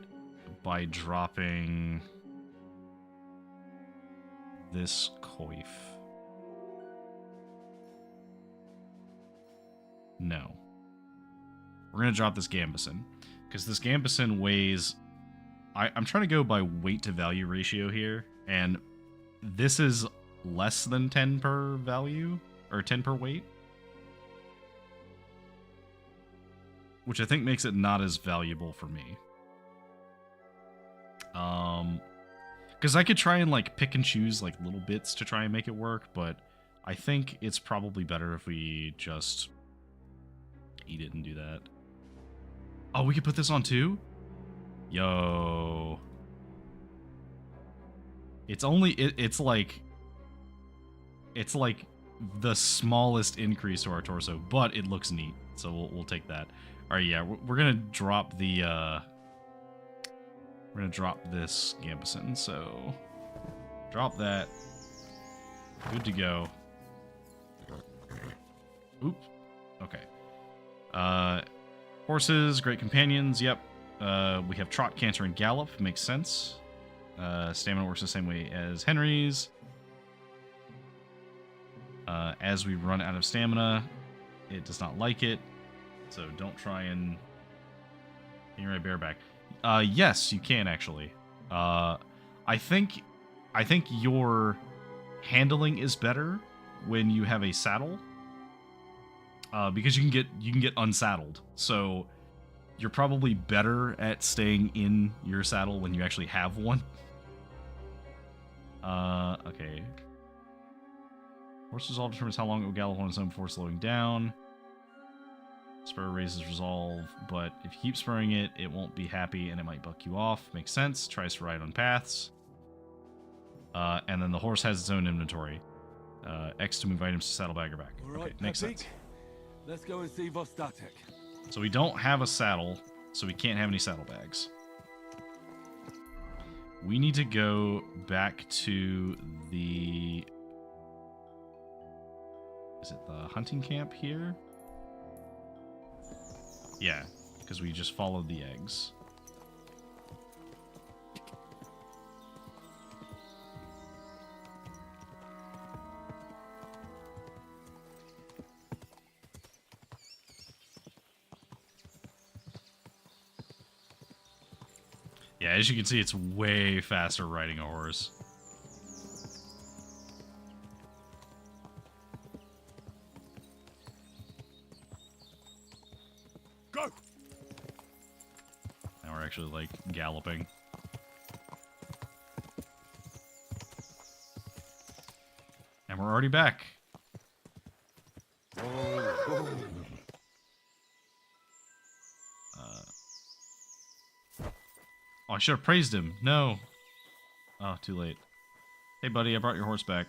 by dropping this coif. No. We're going to drop this gambeson. Because this gambeson weighs... I'm trying to go by weight to value ratio here. And this is less than 10 per value. Or 10 per weight. Which I think makes it not as valuable for me. Because I could try and like pick and choose like little bits to try and make it work, but I think it's probably better if we just eat it and do that. Oh, we could put this on too? Yo. It's only, it's like the smallest increase to our torso, but it looks neat, so we'll take that. All right, yeah, we're gonna drop the we're gonna drop this gambeson. So drop that. Good to go. Oop. Okay. Horses, great companions. Yep. We have trot, canter, and gallop. Makes sense. Stamina works the same way as Henry's. As we run out of stamina, it does not like it, so don't try and... Can you ride bareback? Yes, you can actually. I think your handling is better when you have a saddle, because you can get unsaddled. So you're probably better at staying in your saddle when you actually have one. Okay. Horse resolve determines how long it will gallop on its own before slowing down. Spur raises resolve, but if you keep spurring it, it won't be happy and it might buck you off. Makes sense. Tries to ride on paths. And then the horse has its own inventory. X to move items to saddlebag or back. All right, okay, makes sense. Let's go and see Vostatek. So we don't have a saddle, so we can't have any saddlebags. We need to go back to the... Is it the hunting camp here? Yeah, because we just followed the eggs. Yeah, as you can see, it's way faster riding a horse. Go! Now we're actually, like, galloping. And we're already back. Oh, I should have praised him. No. Oh, too late. Hey, buddy, I brought your horse back.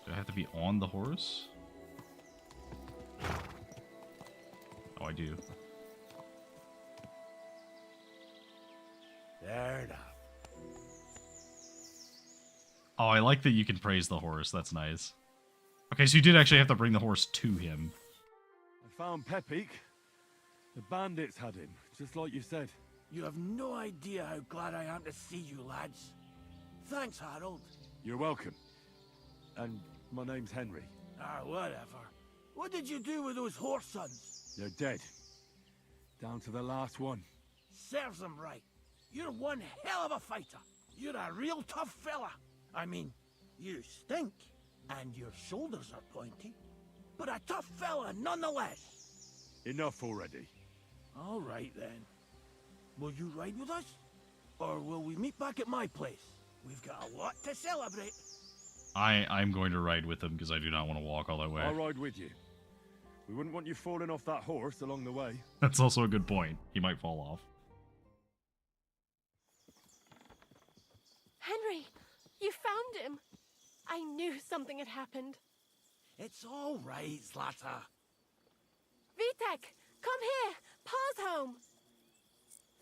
Do I have to be on the horse? Oh, I do. There now. Oh, I like that you can praise the horse. That's nice. Okay, so you did actually have to bring the horse to him. I found Pepik. The bandits had him, just like you said. You have no idea how glad I am to see you, lads. Thanks, Harold. You're welcome. And my name's Henry. Ah, whatever. What did you do with those horse sons? They're dead. Down to the last one. Serves them right. You're one hell of a fighter. You're a real tough fella. I mean, you stink, and your shoulders are pointy. But a tough fella nonetheless. Enough already. All right, then. Will you ride with us? Or will we meet back at my place? We've got a lot to celebrate. I'm going to ride with him because I do not want to walk all that way. I'll ride with you. We wouldn't want you falling off that horse along the way. That's also a good point. He might fall off. Henry, you found him. I knew something had happened. It's all right, Zlata. Vitek, come here. Pa's home.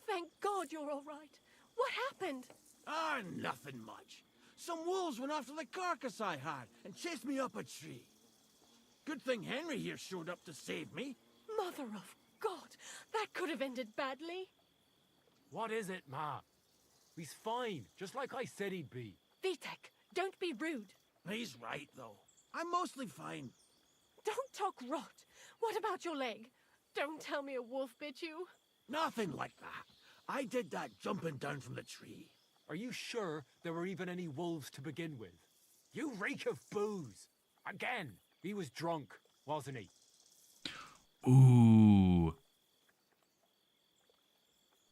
Thank God you're all right. What happened? Ah, nothing much. Some wolves went after the carcass I had and chased me up a tree. Good thing Henry here showed up to save me. Mother of God, that could have ended badly. What is it, Ma? He's fine, just like I said he'd be. Vitek, don't be rude. He's right, though. I'm mostly fine. Don't talk rot. What about your leg? Don't tell me a wolf bit you. Nothing like that. I did that jumping down from the tree. Are you sure there were even any wolves to begin with? You reek of booze. Again, he was drunk, wasn't he? Ooh.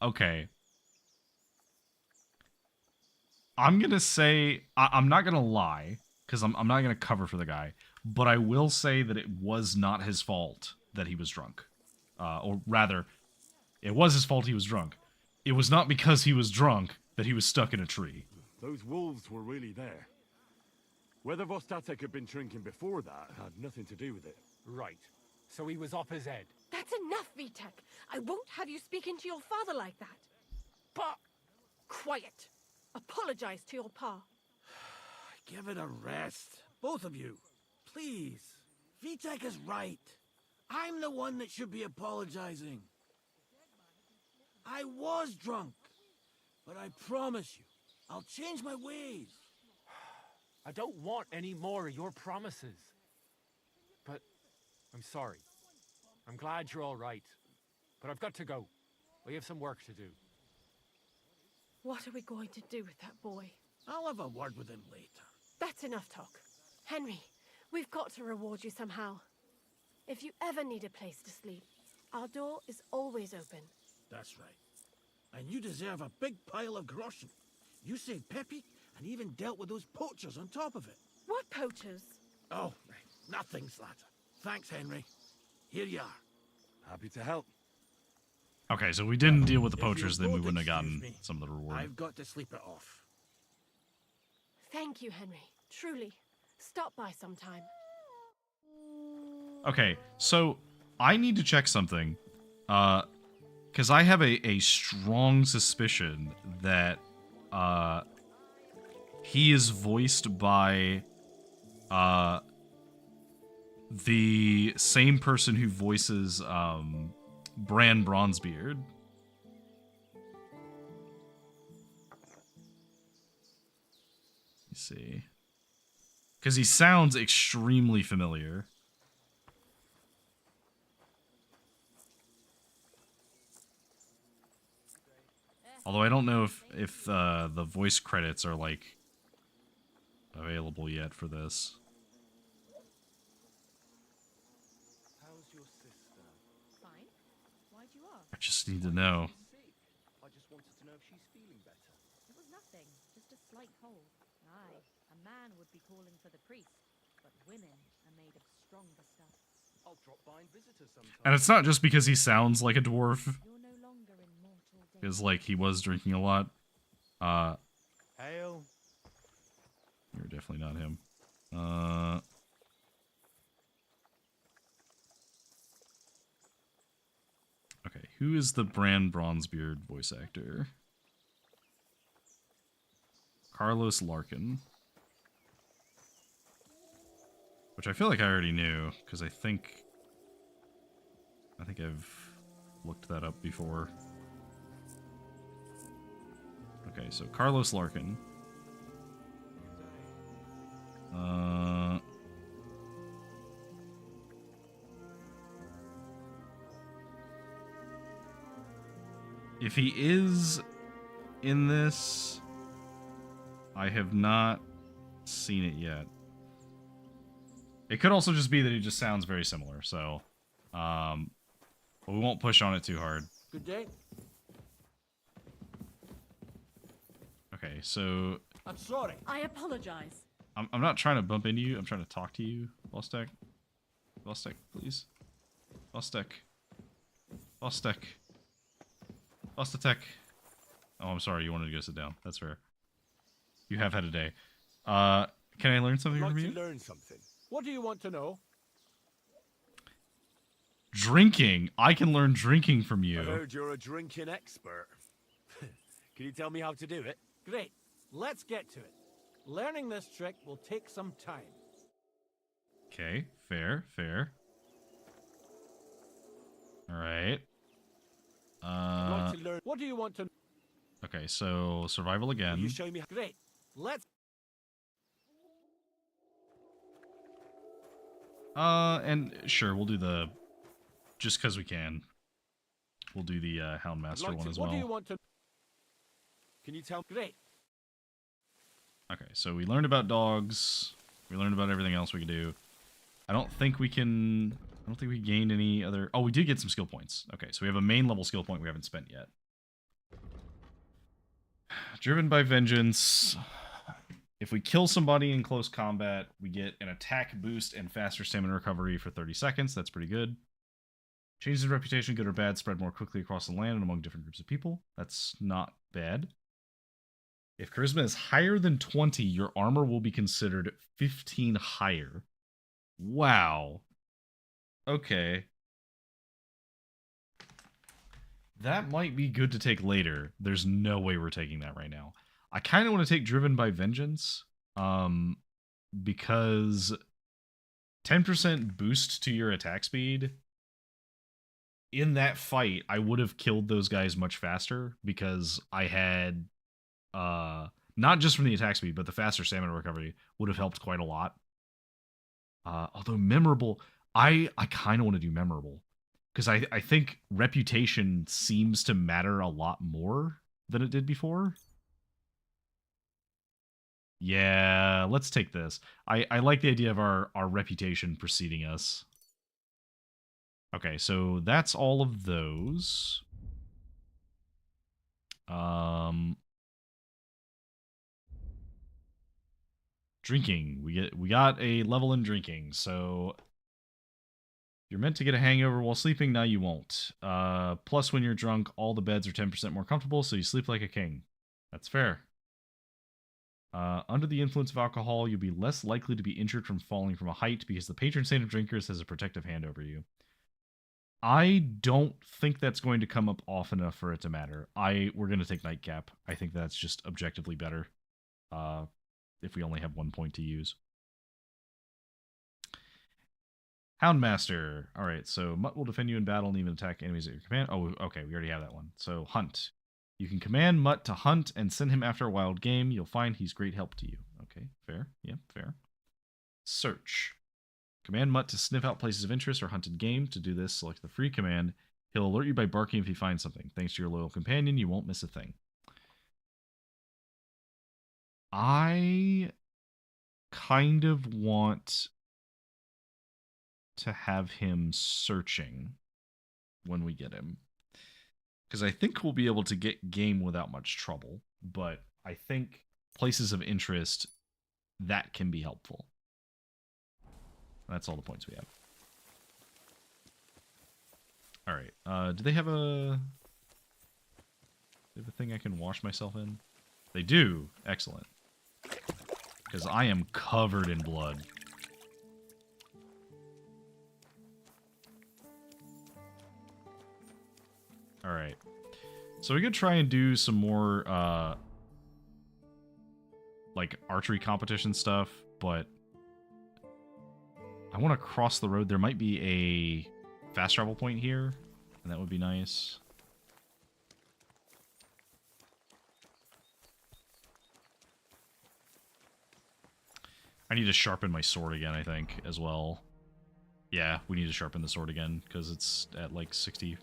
Okay. I'm going to say, I'm not going to lie, because I'm not going to cover for the guy, but I will say that it was not his fault that he was drunk. Or rather, it was his fault he was drunk. It was not because he was drunk that he was stuck in a tree. Those wolves were really there. Whether Vostatek had been drinking before that had nothing to do with it. Right. So he was up his head. That's enough, Vitek. I won't have you speaking to your father like that. But... Quiet. Apologize to your pa. Give it a rest. Both of you. Please. Vitek is right. I'm the one that should be apologizing. I was drunk. But I promise you, I'll change my ways. I don't want any more of your promises. But I'm sorry. I'm glad you're all right. But I've got to go. We have some work to do. What are we going to do with that boy? I'll have a word with him later. That's enough talk. Henry, we've got to reward you somehow. If you ever need a place to sleep, our door is always open. That's right. And you deserve a big pile of groschen. You saved Peppy and even dealt with those poachers on top of it. What poachers? Oh, nothing, Zlata. Thanks, Henry. Here you are. Happy to help. Okay, so we didn't deal with the If you'll poachers, then we both wouldn't have excuse gotten me, some of the reward. I've got to sleep it off. Thank you, Henry. Truly. Stop by sometime. Okay, so I need to check something. Because I have a strong suspicion that he is voiced by the same person who voices Bran Bronzebeard. Let's see. Because he sounds extremely familiar. Although I don't know if the voice credits are, like, available yet for this. How's your sister? Fine. Why'd you ask? I just need to know. I just wanted to know if she's feeling better. It was nothing, just a slight cold. Aye, a man would be calling for the priest, but women are made of stronger stuff. I'll drop by and visit her sometime. And it's not just because he sounds like a dwarf. You're no longer in mortal danger. Because, like, he was drinking a lot. Hail. You're definitely not him. Okay, who is the Bran Bronzebeard voice actor? Carlos Larkin. Which I feel like I already knew, because I think I've looked that up before. Okay, so Carlos Larkin. If he is in this, I have not seen it yet. It could also just be that he just sounds very similar, so but we won't push on it too hard. Good day. Okay, so I'm sorry. I apologize. I'm not trying to bump into you. I'm trying to talk to you, Vostek. Vostek, please. Vostek. Vostek. Vostetek. Oh, I'm sorry. You wanted to go sit down. That's fair. You have had a day. Can I learn something from you? Learn something. What do you want to know? Drinking. I can learn drinking from you. I heard you're a drinking expert. Can you tell me how to do it? Great. Let's get to it. Learning this trick will take some time. Okay, fair, fair. All right. I'd like to learn. What do you want to? Okay, so survival again. Will you show me? Great. Let's. And sure, we'll do the. Just because we can. We'll do the Houndmaster one as well. What do you want to? Can you tell? Great. Okay, so we learned about dogs. We learned about everything else we can do. I don't think we gained any other... Oh, we did get some skill points. Okay, so we have a main level skill point we haven't spent yet. Driven by Vengeance. If we kill somebody in close combat, we get an attack boost and faster stamina recovery for 30 seconds. That's pretty good. Changes in reputation, good or bad, spread more quickly across the land and among different groups of people. That's not bad. If charisma is higher than 20, your armor will be considered 15 higher. Wow. Okay. That might be good to take later. There's no way we're taking that right now. I kind of want to take Driven by Vengeance, because 10% boost to your attack speed. In that fight, I would have killed those guys much faster because I had... not just from the attack speed, but the faster stamina recovery would have helped quite a lot. Although memorable, I kind of want to do memorable because I think reputation seems to matter a lot more than it did before. Yeah, let's take this. I like the idea of our reputation preceding us. Okay, so that's all of those. Drinking. We got a level in drinking, so you're meant to get a hangover while sleeping, now you won't. Plus when you're drunk, all the beds are 10% more comfortable, so you sleep like a king. That's fair. Under the influence of alcohol, you'll be less likely to be injured from falling from a height because the patron saint of drinkers has a protective hand over you. I don't think that's going to come up often enough for it to matter. We're going to take Nightcap. I think that's just objectively better. If we only have 1 point to use. Houndmaster. Alright, so Mutt will defend you in battle and even attack enemies at your command. Oh, okay, we already have that one. So, Hunt. You can command Mutt to hunt and send him after a wild game. You'll find he's great help to you. Okay, fair. Yeah, fair. Search. Command Mutt to sniff out places of interest or hunted game. To do this, select the free command. He'll alert you by barking if he finds something. Thanks to your loyal companion, you won't miss a thing. I kind of want to have him searching when we get him. Because I think we'll be able to get game without much trouble. But I think places of interest, that can be helpful. That's all the points we have. Alright, do they have a thing I can wash myself in? They do. Excellent. Because I am covered in blood. Alright. So we could try and do some more, like, archery competition stuff, but I want to cross the road. There might be a fast travel point here, and that would be nice. I need to sharpen my sword again, I think, as well. Yeah, we need to sharpen the sword again, because it's at like 60%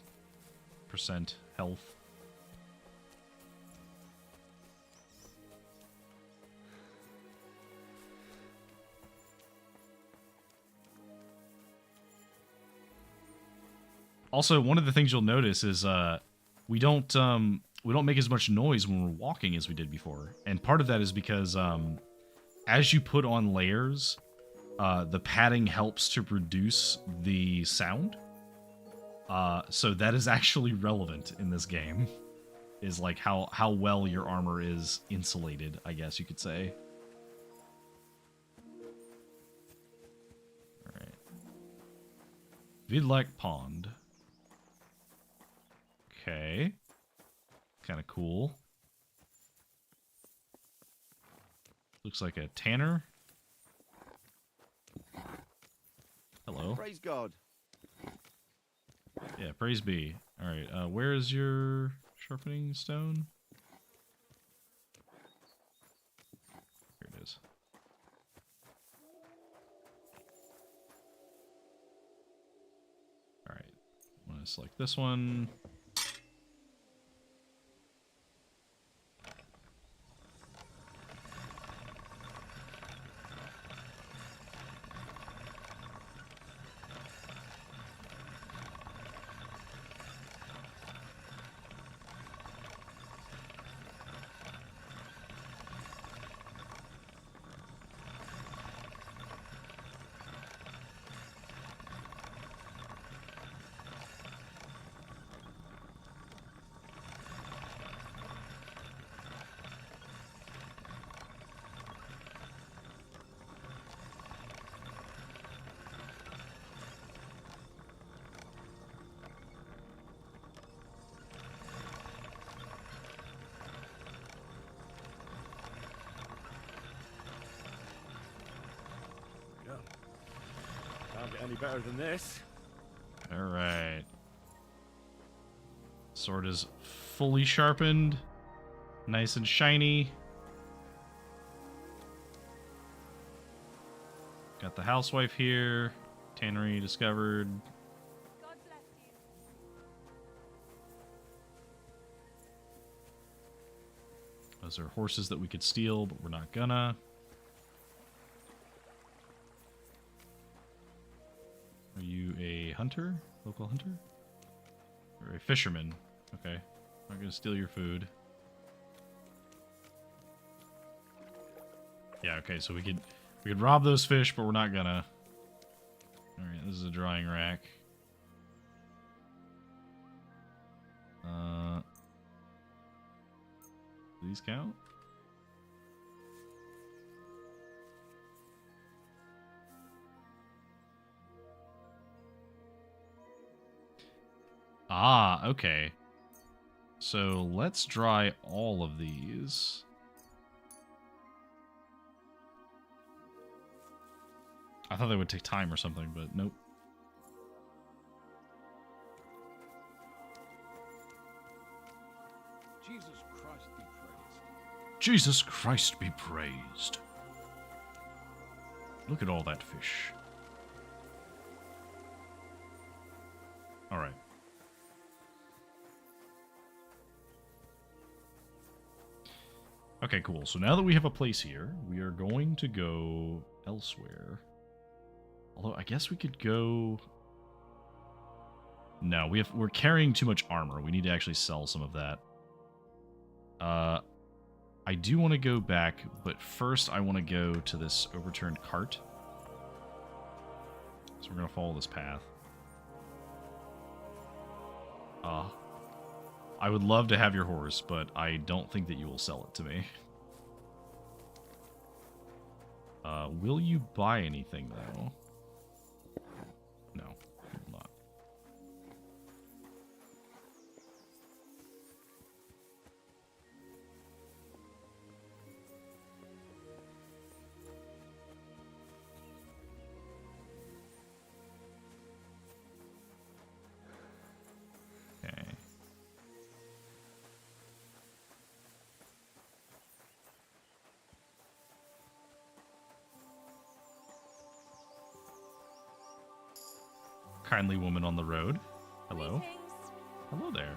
health. Also, one of the things you'll notice is we don't make as much noise when we're walking as we did before. And part of that is because as you put on layers, the padding helps to reduce the sound. So that is actually relevant in this game. Is like how well your armor is insulated, I guess you could say. Alright. Vidlak Pond. Okay. Kind of cool. Looks like a tanner. Hello. Praise God. Yeah, praise be. Alright, where is your sharpening stone? Here it is. Alright. I'm gonna select this one. Can't get any better than this. Alright. Sword is fully sharpened. Nice and shiny. Got the housewife here. Tannery discovered. God bless you. Those are horses that we could steal, but we're not gonna. Are you a hunter? Local hunter? Or a fisherman? Okay. I'm not gonna steal your food. Yeah, okay, so we could rob those fish, but we're not gonna. Alright, this is a drying rack. Do these count? Ah, okay. So let's dry all of these. I thought they would take time or something, but nope. Jesus Christ be praised. Jesus Christ be praised. Look at all that fish. Alright. Okay, cool. So now that we have a place here, we are going to go elsewhere. Although, I guess we could go... No, we're carrying too much armor. We need to actually sell some of that. I do want to go back, but first I want to go to this overturned cart. So we're going to follow this path. I would love to have your horse, but I don't think that you will sell it to me. Will you buy anything, though? No, you will not. Okay. kindly woman on the road. Hello. Hello there.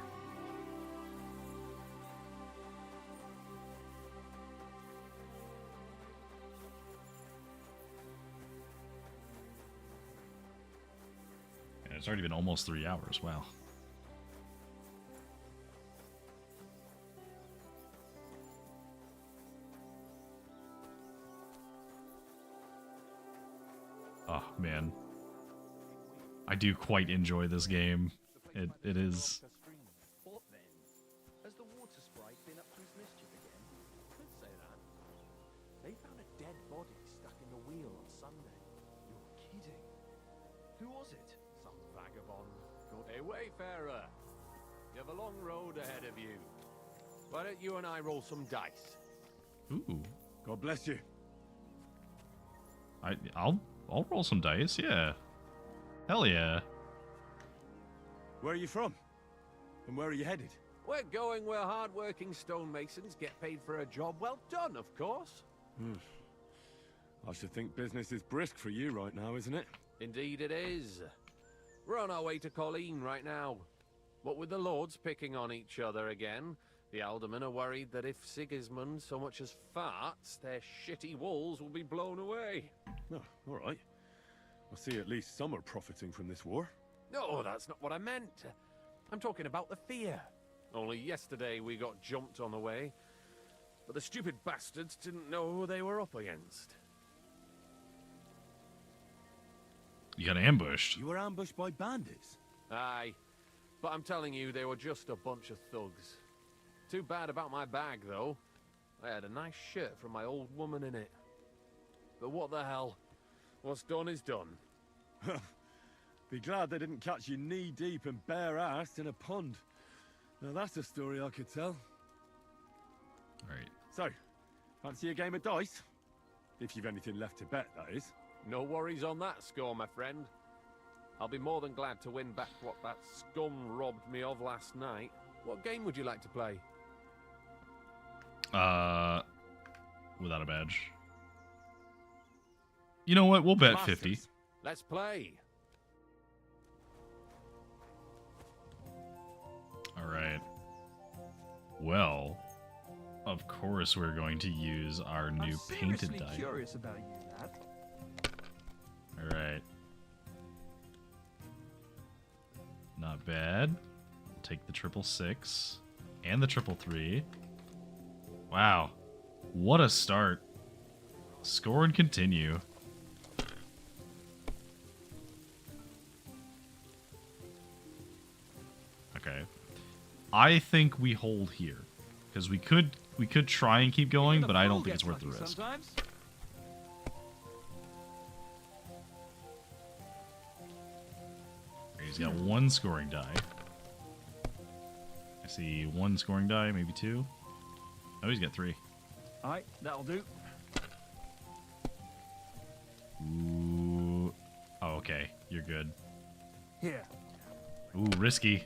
And it's already been almost 3 hours. Wow. Oh, man. I do quite enjoy this game. It is... What then? Has the water sprite been up to his mischief again? Could say that. They found a dead body stuck in the wheel on Sunday. You're kidding. Who was it? Some vagabond. Hey, wayfarer. You have a long road ahead of you. Why don't you and I roll some dice? Ooh. God bless you. I'll roll some dice, yeah. Hell yeah. Where are you from? And where are you headed? We're going where hard-working stonemasons get paid for a job well done, of course. I should think business is brisk for you right now, isn't it? Indeed it is. We're on our way to Colleen right now. What with the lords picking on each other again, the aldermen are worried that if Sigismund so much as farts, their shitty walls will be blown away. Oh, all right. I see at least some are profiting from this war. No, that's not what I meant. I'm talking about the fear. Only yesterday we got jumped on the way, but the stupid bastards didn't know who they were up against. You got ambushed. You were ambushed by bandits? Aye, but I'm telling you, they were just a bunch of thugs. Too bad about my bag, though. I had a nice shirt from my old woman in it. But what the hell? What's done is done. Be glad they didn't catch you knee-deep and bare-assed in a pond. Now that's a story I could tell. Right. So, fancy a game of dice? If you've anything left to bet, that is. No worries on that score, my friend. I'll be more than glad to win back what that scum robbed me of last night. What game would you like to play? Without a badge. You know what? We'll bet 50. Let's play. All right. Well, of course we're going to use our new painted die. I'm curious about you, lad. All right. Not bad. We'll take the 666 and the 333. Wow. What a start. Score and continue. Okay. I think we hold here. Because we could try and keep going, but I don't think it's worth the risk. Sometimes. He's got one scoring die. I see one scoring die, maybe two. Oh, he's got three. Alright, that'll do. Ooh. Oh, okay. You're good. Here. Ooh, risky.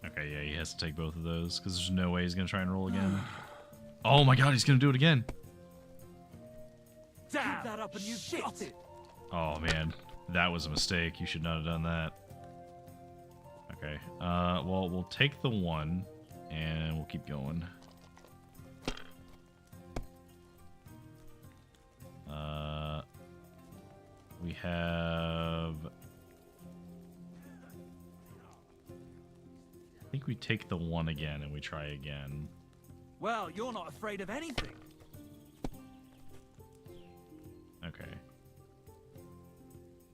Okay, yeah, he has to take both of those, because there's no way he's going to try and roll again. Oh my god, he's going to do it again. Damn. Keep that up and you got it. Oh man, that was a mistake. You should not have done that. Okay, well, we'll take the one, and we'll keep going. We have... I think we take the one again, and we try again. Well, you're not afraid of anything. Okay.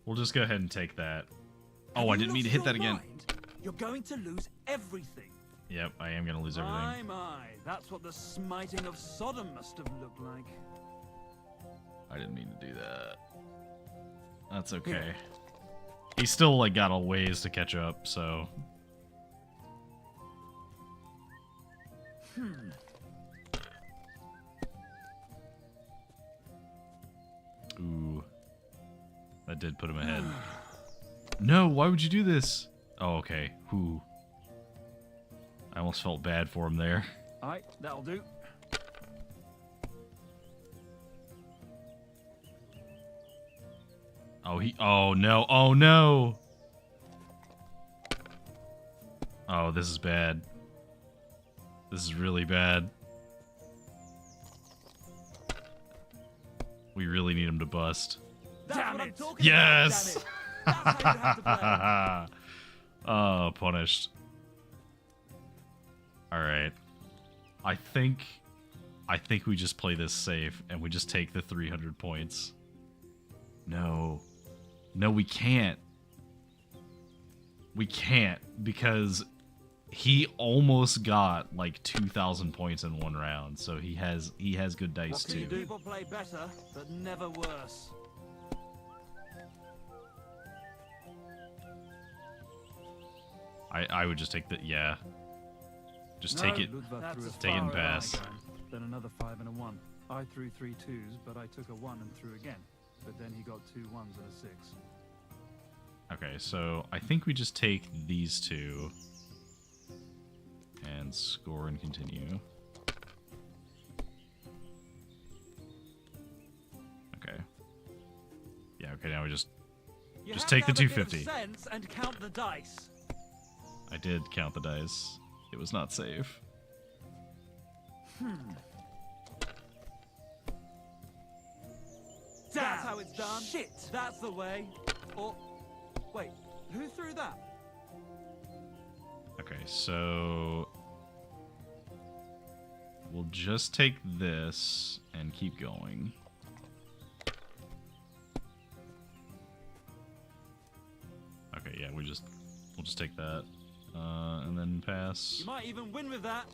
We'll just go ahead and take that. Oh, I didn't mean to hit that again. You're going to lose everything. Yep, I am going to lose everything. My, that's what the smiting of Sodom must have looked like. I didn't mean to do that. That's okay. He's still, like, got a ways to catch up, so... Ooh. That did put him ahead. No, why would you do this? Oh, okay. Whew. I almost felt bad for him there. Alright, that'll do. Oh no! Oh no! Oh, this is bad. This is really bad. We really need him to bust. That's what I'm talking Yes! about, damn it. That's how you have to play. Oh, punished. Alright. I think we just play this safe and we just take the 300 points. No. No, we can't. We can't, because he almost got like 2,000 points in one round, so he has good dice too. People play better, but never worse. I would just take the just take it and pass. Then another 5 and a 1. I threw 3 2s, but I took a 1 and threw again. But then he got 2 1s and a 6. Okay, so I think we just take these two and score and continue. Okay. Yeah, okay, now we just take the 250. Sense and count the dice. I did count the dice. It was not safe. That's how it's done. Shit. That's the way. Or wait, who threw that? Okay, so we'll just take this and keep going. Okay, yeah, we'll just take that and then pass. You might even win with that.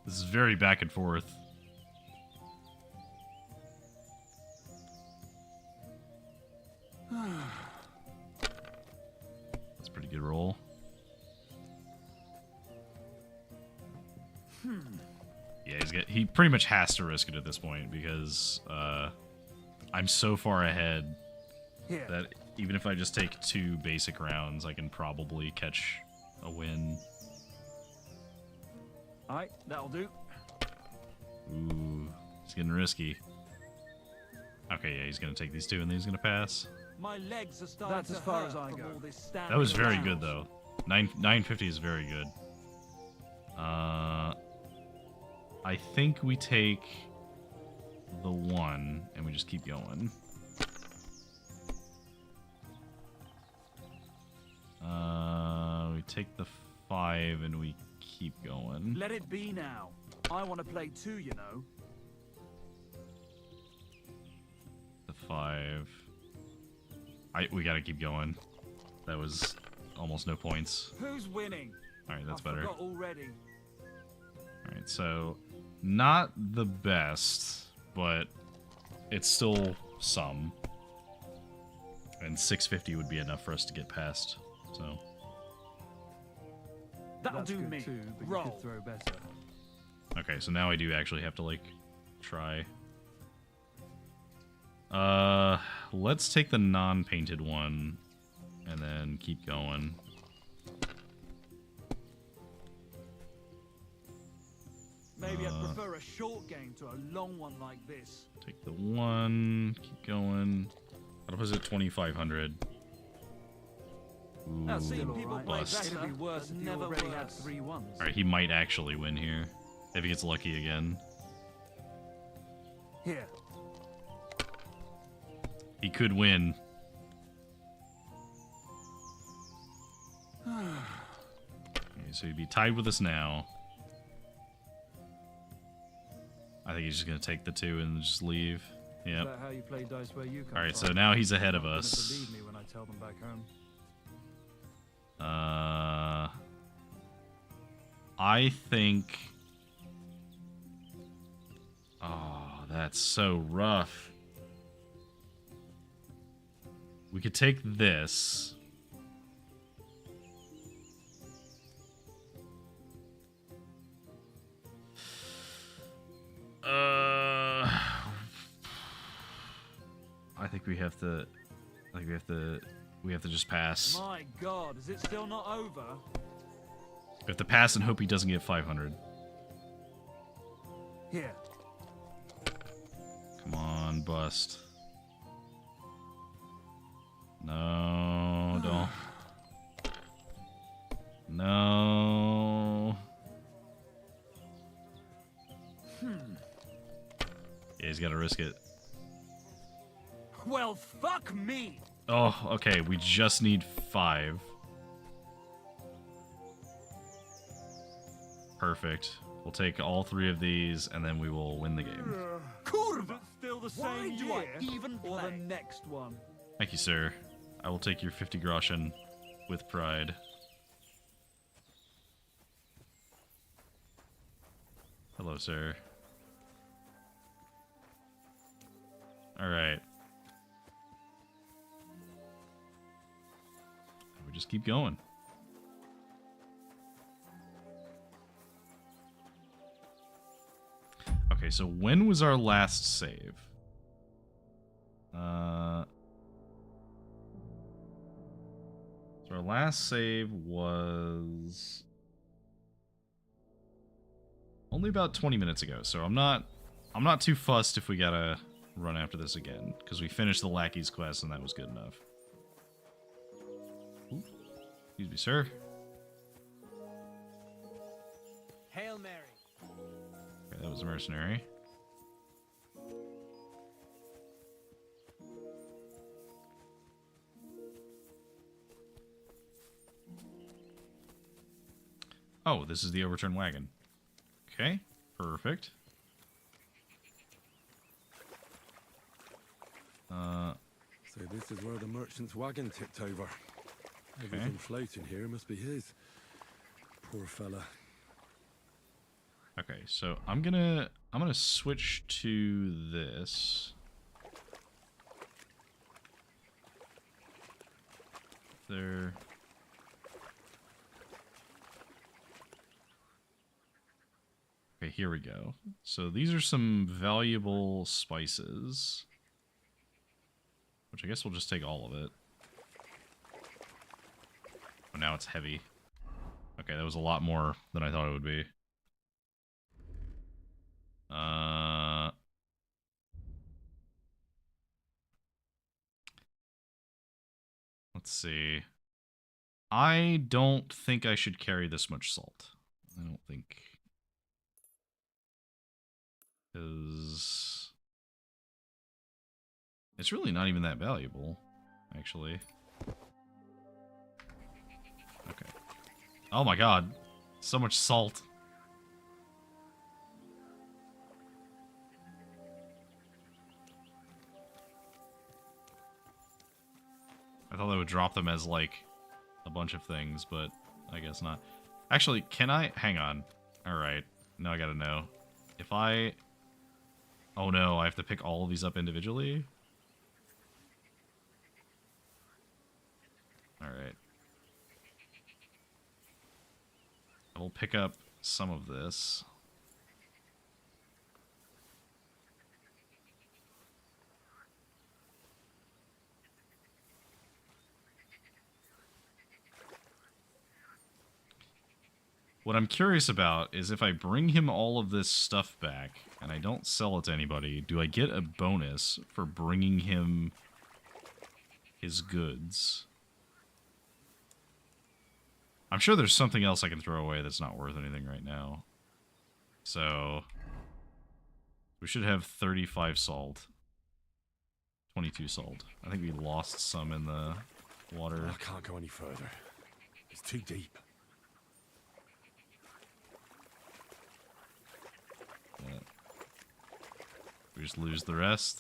This is very back and forth. That's a pretty good roll. Yeah, he pretty much has to risk it at this point because I'm so far ahead that even if I just take 2 basic rounds, I can probably catch a win. Alright, that'll do. Ooh, it's getting risky. Okay, yeah, he's gonna take these 2 and then he's gonna pass. My legs are starting That's as far as I go. That was very good though. 950 is very good. I think we take the 1 and we just keep going. We take the 5 and we keep going. Let it be now. I want to play too, you know. The 5. We gotta keep going. That was almost no points. Who's winning? Alright, that's I better. forgot already. Alright, so not the best, but it's still some. And 650 would be enough for us to get past. So that'll That's do good me. Too, but Roll. you could throw better. okay, so now I do actually have to like try. Let's take the non-painted one and then keep going. Maybe I'd prefer a short game to a long one like this. Take the 1, keep going. That was at 2,500. Ooh, I've seen people play bust. better, but never already had worse. 3 1s. Alright, he might actually win here. If he gets lucky again. Here. He could win. Okay, so he'd be tied with us now. I think he's just gonna take the 2 and just leave. Is Yep. that how you play dice where you come Alright, from? so now he's ahead of You're not us. gonna believe me when I tell them back home. I think... Oh, that's so rough. We could take this. I think we have to. I think we have to just pass. My God, is it still not over? We have to pass and hope he doesn't get 500. Here. Come on. on, bust. No, don't. No. Yeah, he's gotta risk it. Well, fuck me! Oh, okay, we just need 5. Perfect. We'll take all 3 of these, and then we will win the game. Kurva! Still the Why same do year, I even or the play? next one? Thank you, sir. I will take your 50 groschen with pride. Hello, sir. Alright. We just keep going. Okay, so when was our last save? So our last save was only about 20 minutes ago, so I'm not too fussed if we gotta run after this again, because we finished the lackey's quest and that was good enough. Ooh. Excuse me, sir. Hail Mary. Okay, that was a mercenary. Oh, this is the overturned wagon. Okay, perfect. So this is where the merchant's wagon tipped over. Everything floating here must be his. Poor fella. Okay, so I'm gonna switch to this. There. Okay, here we go. So these are some valuable spices. Which I guess we'll just take all of it. Oh, now it's heavy. Okay, that was a lot more than I thought it would be. Let's see. I don't think I should carry this much salt. I don't think. Because it's really not even that valuable, actually. Okay. Oh my god. So much salt. I thought they would drop them as, like, a bunch of things, but I guess not. Actually, can I... Hang on. Alright. Now I gotta know. If I... Oh no, I have to pick all of these up individually? Alright. I will pick up some of this. What I'm curious about is if I bring him all of this stuff back and I don't sell it to anybody, do I get a bonus for bringing him his goods? I'm sure there's something else I can throw away that's not worth anything right now. So we should have 35 salt. 22 salt. I think we lost some in the water. I can't go any further. It's too deep. We just lose the rest.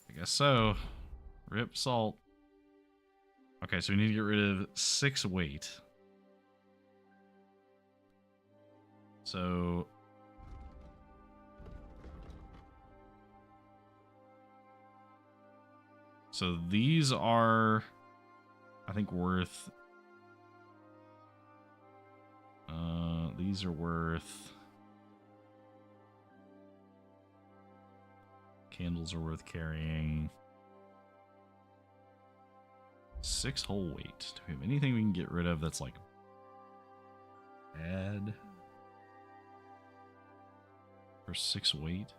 I guess so. Rip salt. Okay, so we need to get rid of 6 weight. So... So these are, I think, worth... these are worth... Candles are worth carrying. 6 whole weight. Do we have anything we can get rid of that's, like, bad? For 6 weight.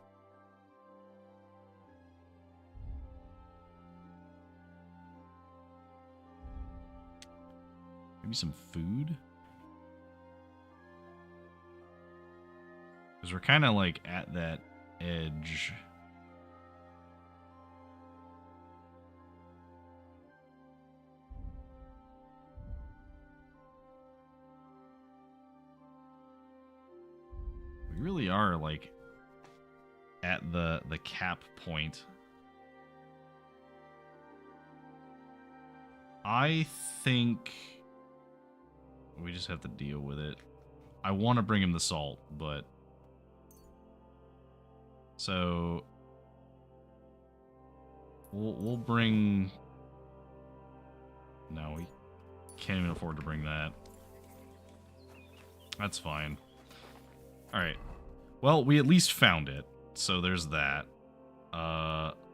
Maybe some food? Because we're kind of like at that edge. We really are like at the cap point. I think we just have to deal with it. I want to bring him the salt, but so we'll bring. No, we can't even afford to bring that. That's fine. All right. Well, we at least found it, so there's that.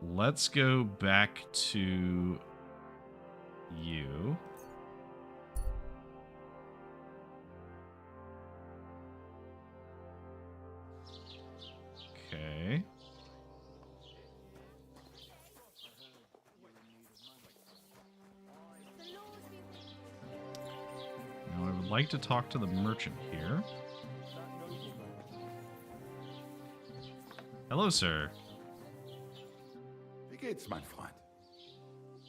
Let's go back to you. Okay. Now I would like to talk to the merchant here. Hello, sir. Wie geht's, mein Freund?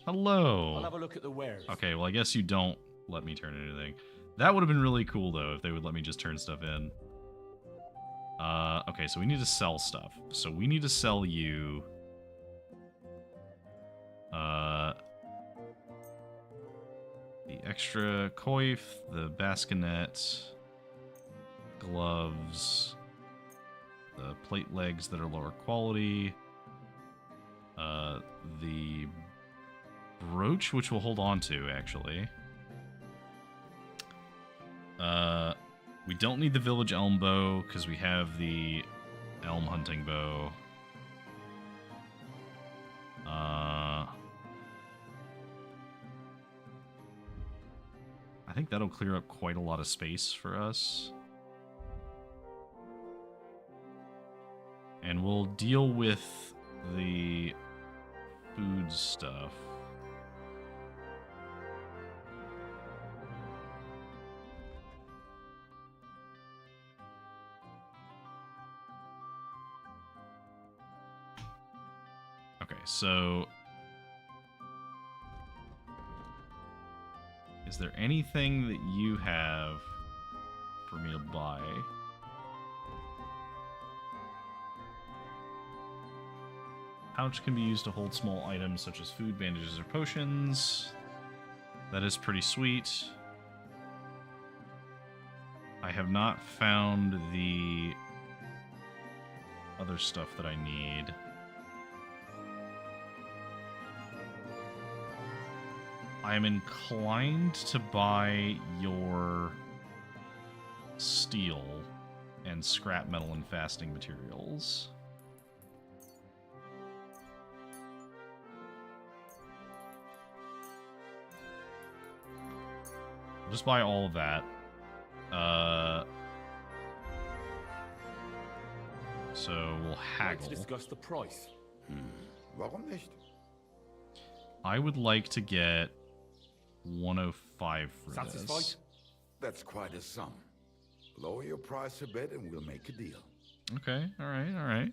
Hello. I'll have a look at the wares. Okay, well, I guess you don't let me turn anything. That would have been really cool, though, if they would let me just turn stuff in. Okay, so we need to sell stuff. So we need to sell you... the extra coif, the bassinet, gloves, the plate legs that are lower quality, the brooch, which we'll hold on to, actually. We don't need the village elm bow, because we have the elm hunting bow. I think that'll clear up quite a lot of space for us. And we'll deal with the food stuff. Okay, so... is there anything that you have for me to buy? Pouch can be used to hold small items such as food, bandages, or potions. That is pretty sweet. I have not found the other stuff that I need. I am inclined to buy your steel and scrap metal and fasting materials. I'll just buy all of that. So we'll haggle. Let's discuss the price. Warum nicht? I would like to get 105 for Satisfied? this. That's quite a sum. Lower your price a bit and we'll make a deal. Okay, alright.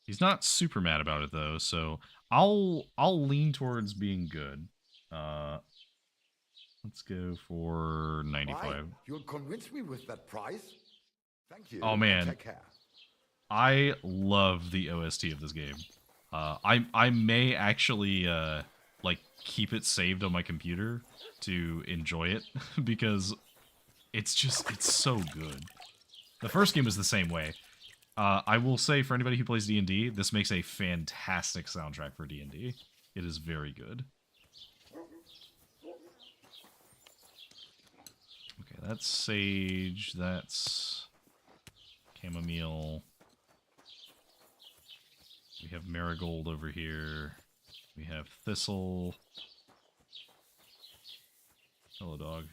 He's not super mad about it though, so I'll lean towards being good. Let's go for 95. Why? You'll convince me with that price? Thank you. Oh man. Take care. I love the OST of this game. I may actually like keep it saved on my computer to enjoy it because it's so good. The first game was the same way. I will say for anybody who plays D&D, this makes a fantastic soundtrack for D&D. It is very good. Okay, that's sage, that's chamomile. We have marigold over here. We have thistle. Hello, dog.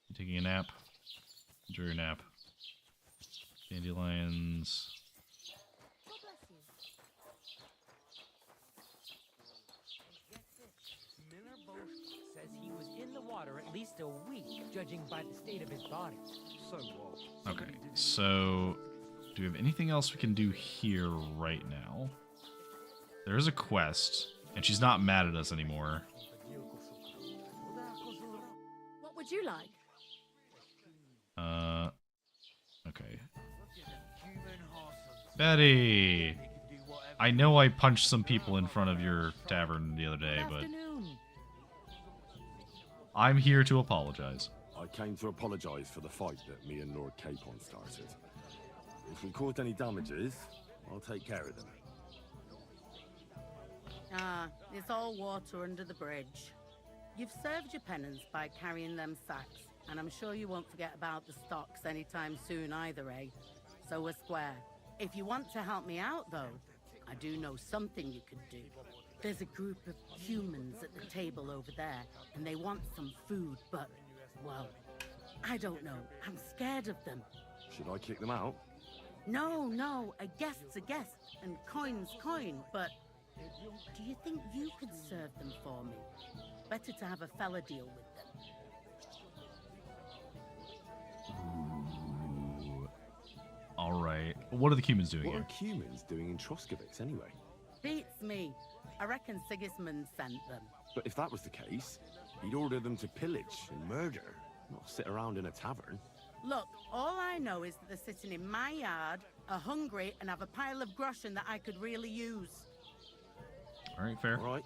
You taking a nap? Enjoy your nap. Dandelions. Says he was in the water at least a week, judging by the state of his body. So what? Okay, so do we have anything else we can do here right now? There is a quest, and she's not mad at us anymore. What would you like? Okay. Betty! I know I punched some people in front of your tavern the other day, but I'm here to apologize. I came to apologise for the fight that me and Lord Capon started. If we caused any damages, I'll take care of them. It's all water under the bridge. You've served your penance by carrying them sacks, and I'm sure you won't forget about the stocks anytime soon either, eh? So we're square. If you want to help me out, though, I do know something you could do. There's a group of humans at the table over there, and they want some food, but, well, I don't know. I'm scared of them. Should I kick them out? No, a guest's a guest, and coin's coin, but do you think you could serve them for me? Better to have a fella deal with them. Ooh. Alright. What are the humans doing What here? are humans doing in Troskovitz anyway? Beats me. I reckon Sigismund sent them. But if that was the case, he'd order them to pillage and murder, not sit around in a tavern. Look, all I know is that they're sitting in my yard, are hungry, and have a pile of groschen that I could really use. Alright, fair. All right.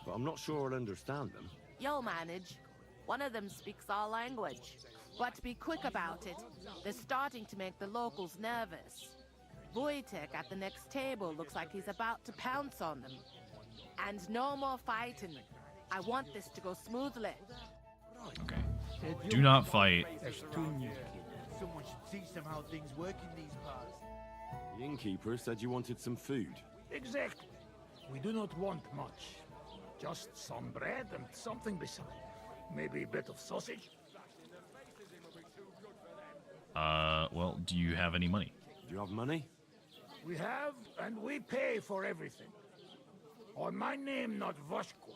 But I'm not sure I'll understand them. You'll manage. One of them speaks our language. But be quick about it. They're starting to make the locals nervous. Wojtek at the next table looks like he's about to pounce on them. And no more fighting. I want this to go smoothly. Okay. Do not fight. Someone should teach them how things work in these parts. The innkeeper said you wanted some food. Exactly. We do not want much. Just some bread and something beside. Maybe a bit of sausage. Well, do you have any money? Do you have money? We have, and we pay for everything. On my name, not Voshko.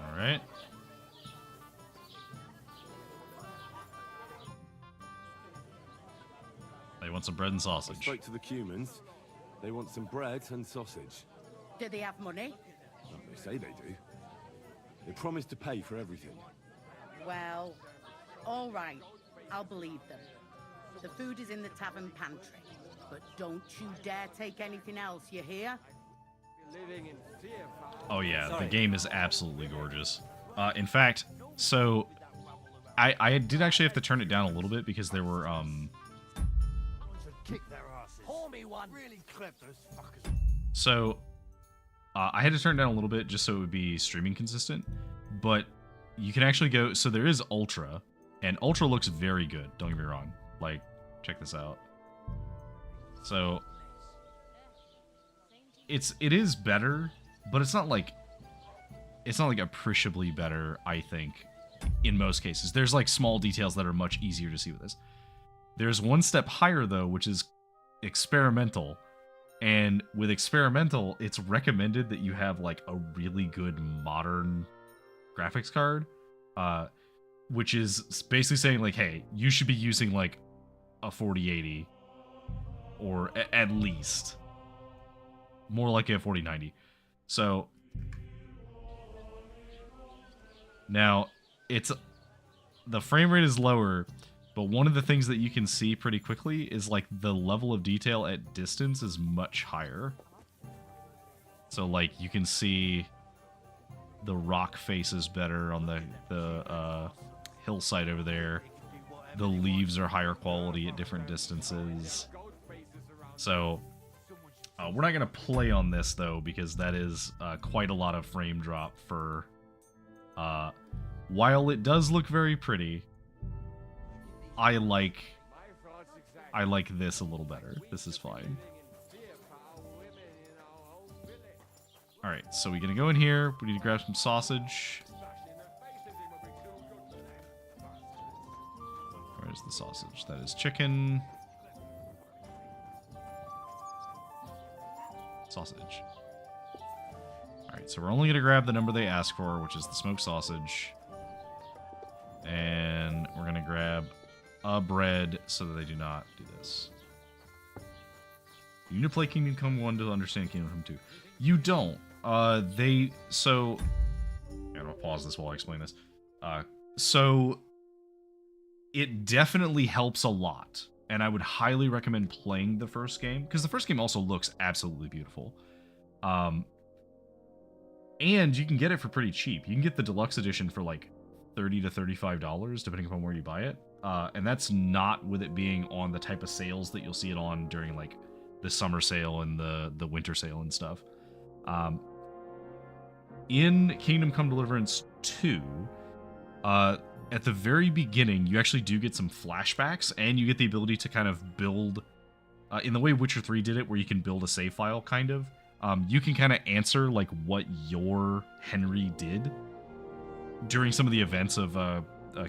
Alright. They want some bread and I sausage. spoke to the Cumans. They want some bread and sausage. Do they have money? Well, they say they do. They promised to pay for everything. Well, all right. I'll believe them. The food is in the tavern pantry. But don't you dare take anything else, you hear? Oh yeah, the game is absolutely gorgeous. In fact, so I did actually have to turn it down a little bit because there were Kick their asses. Pour me one. Really clip those fuckers. so I had to turn it down a little bit just so it would be streaming consistent. But you can actually go. So there is Ultra, and Ultra looks very good. Don't get me wrong. Like, check this out. So it is better, but it's not like appreciably better, I think, in most cases. There's like small details that are much easier to see with this. There's one step higher though, which is experimental. And with experimental, it's recommended that you have like a really good modern graphics card, which is basically saying like, hey, you should be using like a 4080 or at least more like a 4090. So now the frame rate is lower, but one of the things that you can see pretty quickly is like the level of detail at distance is much higher. So like you can see the rock faces better on the hillside over there. The leaves are higher quality at different distances. So we're not going to play on this though, because that is quite a lot of frame drop for while it does look very pretty, I like this a little better. This is fine. Alright, so we're gonna go in here. We need to grab some sausage. Where Where's the sausage? That is chicken. Sausage. Alright, so we're only going to grab the number they ask for, which is the smoked sausage. And we're going to grab a bread so that they do not do this. You need to play Kingdom Come 1 to understand Kingdom Come 2. You don't. So... I'm going to pause this while I explain this. So... It definitely helps a lot. And I would highly recommend playing the first game. Because the first game also looks absolutely beautiful. And you can get it for pretty cheap. You can get the deluxe edition for like $30 to $35, depending upon where you buy it. And that's not with it being on the type of sales that you'll see it on during like the summer sale and the winter sale and stuff. In Kingdom Come Deliverance 2, at the very beginning, you actually do get some flashbacks, and you get the ability to kind of build, in the way Witcher 3 did it, where you can build a save file, kind of. You can kind of answer like what your Henry did during some of the events of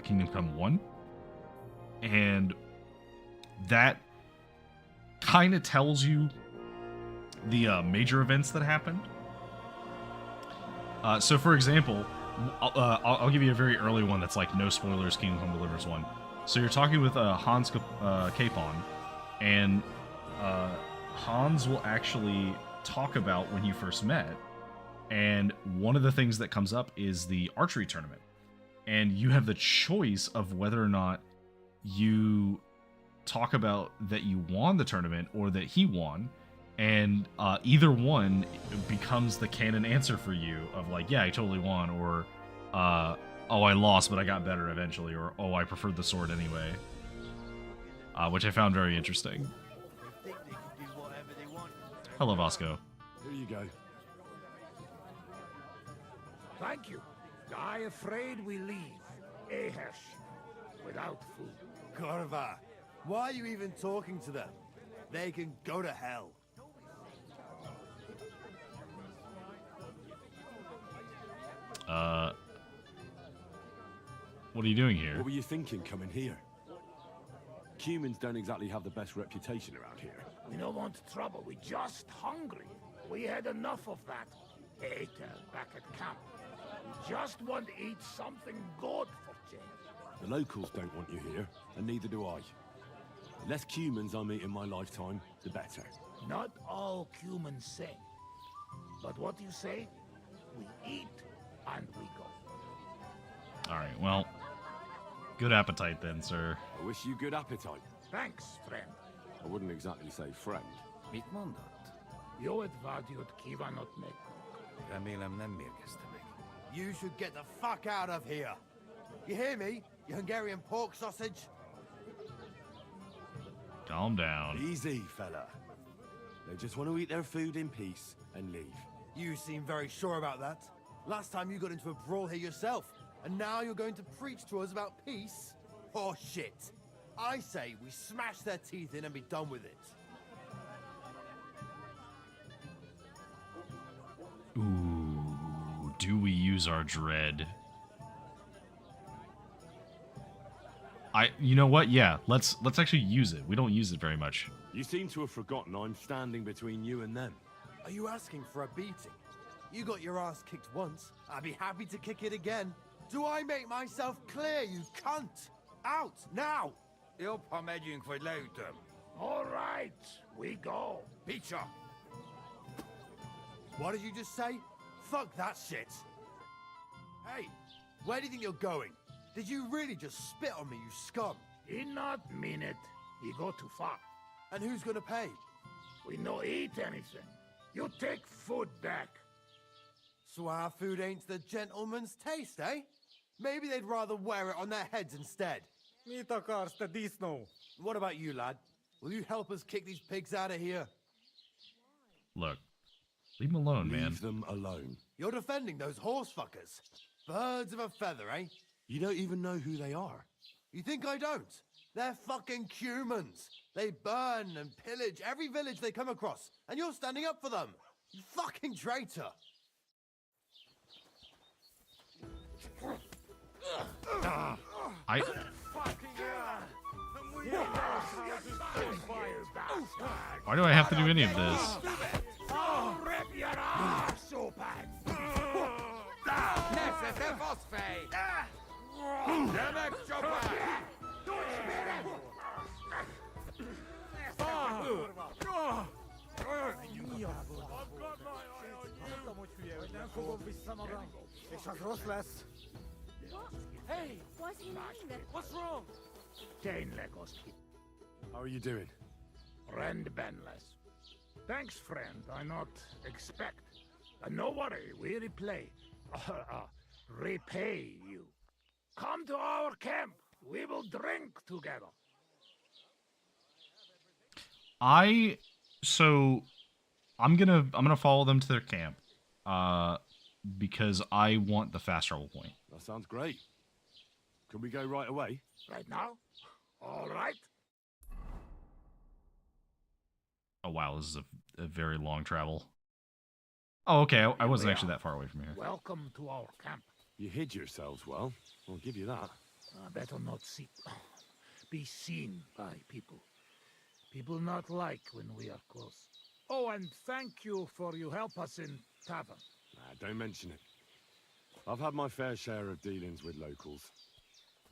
Kingdom Come 1. And that kind of tells you the major events that happened. So, for example, I'll give you a very early one that's like no spoilers, Kingdom Come Deliverance 1. So you're talking with Hans Capon, and Hans will actually talk about when you first met, and one of the things that comes up is the archery tournament. And you have the choice of whether or not you talk about that you won the tournament or that he won, and either one becomes the canon answer for you of like, yeah, I totally won, or oh, I lost but I got better eventually, or oh, I preferred the sword anyway, which I found very interesting. Hello, Vasco. Here you go. Thank you. I afraid we leave Ahesh without food. Corva, why are you even talking to them? They can go to hell. What are you doing here? What were you thinking coming here? Humans don't exactly have the best reputation around here. We don't want trouble, we just hungry. We had enough of that hater back at camp. We just want to eat something good for change. The locals don't want you here, and neither do I. The less humans I meet in my lifetime, the better. Not all humans sing. But what you say, we eat and we go. Alright, well, good appetite then, sir. I wish you good appetite. Thanks, friend. I wouldn't exactly say friend. You should get the fuck out of here. You hear me, you Hungarian pork sausage? Calm down. Easy, fella. They just want to eat their food in peace and leave. You seem very sure about that. Last time you got into a brawl here yourself, and now you're going to preach to us about peace? Oh shit. I say we smash their teeth in and be done with it. Ooh, do we use our dread? You know what? Yeah, let's actually use it. We don't use it very much. You seem to have forgotten I'm standing between you and them. Are you asking for a beating? You got your ass kicked once. I'd be happy to kick it again. Do I make myself clear, you cunt? Out, now! All right, we go. Peacher! What did you just say? Fuck that shit! Hey, where do you think you're going? Did you really just spit on me, you scum? He not mean it. He go too far. And who's gonna pay? We no eat anything. You take food back. So our food ain't the gentleman's taste, eh? Maybe they'd rather wear it on their heads instead. What about you, lad? Will you help us kick these pigs out of here? Look, leave them alone, man. Leave them alone. You're defending those horse fuckers. Birds of a feather, eh? You don't even know who they are. You think I don't? They're fucking humans. They burn and pillage every village they come across, and you're standing up for them. You fucking traitor. Why do I have to do any of this? Oh, rip your ass open! Hey, why's he lying there? What's wrong? Dane Legos. How are you doing? Friend Benless. Thanks, friend. I not expect. No worry, we repay you. Come to our camp. We will drink together. I'm gonna follow them to their camp. Because I want the fast travel point. That sounds great. Can we go right away? Right now? All right. Oh wow, this is a very long travel. Oh, okay, I wasn't actually that far away from here. Welcome to our camp. You hid yourselves well. I'll give you that. Better not be seen by people. People not like when we are close. Oh, and thank you for you help us in tavern. Don't mention it. I've had my fair share of dealings with locals.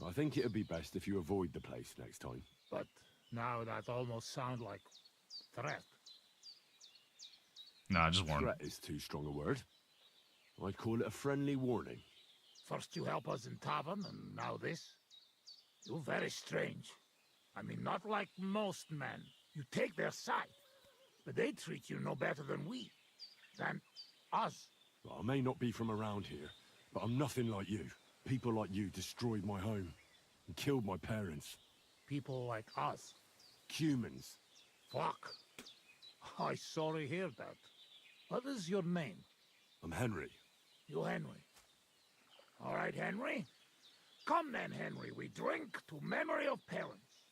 I think it'd be best if you avoid the place next time. But now that almost sound like threat. Nah, just warn. Threat is too strong a word. I'd call it a friendly warning. First you help us in tavern, and now this? You're very strange. I mean, not like most men. You take their side, but they treat you no better than us. Well, I may not be from around here, but I'm nothing like you. People like you destroyed my home and killed my parents. People like us? Humans. Fuck. I sorry hear that. What is your name? I'm Henry. You Henry. All right, Henry. Come then, Henry. We drink to memory of parents.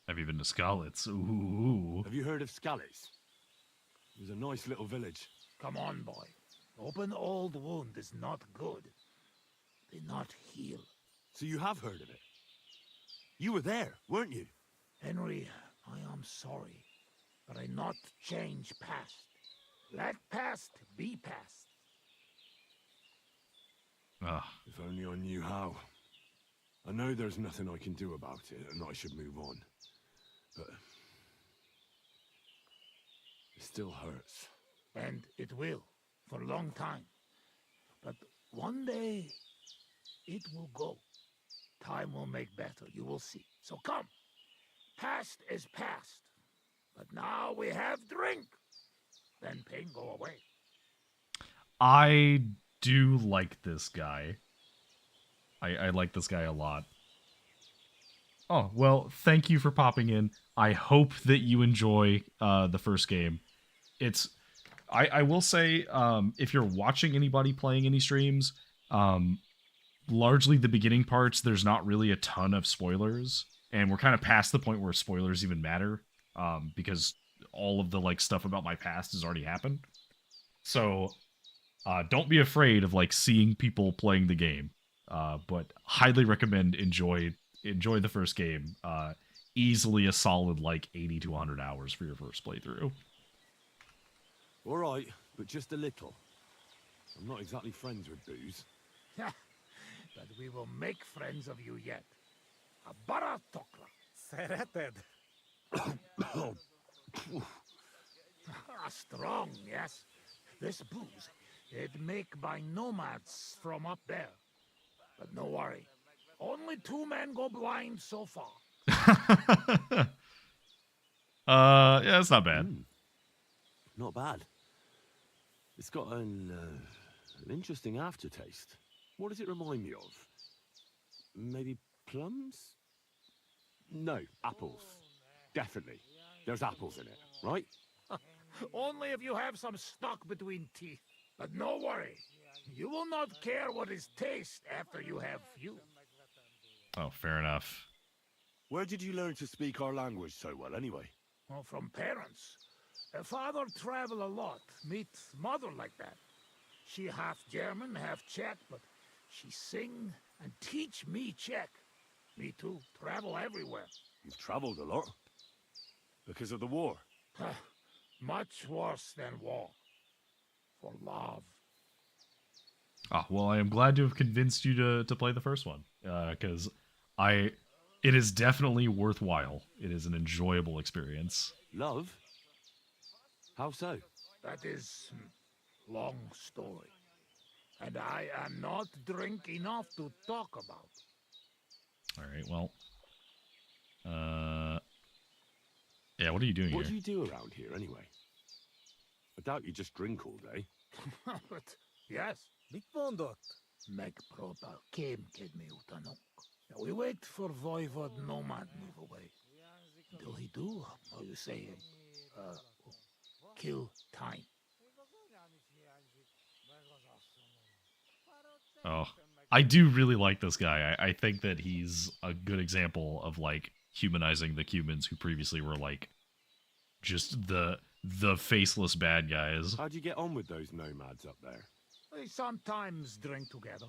Have you been to Skalitz? Ooh. Have you heard of Skalitz? It was a nice little village. Come on, boy. Open old wound is not good. They not heal. So you have heard of it? You were there, weren't you? Henry, I am sorry, but I not change past. Let past be past. If only I knew how. I know there's nothing I can do about it, and I should move on. But it still hurts. And it will, for a long time. But one day, it will go. Time will make better, you will see. So come. Past is past. But now we have drink. Then pain go away. I do like this guy. I like this guy a lot. Oh, well, thank you for popping in. I hope that you enjoy the first game. I will say, if you're watching anybody playing any streams, largely the beginning parts, there's not really a ton of spoilers. And we're kind of past the point where spoilers even matter, because all of the stuff about my past has already happened. So don't be afraid of seeing people playing the game. But highly recommend enjoy the first game. Easily a solid 80 to 100 hours for your first playthrough. All right, but just a little. I'm not exactly friends with booze. But we will make friends of you yet. A baratokla. Sereted. Strong, yes. This booze, it make by nomads from up there. But no worry. Only 2 men go blind so far. Yeah, it's not bad. Not bad. It's got an interesting aftertaste. What does it remind me of? Maybe plums? No, apples. Definitely. There's apples in it, right? Only if you have some stuck between teeth. But no worry. You will not care what is taste after you have few. Oh, fair enough. Where did you learn to speak our language so well, anyway? Well, from parents. Father travel a lot. Meet mother like that. She half German, half Czech, but she sing and teach me Czech. Me too. Travel everywhere. You've traveled a lot. Because of the war. Much worse than war. For love. Ah, well, I am glad to have convinced you to play the first one, because it is definitely worthwhile. It is an enjoyable experience. Love? How so? That is long story. And I am not drink enough to talk about. All right, well, yeah, what are you doing What here? do you do around here, anyway? I doubt you just drink all day. But yes. Mit mondott? Megpróbál kémkedni utanunk. We wait for Voivod Nomad move away. Till he do, how you say, kill time. Oh, I do really like this guy. I think that he's a good example of like humanizing the humans who previously were like just the faceless bad guys. How'd you get on with those nomads up there? They sometimes drink together.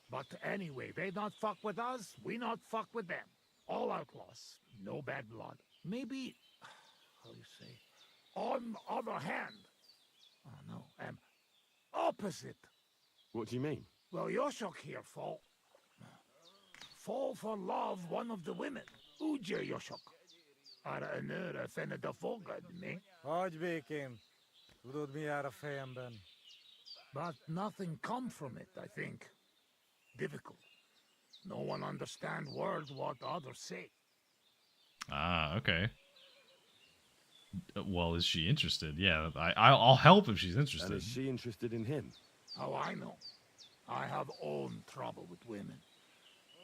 But anyway, they not fuck with us, we not fuck with them. All outlaws, no bad blood. Maybe, how you say, on other hand. Oh no, opposite. What do you mean? Well, Yoshok here fall for love one of the women. Ugye Yoshok. Arra önöre fene da fogad, mi? Hagyj békén. Tudod, mi jár a fejemben? But nothing come from it, I think. Difficult. No one understand word what others say. Ah, okay. Well, is she interested? Yeah, I'll help if she's interested. And is she interested in him? How I know? I have own trouble with women.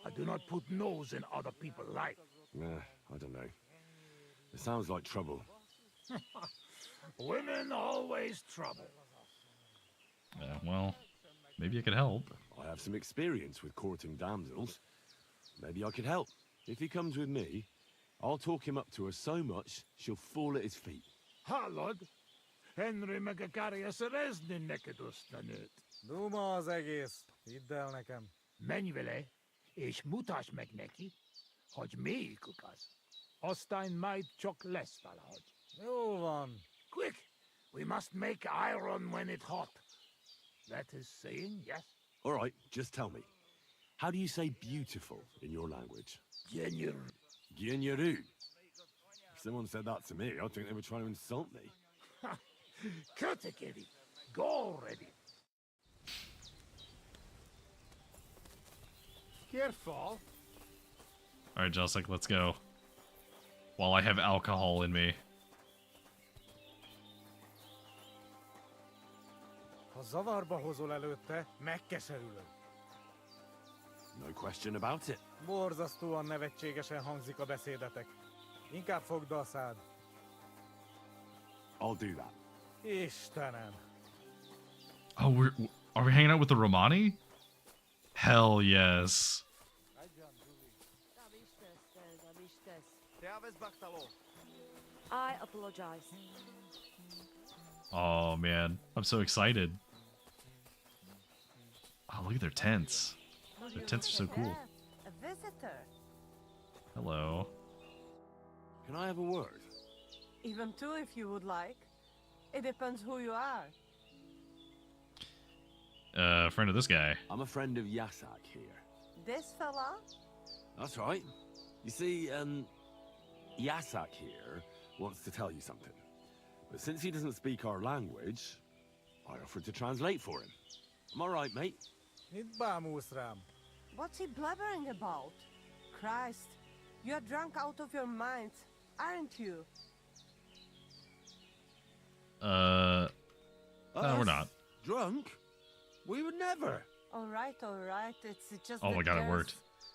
I do not put nose in other people's life. Nah, I don't know. It sounds like trouble. Women always trouble. Yeah, well, maybe I could help. I have some experience with courting damsels. Maybe I could help. If he comes with me, I'll talk him up to her so much she'll fall at his feet. Hallod? Henry megakárja szerezni neked azt a nőt. Duma az egész. Hidd el nekem. Menj vele, és mutasd meg neki, hogy melyikük az. Aztán majd csak lesz valahogy. Jó van. Quick! We must make iron when it's hot. That is saying, yes? All right, just tell me. How do you say beautiful in your language? Gyenyer. Gyenyeru. If someone said that to me, I'd think they were trying to insult me. Cut it, Eddie. Go already. Careful. All right, Jelsik, let's go. While I have alcohol in me. Ha zavarba hozol előtte, megkeserülöm. No question about it. Borzasztóan nevetségesen hangzik a beszédetek. Inkább fogd be a szád. I'll do that. Istenem. Oh, are we hanging out with the Romani? Hell yes. I apologize. Oh man, I'm so excited. Oh, look at their tents. Their tents are so cool. A visitor. Hello. Can I have a word? Even two if you would like. It depends who you are. Friend of this guy. I'm a friend of Yasak here. This fella? That's right. You see, Yasak here wants to tell you something. But since he doesn't speak our language, I offered to translate for him. Am I right, mate? Mit bámulsz rám? What's he blabbering about? Christ, you're drunk out of your mind, aren't you? No, we're not. Drunk? We would never. All right. It's just Oh my that god, it there's worked.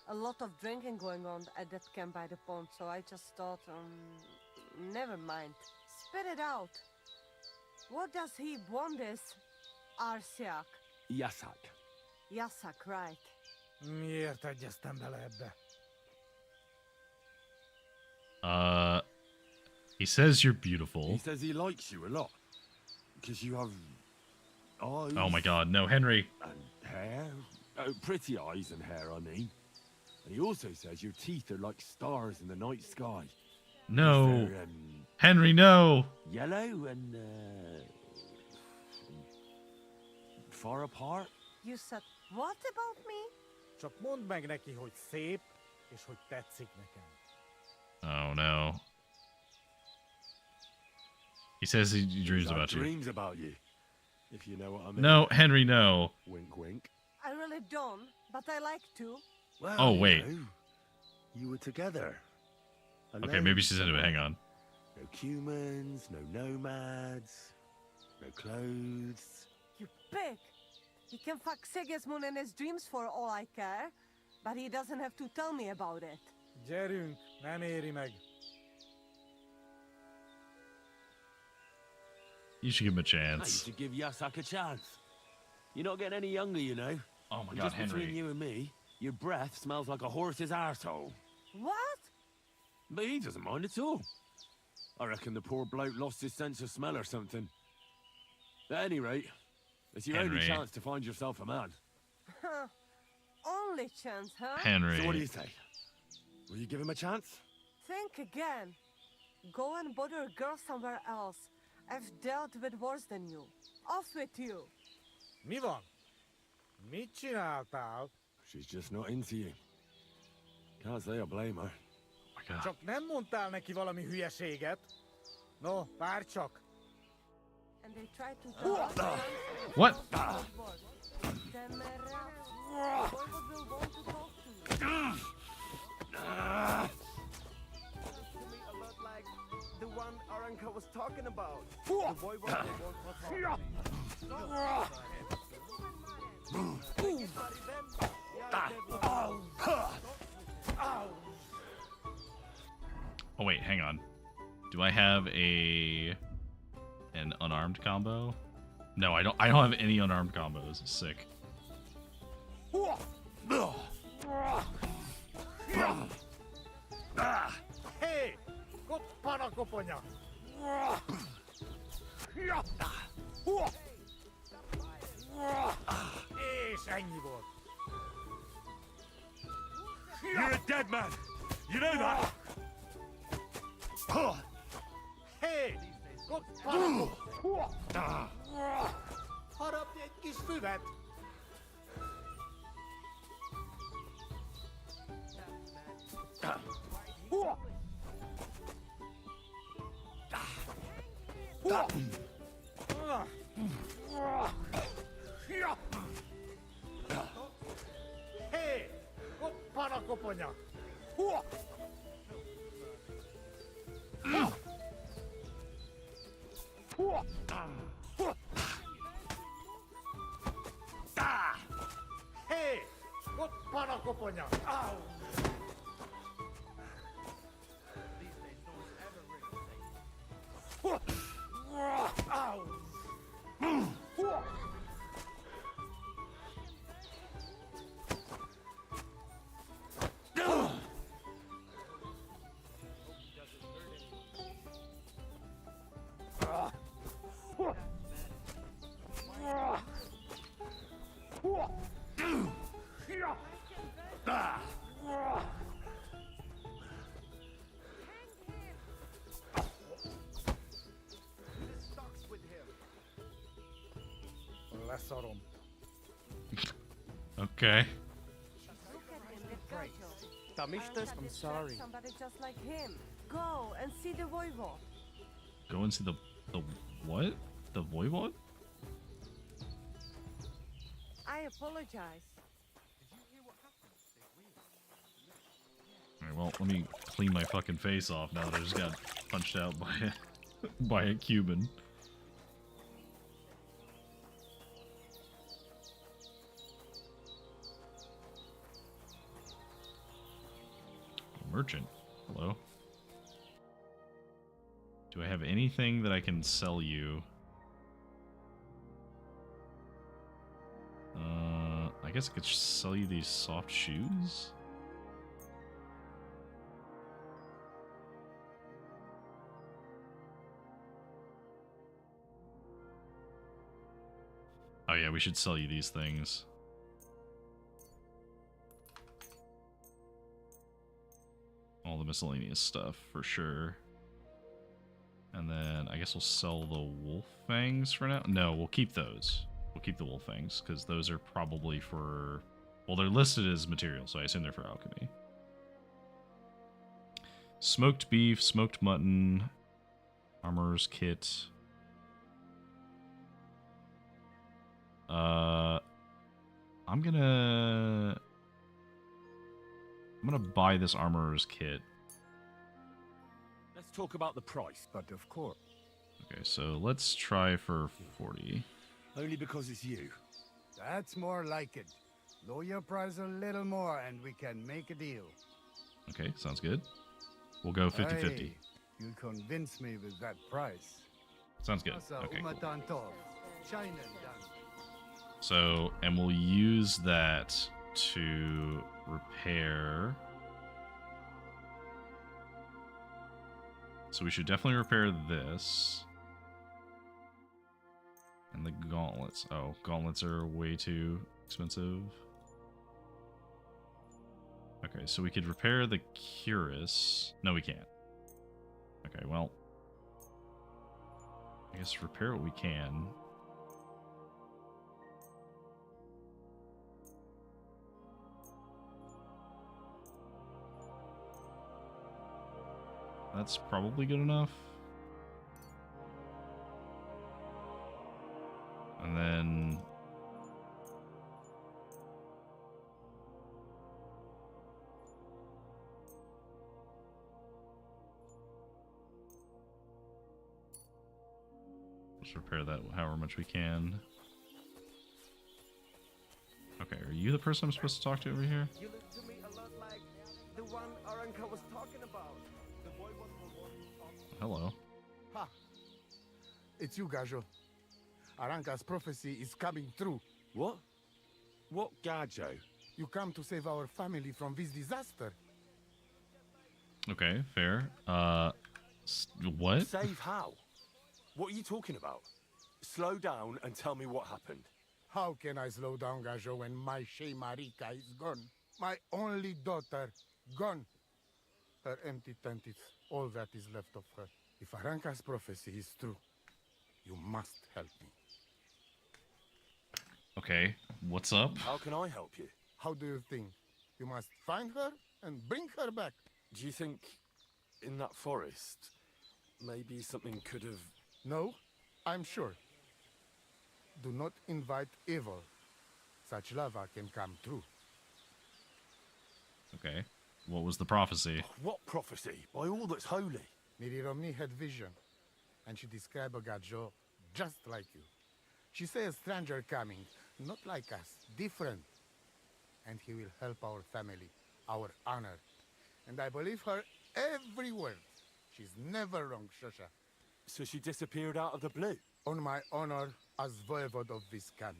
a lot of drinking going on at that camp by the pond, so I just thought, never mind. Spit it out. What does he want this? Arsiak. Yasak. Yasak, right. Miért egyeztem bele ebbe? He says you're beautiful. He says he likes you a lot. Because you have eyes. Oh my god, no, Henry. And hair. Oh, pretty eyes and hair, I mean. And he also says your teeth are like stars in the night sky. No. They're, Henry, no. yellow and far apart. You said what about me? Csak mondd meg neki, hogy szép, és hogy tetszik nekem. Oh no. He says he dreams about you. Dreams about you, if you know what I mean. No, Henry, no. Wink, wink. I really don't, but I like to. Well, Oh, wait. You were together. Okay, maybe she's into it. Hang on. No humans, no nomads, no clothes. You pig! He can fuck Sigismund in his dreams for all I care, but he doesn't have to tell me about it. Gyerünk, nem éri meg. You should give him a You chance. should give Yasak a chance. You're not getting any younger, you know. Oh my And God, just Henry. between you and me, your breath smells like a horse's arsehole. What? But he doesn't mind at all. I reckon the poor bloke lost his sense of smell or something. At any rate, it's your only Henry. chance to find yourself a man. Only chance, huh? Henry. So what do you say? Will you give him a chance? Think again. Go and bother a girl somewhere else. I've dealt with worse than you. Off with you. Mi van? Mit csináltál? She's just not into you. Can't say I blame her. Csak nem mondtál neki valami hülyeséget? No, várj csak. And they tried to What? Then will want to talk to you. To me a lot like the one our uncle was talking about. The boy was Oh wait, hang on. Do I have an unarmed combo? No, I don't have any unarmed combos. Sick. Hé! Koppana koponya! És ennyi volt. You're a dead man. You know that. Hé! Koppana koponya! Harapj egy kis füvet! Hé! Koppana koponya! Hé! Koppana koponya! Au! Leszarom. Okay. I'm sorry. Somebody just like him. Go and see the voivod. Go and see the what? The voivod? I apologize. Alright, well, let me clean my fucking face off now that I just got punched out by by a Cuban. Merchant. Hello. Do I have anything that I can sell you? I guess I could sell you these soft shoes? Oh yeah, we should sell you these things. All the the miscellaneous stuff for sure. And then I guess we'll sell the wolf fangs for now. No, we'll keep those. We'll keep the wolf fangs because those are probably for... Well, they're listed as material, so I assume they're for alchemy. Smoked beef, smoked mutton, armorer's kit. I'm gonna buy this armorer's kit. Let's talk about the price. But of course. Okay, so let's try for 40. Only because it's you. That's more like it. Lower your price a little more and we can make a deal. Okay, sounds good. We'll go 50-50. Hey, you convince me with that price. Sounds good. Okay, cool. Cool. So, and we'll use that to repair. So we should definitely repair this. And the gauntlets. Oh, gauntlets are way too expensive. Okay, so we could repair the cuirass. No, we can't. Okay, well. I guess repair what we can. That's probably good enough. And then... let's repair that however much we can. Okay, are you the person I'm supposed to talk to over here? You look to me a lot like the one Aranka was talking about. The boy was the one who talked. Hello. Ha! It's you, Gajo. Aranka's prophecy is coming true. What? What Gajo? You come to save our family from this disaster. Okay, fair. What? Save how? What are you talking about? Slow down and tell me what happened. How can I slow down, Gajo, when my Shea Marika is gone? My only daughter, gone. Her empty tent is all that is left of her. If Aranka's prophecy is true, you must help me. Okay, what's up? How can I help you? How do you think? You must find her and bring her back. Do you think in that forest, maybe something could have... No, I'm sure. Do not invite evil. Such lava can come true. Okay, what was the prophecy? What prophecy? By all that's holy. Miri Romney had vision, and she described a Gajo just like you. She said a stranger coming, not like us, different. And he will help our family, our honor. And I believe her every word. She's never wrong, Shosha. So she disappeared out of the blue? On my honor as voivode of this camp.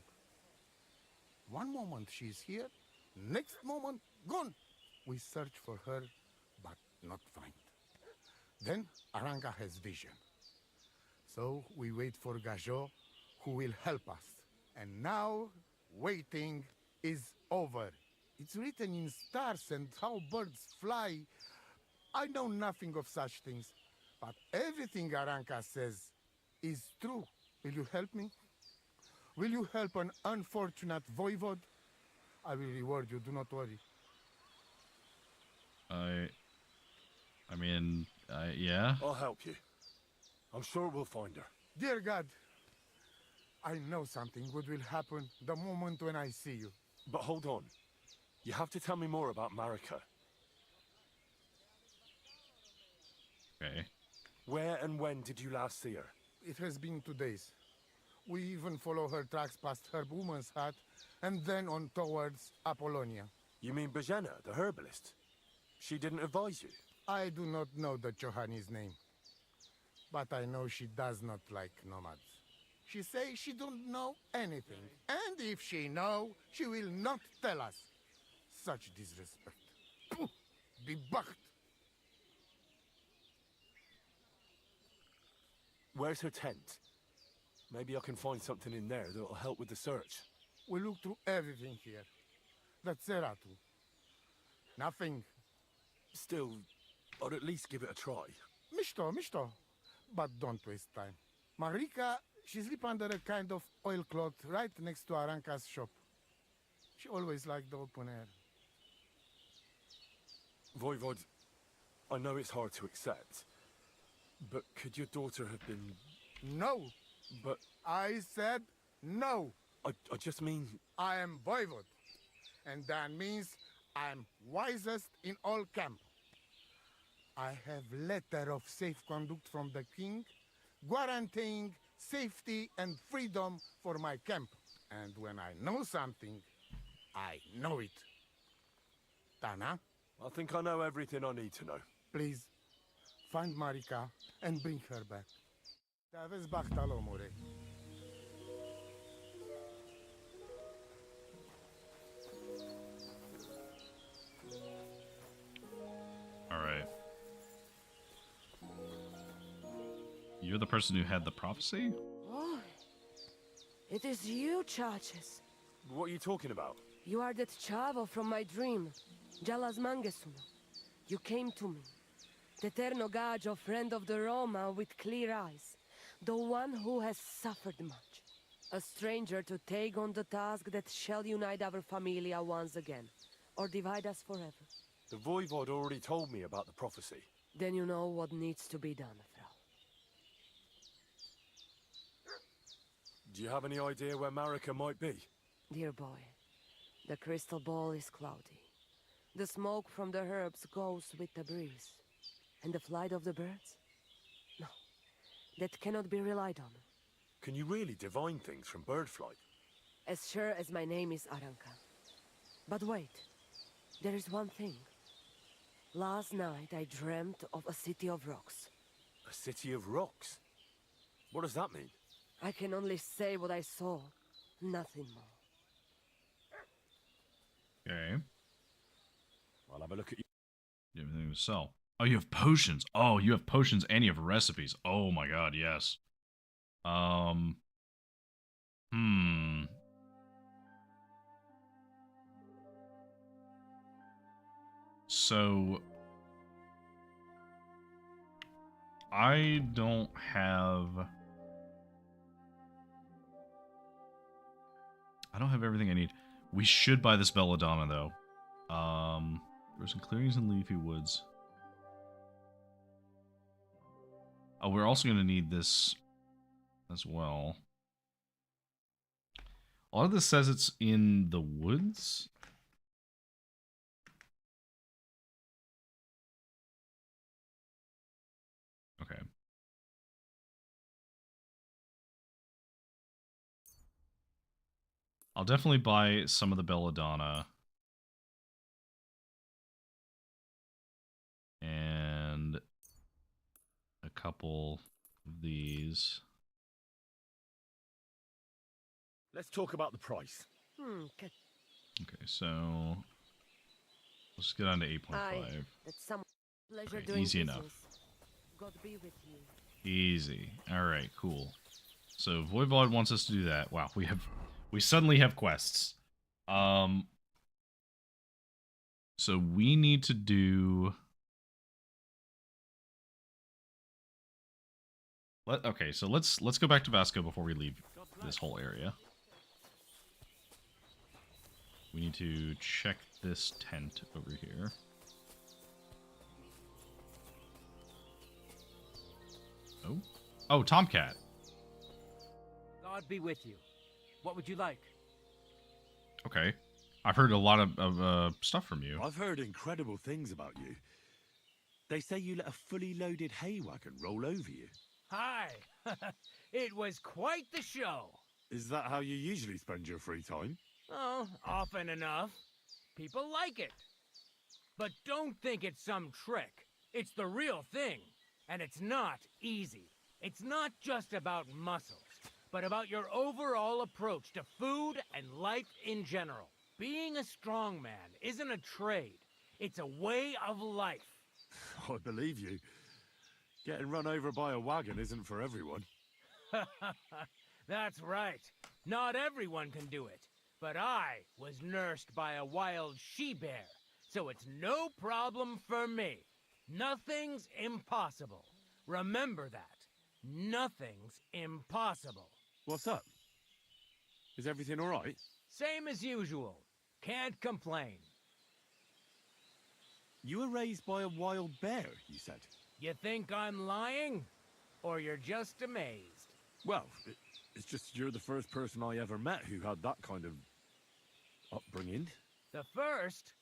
One moment she's here, next moment gone. We search for her, but not find. Then Aranga has vision. So we wait for Gajo, who will help us. And now, waiting is over. It's written in stars and how birds fly. I know nothing of such things, but everything Aranka says is true. Will you help me? Will you help an unfortunate voivode? I will reward you, do not worry. Yeah? I'll help you. I'm sure we'll find her. Dear God, I know something good will happen the moment when I see you. But hold on. You have to tell me more about Marika. Okay. Where and when did you last see her? It has been 2 days. We even follow her tracks past her woman's hut and then on towards Apollonia. You mean Bajena, the herbalist? She didn't advise you? I do not know the Johani's name, but I know she does not like nomads. She says she don't know anything, and if she know, she will not tell us. Such disrespect. Pooh! Be bucked! Where's her tent? Maybe I can find something in there that'll help with the search. We look through everything here. The Ceratu. Nothing. Still, I'd at least give it a try. Misto. But don't waste time. Marika, she sleep under a kind of oilcloth right next to Aranka's shop. She always liked the open air. Voivod, I know it's hard to accept, but could your daughter have been... No! But... I said no! I just mean... I am Voivod, and that means I'm wisest in all camp. I have letter of safe conduct from the king, guaranteeing safety and freedom for my camp. And when I know something, I know it. Tana? I think I know everything I need to know. Please, find Marika and bring her back. Davis Bachtalo More. Alright. You're the person who had the prophecy? Oh, it is you, Churches. What are you talking about? You are that chavo from my dream, Jalas Mangesuno. You came to me, the Ternogajo friend of the Roma with clear eyes, the one who has suffered much. A stranger to take on the task that shall unite our familia once again, or divide us forever. The Voivod already told me about the prophecy. Then you know what needs to be done, Frau. Do you have any idea where Marika might be? Dear boy, the crystal ball is cloudy. The smoke from the herbs goes with the breeze. And the flight of the birds? No, that cannot be relied on. Can you really divine things from bird flight? As sure as my name is Aranka. But wait, there is one thing. Last night I dreamt of a city of rocks. A city of rocks? What does that mean? I can only say what I saw, nothing more. Okay. I'll have a look at you. You have anything to sell? Oh, you have potions. Oh, you have potions and you have recipes. Oh my god, yes. So I don't have everything I need. We should buy this belladonna though. There's some clearings in leafy woods. Oh, we're also going to need this as well. A lot of this says it's in the woods. Okay. I'll definitely buy some of the belladonna. And a couple of these. Let's talk about the price. Okay. Okay, so let's get on to 8.5. That's some pleasure Okay, doing easy business. enough. God be with you. Easy. Alright, cool. So Voivod wants us to do that. Wow, we suddenly have quests. So we need to do okay, so let's go back to Vasco before we leave this whole area. We need to check this tent over here. Oh. Oh, Tomcat. God be with you. What would you like? Okay. I've heard a lot of stuff from you. I've heard incredible things about you. They say you let a fully loaded hay wagon roll over you. Hi! It was quite the show. Is that how you usually spend your free time? Oh, often enough. People like it. But don't think it's some trick. It's the real thing. And it's not easy. It's not just about muscles, but about your overall approach to food and life in general. Being a strongman isn't a trade. It's a way of life. I believe you. Getting run over by a wagon isn't for everyone. That's right. Not everyone can do it. But I was nursed by a wild she-bear, so it's no problem for me. Nothing's impossible. Remember that. Nothing's impossible. What's up? Is everything all right? Same as usual. Can't complain. You were raised by a wild bear, you said? You think I'm lying? Or you're just amazed? Well, it's just you're the first person I ever met who had that kind of upbringing. The first,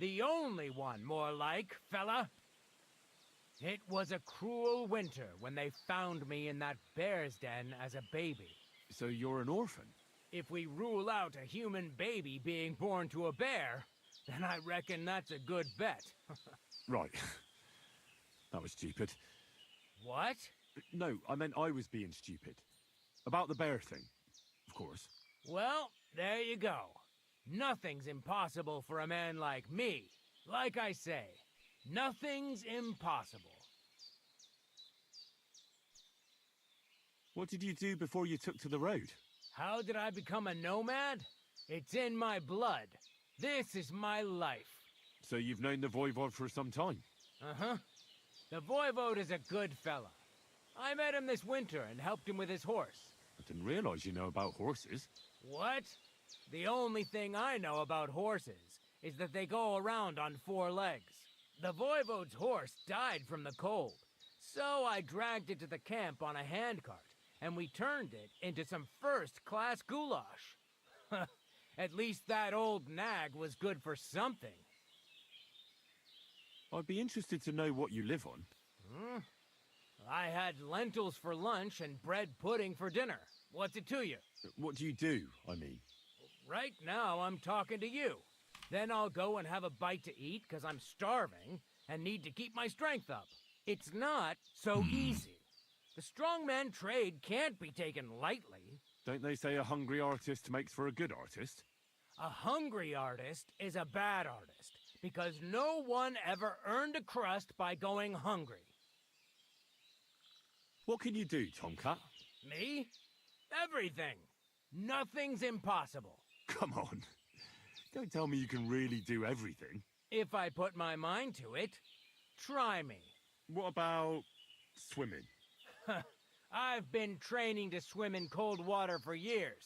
the only one, more like, fella. It was a cruel winter when they found me in that bear's den as a baby. So you're an orphan? If we rule out a human baby being born to a bear, then I reckon that's a good bet. Right. That was stupid. What? No, I meant I was being stupid. About the bear thing, of course. Well, there you go. Nothing's impossible for a man like me. Like I say, nothing's impossible. What did you do before you took to the road? How did I become a nomad? It's in my blood. This is my life. So you've known the Voivod for some time? Uh-huh. The Voivode is a good fella. I met him this winter and helped him with his horse. I didn't realize you know about horses. What? The only thing I know about horses is that they go around on 4 legs. The Voivode's horse died from the cold, so I dragged it to the camp on a handcart, and we turned it into some first-class goulash. At least that old nag was good for something. I'd be interested to know what you live on. I had lentils for lunch and bread pudding for dinner. What's it to you? What do you do, I mean? Right now, I'm talking to you. Then I'll go and have a bite to eat, because I'm starving and need to keep my strength up. It's not so easy. The strongman trade can't be taken lightly. Don't they say a hungry artist makes for a good artist? A hungry artist is a bad artist, because no one ever earned a crust by going hungry. What can you do, Tomcat? Me? Everything. Nothing's impossible. Come on. Don't tell me you can really do everything. If I put my mind to it, try me. What about swimming? I've been training to swim in cold water for years.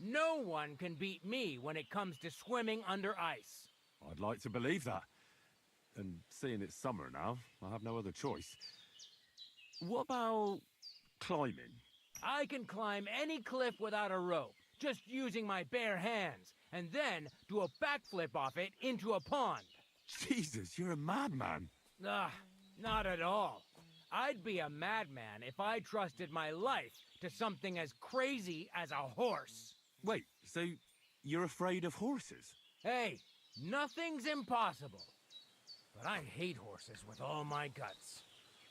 No one can beat me when it comes to swimming under ice. I'd like to believe that. And seeing it's summer now, I have no other choice. What about climbing? I can climb any cliff without a rope, just using my bare hands, and then do a backflip off it into a pond. Jesus, you're a madman. Not at all. I'd be a madman if I trusted my life to something as crazy as a horse. Wait, so you're afraid of horses? Hey, nothing's impossible. But I hate horses with all my guts.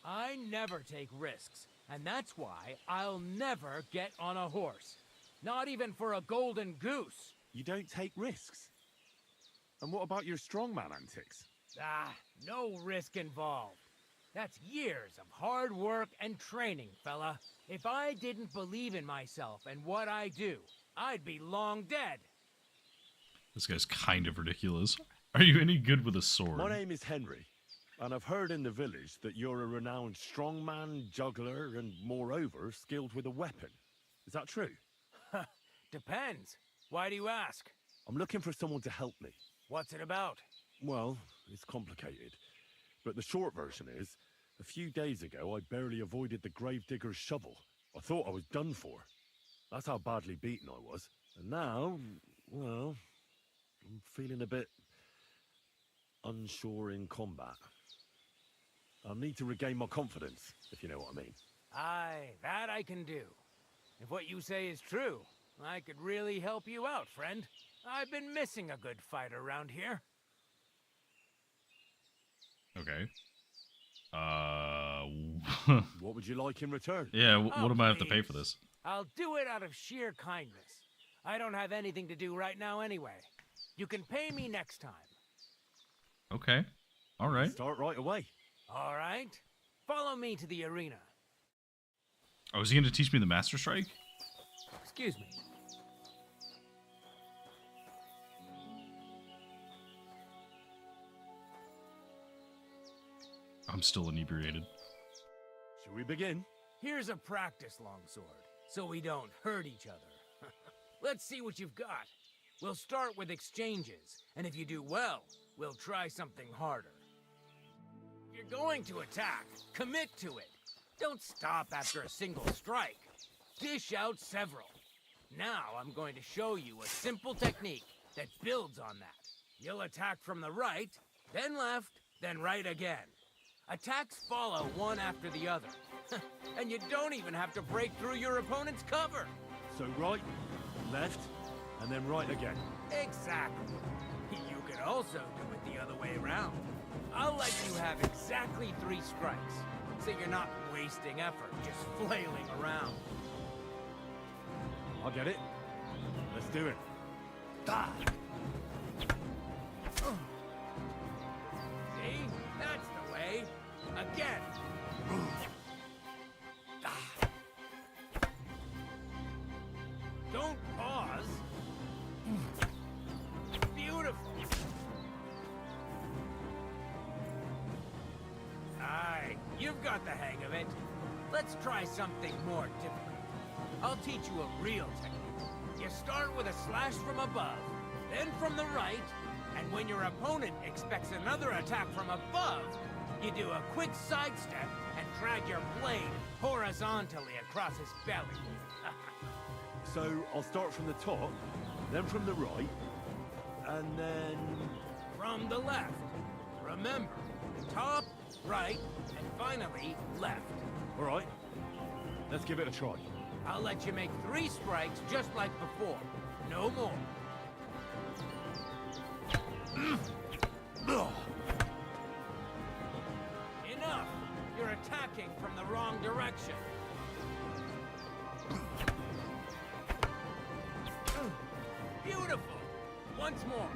I never take risks, and that's why I'll never get on a horse. Not even for a golden goose. You don't take risks? And what about your strongman antics? No risk involved. That's years of hard work and training, fella. If I didn't believe in myself and what I do, I'd be long dead. This guy's kind of ridiculous. Are you any good with a sword? My name is Henry, and I've heard in the village that you're a renowned strongman, juggler, and moreover, skilled with a weapon. Is that true? Depends. Why do you ask? I'm looking for someone to help me. What's it about? Well, it's complicated. But the short version is, a few days ago I barely avoided the gravedigger's shovel. I thought I was done for. That's how badly beaten I was. And now, well, I'm feeling a bit unsure in combat. I'll need to regain my confidence, if you know what I mean. Aye, that I can do. If what you say is true, I could really help you out, friend. I've been missing a good fight around here. Okay. What would you like in return? Yeah, what am I have to pay for this? I'll do it out of sheer kindness. I don't have anything to do right now anyway. You can pay me next time. Okay. All right. Start right away. All right. Follow me to the arena. Oh, is he going to teach me the Master Strike? Excuse me. I'm still inebriated. Shall we begin? Here's a practice longsword, so we don't hurt each other. Let's see what you've got. We'll start with exchanges, and if you do well, we'll try something harder. If you're going to attack, commit to it. Don't stop after a single strike. Dish out several. Now I'm going to show you a simple technique that builds on that. You'll attack from the right, then left, then right again. Attacks follow one after the other. And you don't even have to break through your opponent's cover. So right, left, and then right again. Exactly. You could also do it the other way around. I'll let you have exactly 3 strikes, so you're not wasting effort just flailing around. I get it. Let's do it. Ah. See? That's the way. Again. Ah. Don't pause. Beautiful. Aye, you've got the hang of it. Let's try something more difficult. I'll teach you a real technique. You start with a slash from above, then from the right, and when your opponent expects another attack from above, you do a quick sidestep and drag your blade horizontally across his belly. So I'll start from the top, then from the right, and then... From the left. Remember, top, right, and finally left. All right, let's give it a try. I'll let you make 3 strikes just like before. No more. Enough! You're attacking from the wrong direction. Beautiful! Once more.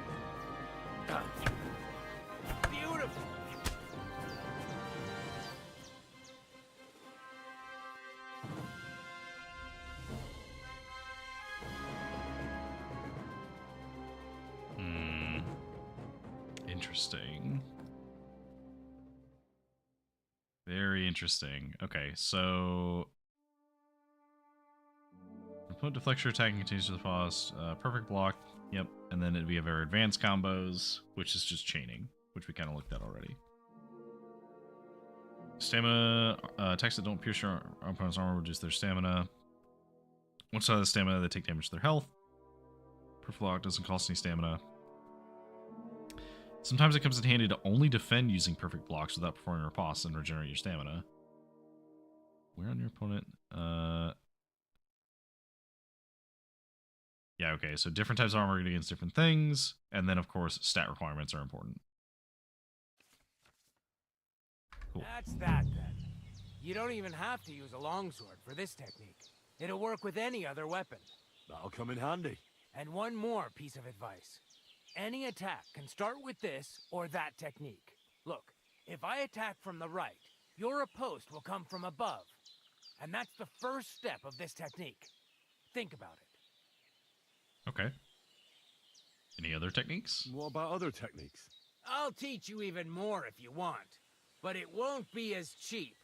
Beautiful! Interesting. Very interesting. Okay, so opponent deflects your attack and continues to the boss. Perfect block. Yep, and then we have our advanced combos, which is just chaining, which we kind of looked at already. Stamina attacks that don't pierce your opponent's armor reduce their stamina. Once out of the stamina, they take damage to their health. Perfect block doesn't cost any stamina. Sometimes it comes in handy to only defend using perfect blocks without performing a riposte and regenerate your stamina. Where on your opponent? Yeah, okay, so different types of armor against different things, and then of course stat requirements are important. Cool. That's that then. You don't even have to use a longsword for this technique. It'll work with any other weapon. That'll come in handy. And one more piece of advice. Any attack can start with this or that technique. Look, if I attack from the right, your riposte will come from above. And that's the first step of this technique. Think about it. Okay. Any other techniques? What about other techniques? I'll teach you even more if you want. But it won't be as cheap.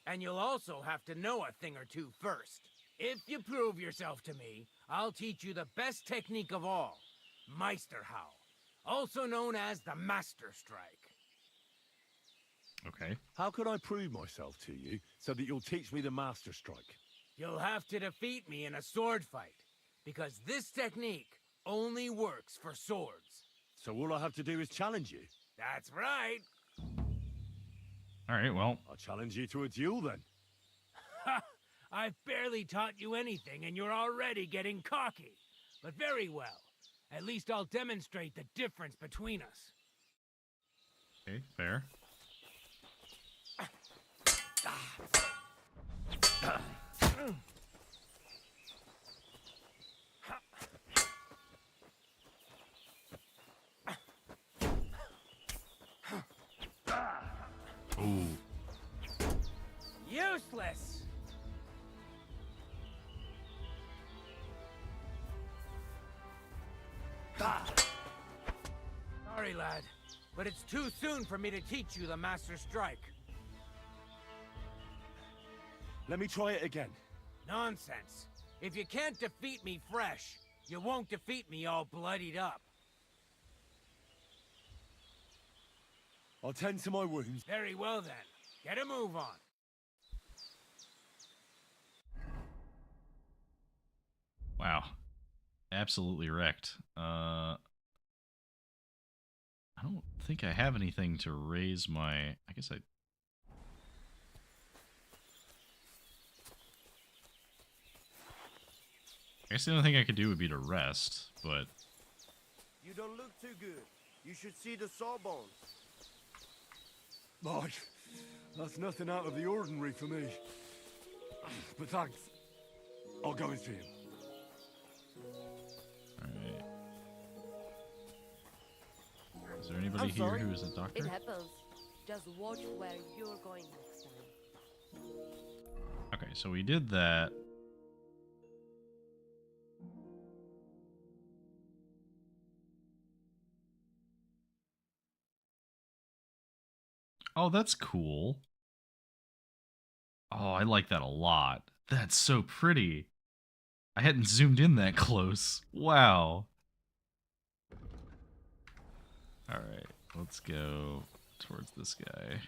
And you'll also have to know a thing or two first. If you prove yourself to me, I'll teach you the best technique of all. Meisterhowl, also known as the Master Strike. Okay. How could I prove myself to you so that you'll teach me the Master Strike? You'll have to defeat me in a sword fight, because this technique only works for swords. So all I have to do is challenge you? That's right. Alright, well. I'll challenge you to a duel then. Ha! I've barely taught you anything and you're already getting cocky. But very well. At least I'll demonstrate the difference between us. Okay, fair. Ooh. Useless! Sorry, lad, but it's too soon for me to teach you the Master Strike. Let me try it again. Nonsense. If you can't defeat me fresh, you won't defeat me all bloodied up. I'll tend to my wounds. Very well then. Get a move on. Wow. Absolutely wrecked. I don't think I have anything to raise my... I guess I guess the only thing I could do would be to rest, but... You don't look too good. You should see the sawbones. Boy, that's nothing out of the ordinary for me. But thanks. I'll go and see him. Alright. Is there anybody here who is a doctor? It happens. Just watch where you're going next time. Okay, so we did that. Oh, that's cool. Oh, I like that a lot. That's so pretty. I hadn't zoomed in that close. Wow. Alright, let's go towards this guy.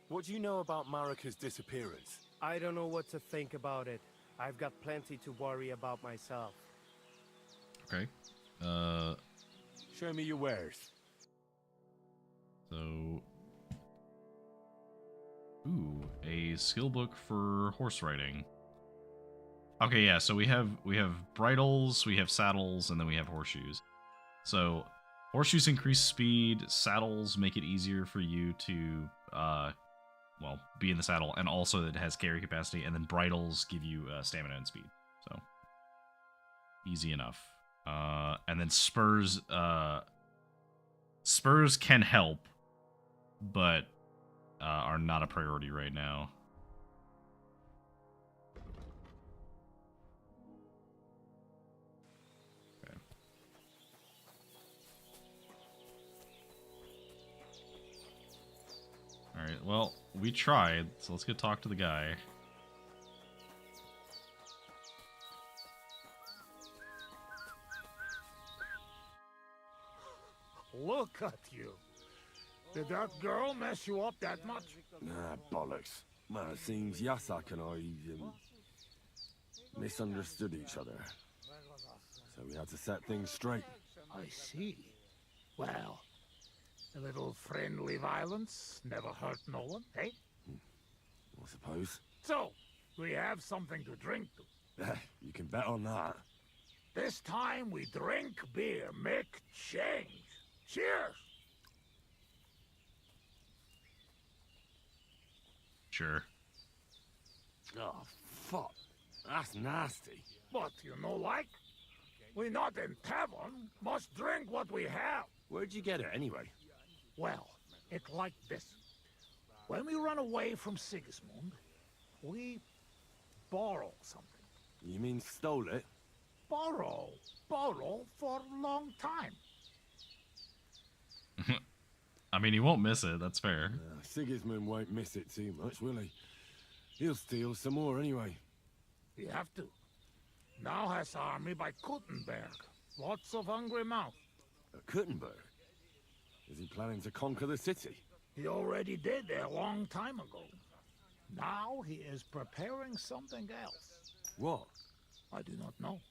What do you know about Marika's disappearance? I don't know what to think about it. I've got plenty to worry about myself. Okay. Show me your wares. So... Ooh, a skill book for horse riding. Okay, yeah, so we have bridles, we have saddles, and then we have horseshoes. So, horseshoes increase speed, saddles make it easier for you to, well, be in the saddle, and also it has carry capacity, and then bridles give you stamina and speed. So, easy enough. And then spurs, spurs can help, but are not a priority right now. Okay. Alright, well, we tried, so let's go talk to the guy. Look at you. Did that girl mess you up that much? Nah, bollocks. Man, it seems Yasak and I misunderstood each other. So we had to set things straight. I see. Well, a little friendly violence never hurt no one, eh? I suppose. So, we have something to drink to. You can bet on that. This time we drink beer, make change. Cheers! Sure. Oh, fuck. That's nasty. But you know like? We not in tavern, must drink what we have. Where'd you get it, anyway? Well, it like this. When we run away from Sigismund, we borrow something. You mean stole it? Borrow for a long time. I mean, he won't miss it, that's fair. Sigismund won't miss it too much, will he? He'll steal some more anyway. We have to. Now has army by Kuttenberg. Lots of hungry mouth. Kuttenberg? Is he planning to conquer the city? He already did a long time ago. Now he is preparing something else. What? I do not know.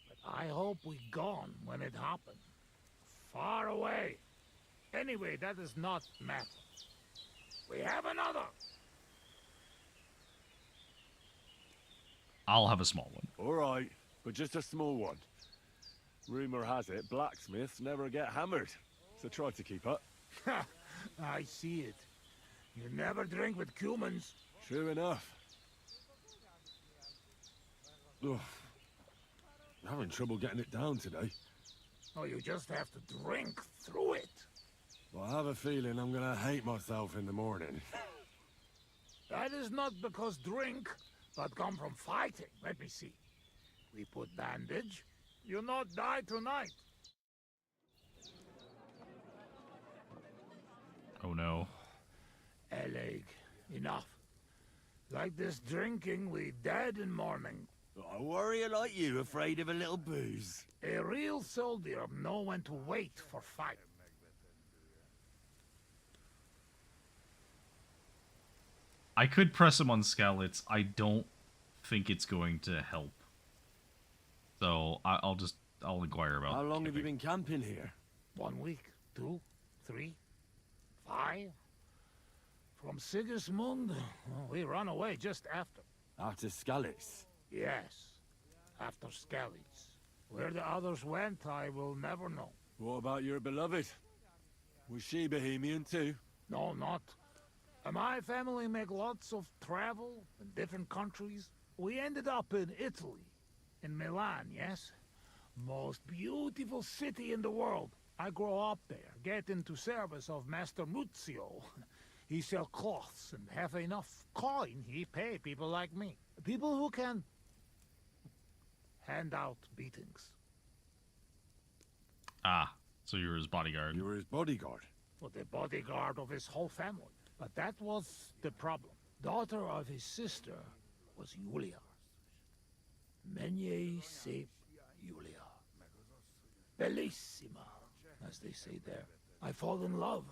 But I hope we gone when it happened. Far away. Anyway, that is not matter. We have another. I'll have a small one. All right, but just a small one. Rumor has it blacksmiths never get hammered, so try to keep up. I see it. You never drink with humans. True enough. Ugh. I'm having trouble getting it down today. Oh, you just have to drink through it. Well, I have a feeling I'm gonna hate myself in the morning. That is not because drink, but come from fighting. Let me see. We put bandage. You not die tonight. Oh no. Eleg, enough. Like this drinking, we dead in morning. A warrior like you, afraid of a little booze. A real soldier know when to wait for fight. I could press him on Scalets. I don't think it's going to help. So I'll inquire about. How long have you been camping here? 1 week, 2, 3, 5. From Sigismund, we run away just after. After Scalix? Yes, after Scalix. Where the others went, I will never know. What about your beloved? Was she Bohemian too? No, not. My family make lots of travel in different countries. We ended up in Italy, in Milan, yes? Most beautiful city in the world. I grow up there, get into service of Master Muzio. He sell cloths and have enough coin, he pay people like me. People who can hand out beatings. Ah, so you were his bodyguard. You were his bodyguard? For the bodyguard of his whole family. But that was the problem. Daughter of his sister was Julia. Menier se Julia. Bellissima, as they say there. I fall in love.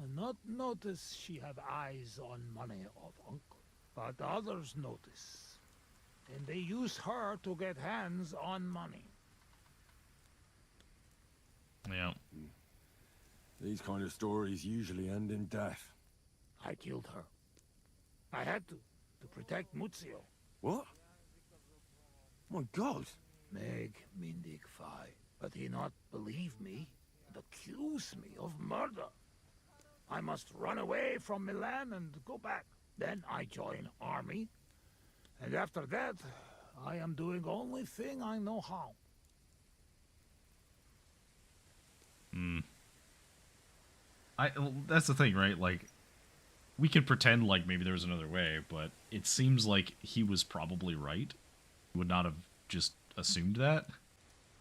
And not notice she have eyes on money of uncle. But others notice. And they use her to get hands on money. Yeah. These kind of stories usually end in death. I killed her. I had to protect Muzio. What? My God. Meg Mindig Fi. But he not believe me and accuse me of murder. I must run away from Milan and go back. Then I join army. And after that, I am doing only thing I know how. That's the thing, right? Like, we could pretend like maybe there was another way, but it seems like he was probably right. Would not have just assumed that.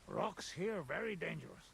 Rocks here very dangerous.